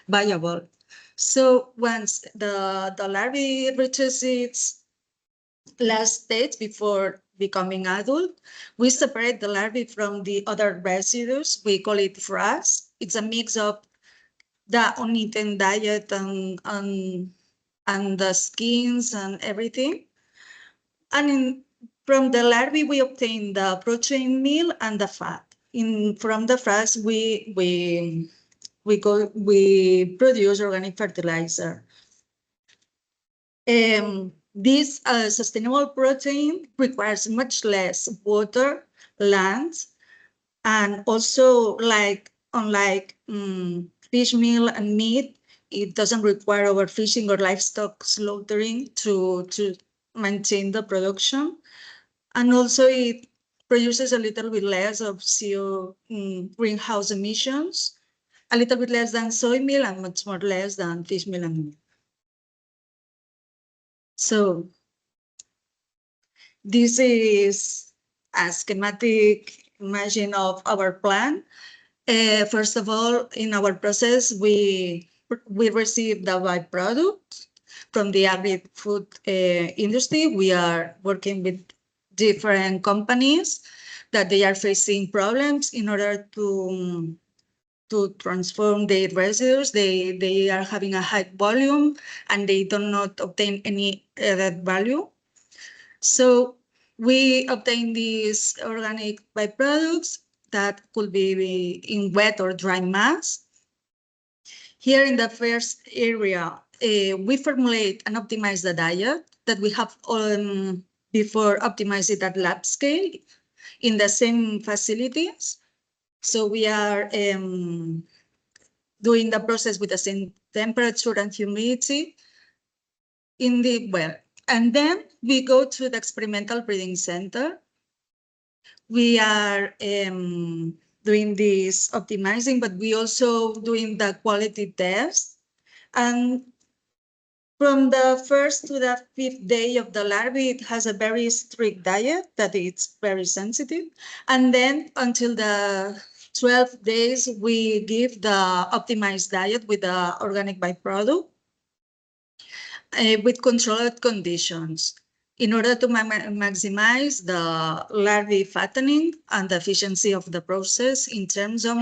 viable. So once the larvae reaches its last stage before becoming adult, we separate the larvae from the other residues. We call it frass. It's a mix of the uneaten diet and the skins and everything. And from the larvae, we obtain the protein meal and the fat. From the frass, we produce organic fertilizer. This sustainable protein requires much less water, land, and also unlike fish meal and meat, it doesn't require overfishing or livestock slaughtering to maintain the production. And also it produces a little bit less of CO greenhouse emissions, a little bit less than soy meal and much more less than fish meal and meat. So this is a schematic imagine of our plan. First of all, in our process, we receive the byproduct from the agri-food industry. We are working with different companies that they are facing problems in order to transform their residues. They are having a high volume and they do not obtain any added value. So we obtain these organic byproducts that could be in wet or dry mass. Here in the first area, we formulate and optimize the diet that we have before optimize it at lab scale in the same facilities. So we are doing the process with the same temperature and humidity in the well. And then we go to the experimental breeding center. We are doing this optimizing, but we also doing the quality test. And from the first to the 5th day of the larvae, it has a very strict diet that it's very sensitive. And then until the 12 days, we give the optimized diet with the organic byproduct with controlled conditions in order to maximize the larvae fattening and the efficiency of the process in terms of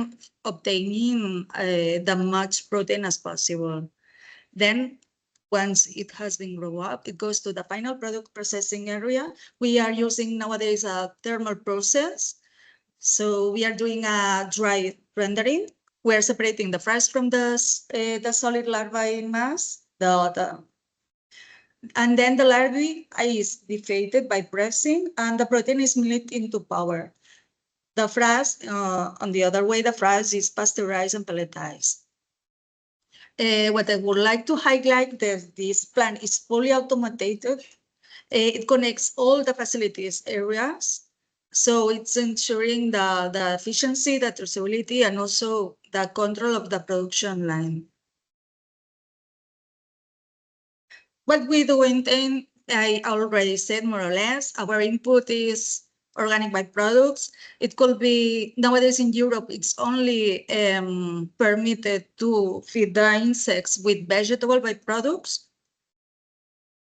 obtaining the much protein as possible. Then once it has been grown up, it goes to the final product processing area. We are using nowadays a thermal process. So we are doing a dry rendering. We are separating the frass from the solid larvae mass. And then the larvae is deflated by pressing, and the protein is milled into powder. The frass, on the other way, the frass is pasteurized and pelletized. What I would like to highlight that this plant is fully automated. It connects all the facilities areas. So it's ensuring the efficiency, the traceability, and also the control of the production line. What we do intend, I already said more or less, our input is organic byproducts. It could be, nowadays in Europe, it's only permitted to feed the insects with vegetable byproducts.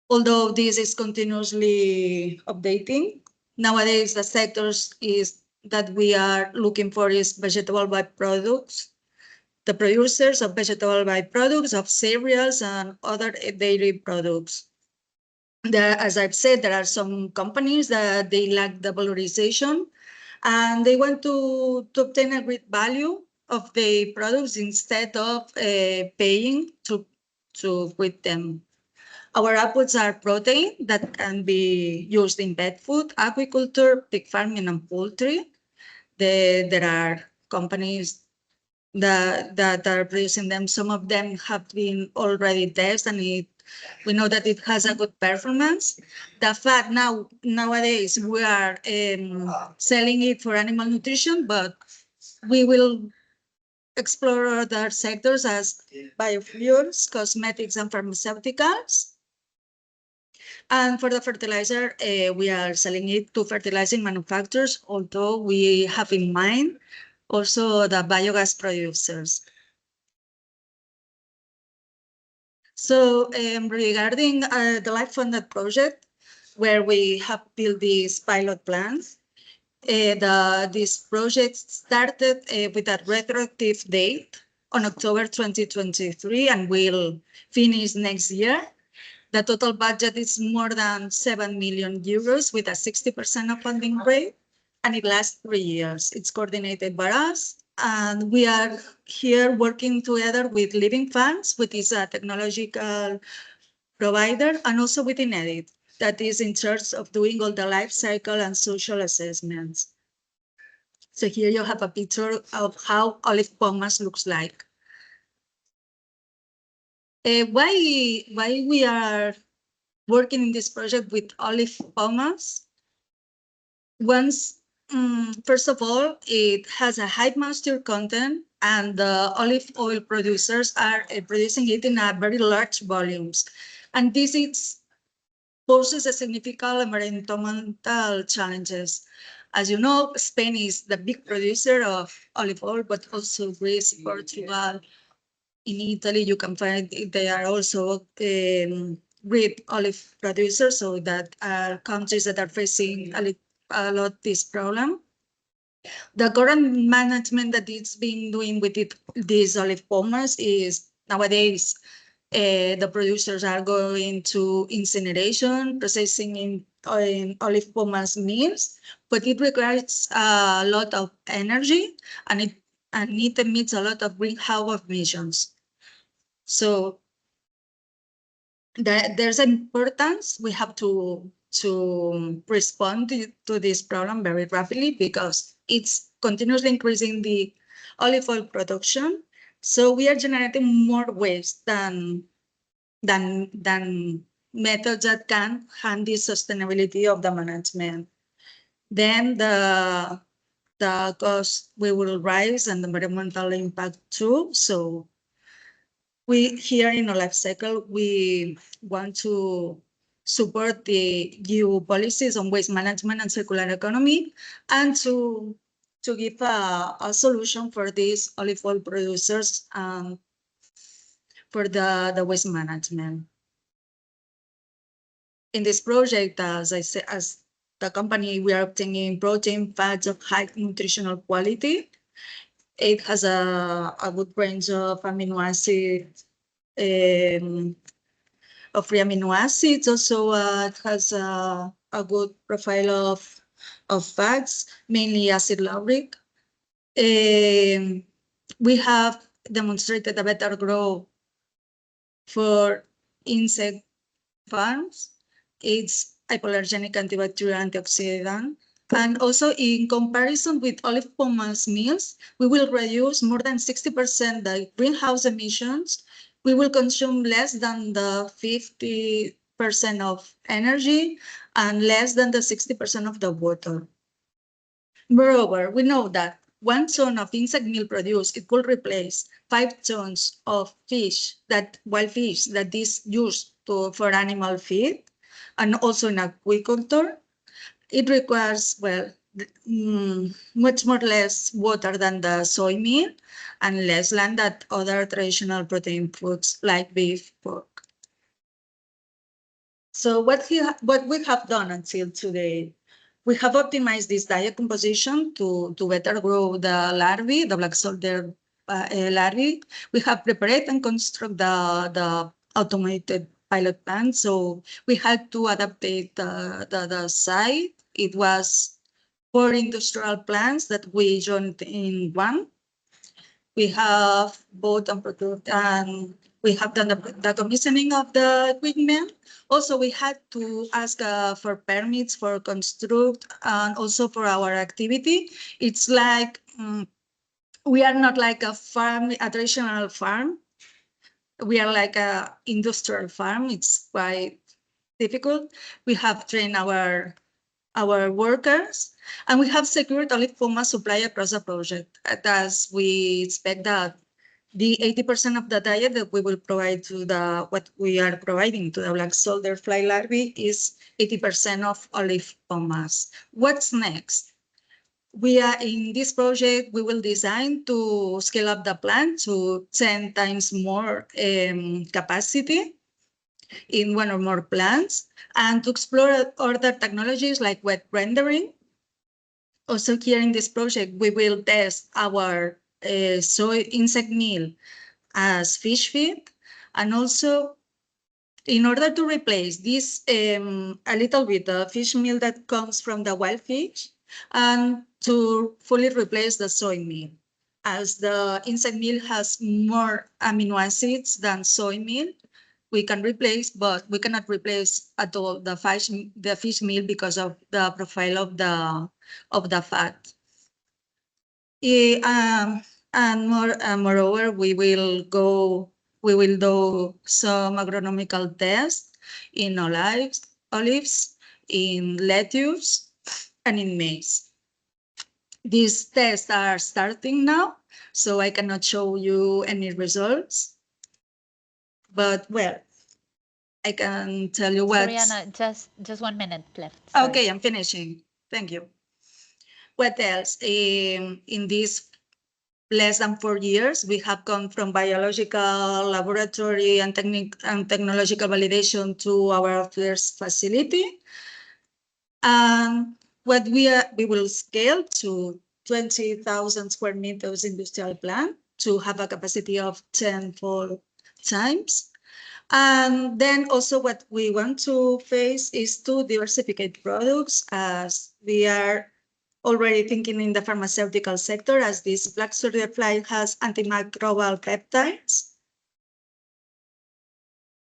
Although this is continuously updating, nowadays the sectors is that we are looking for is vegetable byproducts, the producers of vegetable byproducts, of cereals and other dairy products. There, as I've said, there are some companies that they lack the valorization and they want to obtain a great value of the products instead of paying to with them. Our outputs are protein that can be used in pet food, agriculture, pig farming, and poultry. There are companies that are producing them. Some of them have been already tested, and we know that it has a good performance. The fact nowadays we are selling it for animal nutrition, but we will explore other sectors as biofuels, cosmetics, and pharmaceuticals. And for the fertilizer, we are selling it to fertilizing manufacturers, although we have in mind also the biogas producers. So regarding the LIFE funded project, where we have built these pilot plans, this project started with a retroactive date on October 2023 and will finish next year. The total budget is more than 7 million euros with a 60% of funding rate, and it lasts 3 years. It's coordinated by us, and we are here working together with Living Funds, which is a technological provider, and also with Inedit, that is in charge of doing all the life cycle and social assessments. So here you have a picture of how olive pomace looks like. Why we are working in this project with olive pomace? First of all, it has a high moisture content, and the olive oil producers are producing it in a very large volumes. And this poses a significant environmental challenges. As you know, Spain is the big producer of olive oil, but also Greece, Portugal. In Italy, you can find they are also great olive producers, so that are countries that are facing a lot this problem. The current management that it's been doing with these olive pomace is nowadays the producers are going to incineration, processing in olive pomace mills, but it requires a lot of energy and it emits a lot of greenhouse emissions. So there's an importance. We have to respond to this problem very rapidly because it's continuously increasing the olive oil production. So we are generating more waste than methods that can hand the sustainability of the management. Then the cost will rise and the environmental impact too. So we here in our life cycle, we want to support the EU policies on waste management and circular economy, and to give a solution for these olive oil producers for the waste management. In this project, as I said, as the company, we are obtaining protein, fats of high nutritional quality. It has a good range of amino acids, of free amino acids. Also, it has a good profile of fats, mainly acid lauric. We have demonstrated a better growth for insect farms. It's hypoallergenic, antibacterial, antioxidant. And also in comparison with olive pomace mills, we will reduce more than 60% the greenhouse emissions. We will consume less than the 50% of energy and less than the 60% of the water. Moreover, we know that 1 ton of insect meal produced, it will replace 5 tons of wild fish that is used for animal feed, and also in aquaculture. It requires, well, much more less water than the soy meal and less land than other traditional protein foods like beef, pork. So what we have done until today, we have optimized this diet composition to better grow the larvae, the black soldier larvae. We have prepared and constructed the automated pilot plant. So we had to adapt the site. It was 4 industrial plants that we joined in one. We have bought and produced, and we have done the commissioning of the equipment. Also, we had to ask for permits for construct and also for our activity. It's like we are not like a farm, a traditional farm. We are like a industrial farm. It's quite difficult. We have trained our workers, and we have secured olive pomace supply across the project. As we expect that the 80% of the diet that we will provide to what we are providing to the black soldier fly larvae is 80% of olive pomace. What's next? We are in this project, we will design to scale up the plant to 10 times more capacity in 1 or more plants, and to explore other technologies like wet rendering. Also here in this project, we will test our soy insect meal as fish feed, and also in order to replace this a little bit the fish meal that comes from the wild fish, and to fully replace the soy meal, as the insect meal has more amino acids than soy meal. We can replace, but we cannot replace at all the fish meal because of the profile of the fat. And moreover, we will do some agronomical tests in olives, in lettuce, and in maize. These tests are starting now, so I cannot show you any results. But well, I can tell you what. Sorry, Anna, just 1 minute left. Sorry. Okay, I'm finishing. Thank you. What else? In these less than 4 years, we have gone from biological laboratory and technological validation to our first facility. And what we will scale to 20,000 square meters industrial plant to have a capacity of 10-fold times. And then also what we want to face is to diversify products, as we are already thinking in the pharmaceutical sector, as this black soldier fly has antimicrobial peptides.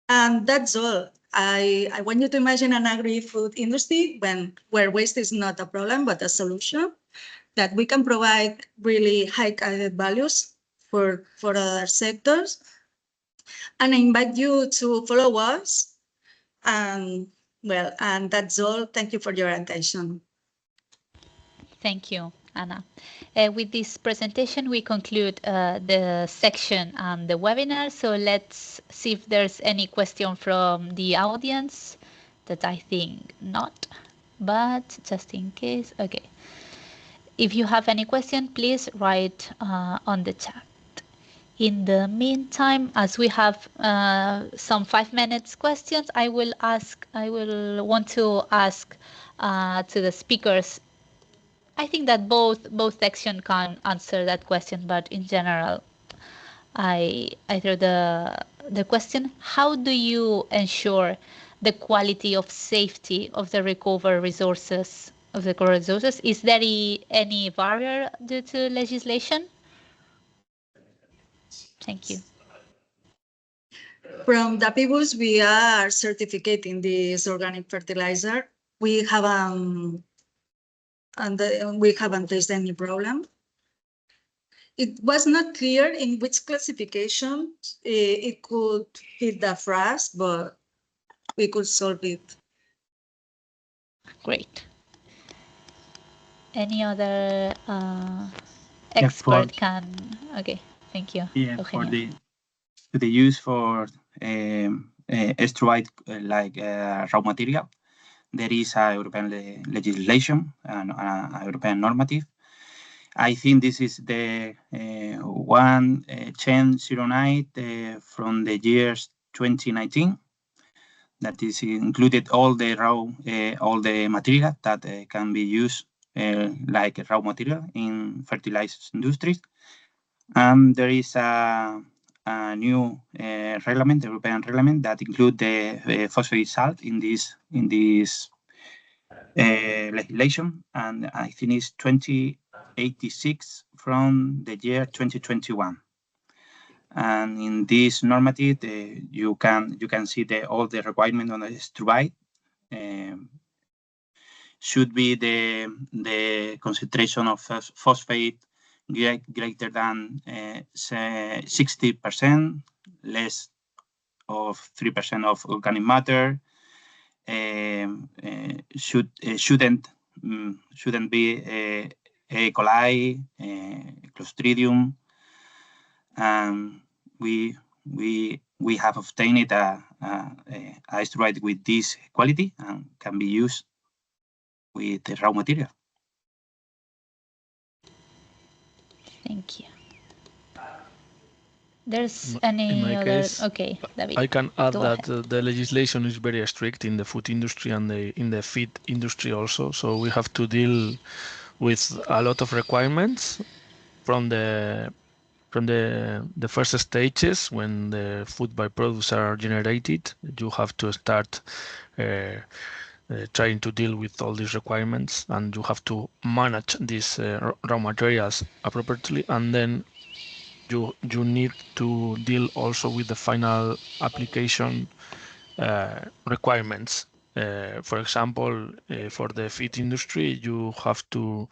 And that's all. I want you to imagine an agri-food industry where waste is not a problem, but a solution, that we can provide really high added values for other sectors. And I invite you to follow us. And that's all. Thank you for your attention. Thank you, Anna. With this presentation, we conclude the section and the webinar. So let's see if there's any question from the audience. That I think not, but just in case. Okay. If you have any question, please write on the chat. In the meantime, as we have some 5 minutes questions, I will want to ask to the speakers. I think that both sections can answer that question, but in general, I throw the question: how do you ensure the quality of safety of the recovered resources? Is there any barrier due to legislation? Thank you. From Dapibus, we are certificating this organic fertilizer. We have and we haven't faced any problem. It was not clear in which classification it could fit the phrase, but we could solve it. Great. Any other expert can? Okay, thank you. Yeah, for Eugenio. the use for extrude like raw material, there is a European legislation and a European normative. I think this is the 1009 from the years 2019. That is included all the raw, all the material that can be used like raw material in fertilizer industries. And there is a new reglement, the European reglement, that include the phosphate salt in this legislation, and I think it's 2086 from the year 2021. And in this normative, you can see all the requirement on the extrude. Should be the concentration of phosphate greater than 60%, less of 3% of organic matter. Shouldn't be E. coli, Clostridium. We have obtained a extrude with this quality and can be used with the raw material. Thank you. There's any other? Case, okay, David. I can add go that ahead. the legislation is very strict in the food industry and in the feed industry also. So we have to deal with a lot of requirements from the first stages when the food byproducts are generated. You have to start trying to deal with all these requirements, and you have to manage these raw materials appropriately, and then you need to deal also with the final application requirements. For example, for the feed industry, you have to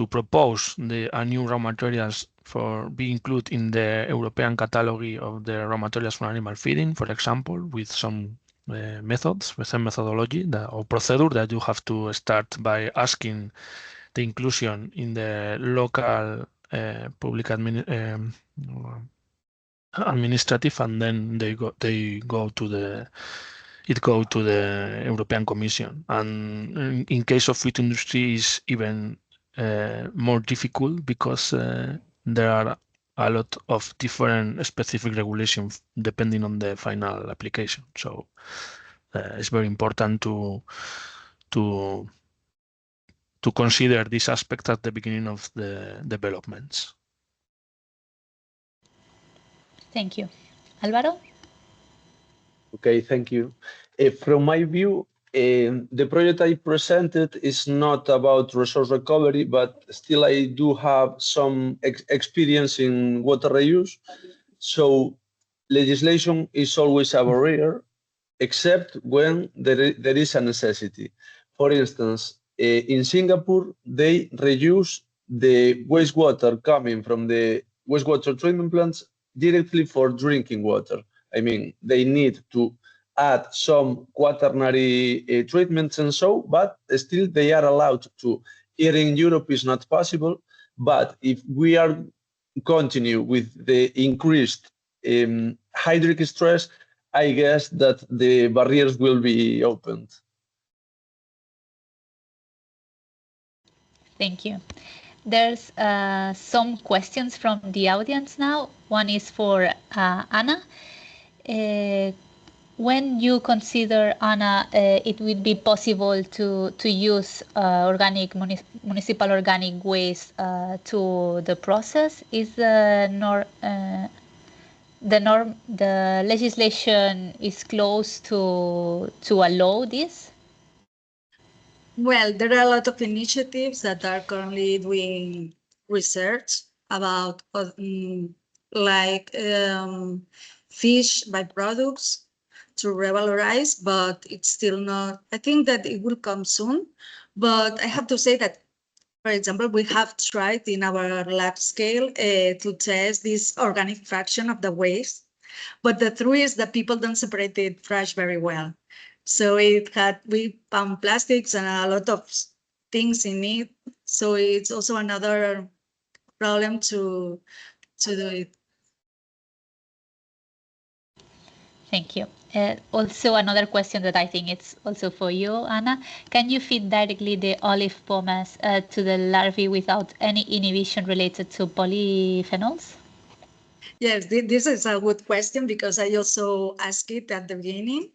propose a new raw materials for be included in the European catalog of the raw materials for animal feeding, for example, with some methods, with some methodology or procedure that you have to start by asking the inclusion in the local public administrative, and then they go to the European Commission. And in case of food industry is even more difficult because there are a lot of different specific regulations depending on the final application. So it's very important to consider this aspect at the beginning of the developments. Thank you. Álvaro? Okay, thank you. From my view, the project I presented is not about resource recovery, but still I do have some experience in water reuse. So legislation is always a barrier, except when there is a necessity. For instance, in Singapore, they reuse the wastewater coming from the wastewater treatment plants directly for drinking water. I mean, they need to add some quaternary treatments and so, but still they are allowed to. Here in Europe is not possible, but if we are continue with the increased hydric stress, I guess that the barriers will be opened. Thank you. There's some questions from the audience now. One is for Anna. When you consider, Anna, it would be possible to use organic municipal organic waste to the process, is the legislation is close to allow this? Well, there are a lot of initiatives that are currently doing research about like fish byproducts to revalorize, but it's still not, I think that it will come soon. But I have to say that For example, we have tried in our lab scale to test this organic fraction of the waste, but the truth is that people don't separate the trash very well. So we found plastics and a lot of things in it. So it's also another problem to do it. Thank you. Also, another question that I think it's also for you, Anna. Can you feed directly the olive pomace to the larvae without any inhibition related to polyphenols? Yes, this is a good question because I also asked it at the beginning.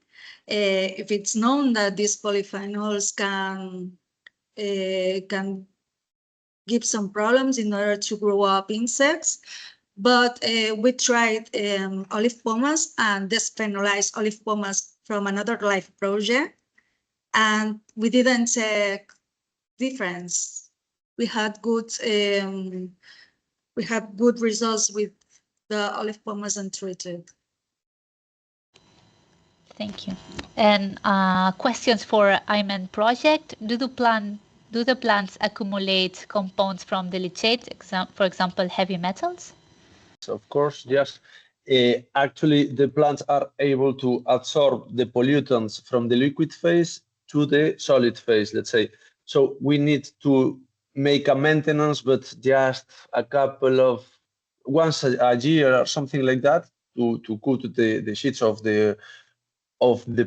If it's known that these polyphenols can give some problems in order to grow up insects, but we tried olive pomace and desphenolized olive pomace from another LIFE project, and we didn't check difference. We had good results with the olive pomace untreated. Thank you. And questions for IMEN project. Do the plants accumulate compounds from the leachate, for example, heavy metals? Of course, yes. Actually, the plants are able to absorb the pollutants from the liquid phase to the solid phase, let's say. So we need to make a maintenance, but just a couple of once a year or something like that to cut the sheets of the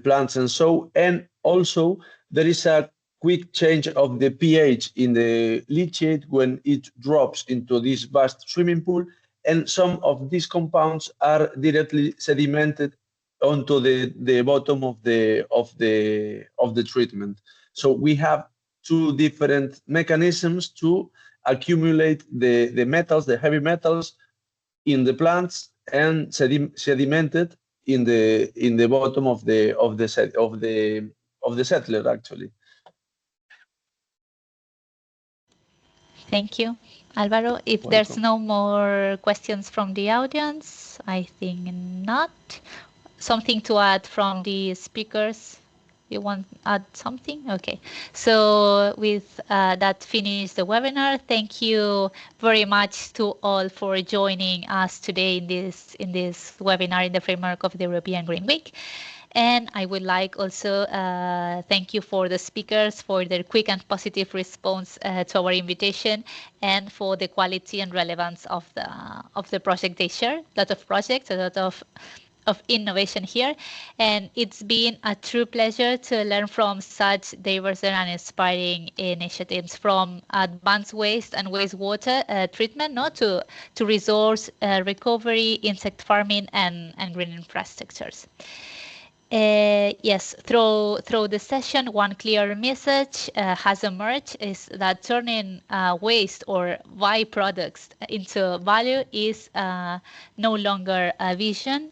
plants and so. And also there is a quick change of the pH in the leachate when it drops into this vast swimming pool, and some of these compounds are directly sedimented onto the bottom of the treatment. So we have two different mechanisms to accumulate the metals, the heavy metals, in the plants and sedimented in the bottom of the settler actually. Thank you, Alvaro. If there's no more questions from the audience, I think not. Something to add from the speakers? You want to add something? Okay. So with that, finish the webinar. Thank you very much to all for joining us today in this webinar in the framework of the European Green Week. And I would like also thank you for the speakers for their quick and positive response to our invitation, and for the quality and relevance of the project they share. A lot of projects, a lot of innovation here, and it's been a true pleasure to learn from such diverse and inspiring initiatives, from advanced waste and wastewater treatment, to resource recovery, insect farming, and green infrastructures. Yes, through the session, one clear message has emerged, is that turning waste or byproducts into value is no longer a vision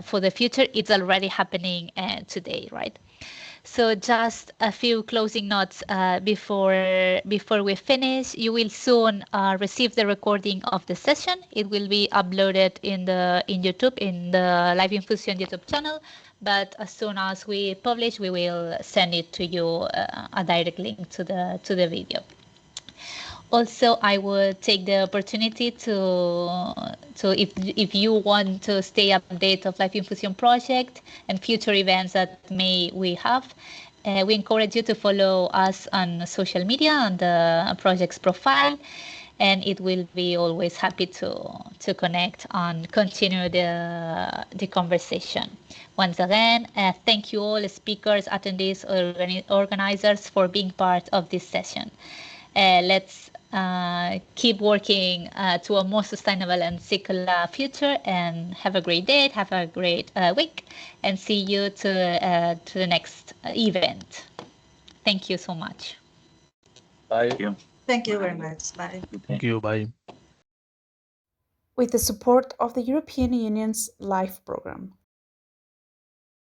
for the future. It's already happening today, right? So just a few closing notes before we finish. You will soon receive the recording of the session. It will be uploaded in YouTube, in the LIFE INFUSION YouTube channel. But as soon as we publish, we will send it to you a direct link to the video. Also, I will take the opportunity to if you want to stay updated of LIFE INFUSION project and future events that we have, we encourage you to follow us on social media, on the project's profile, and it will be always happy to connect and continue the conversation. Once again, thank you all speakers, attendees, organizers for being part of this session. Let's keep working to a more sustainable and circular future, and have a great day, have a great week, and see you to the next event. Thank you so much. Bye. Thank you very much. Bye. Thank you. Bye. With the support of the European Union's LIFE program,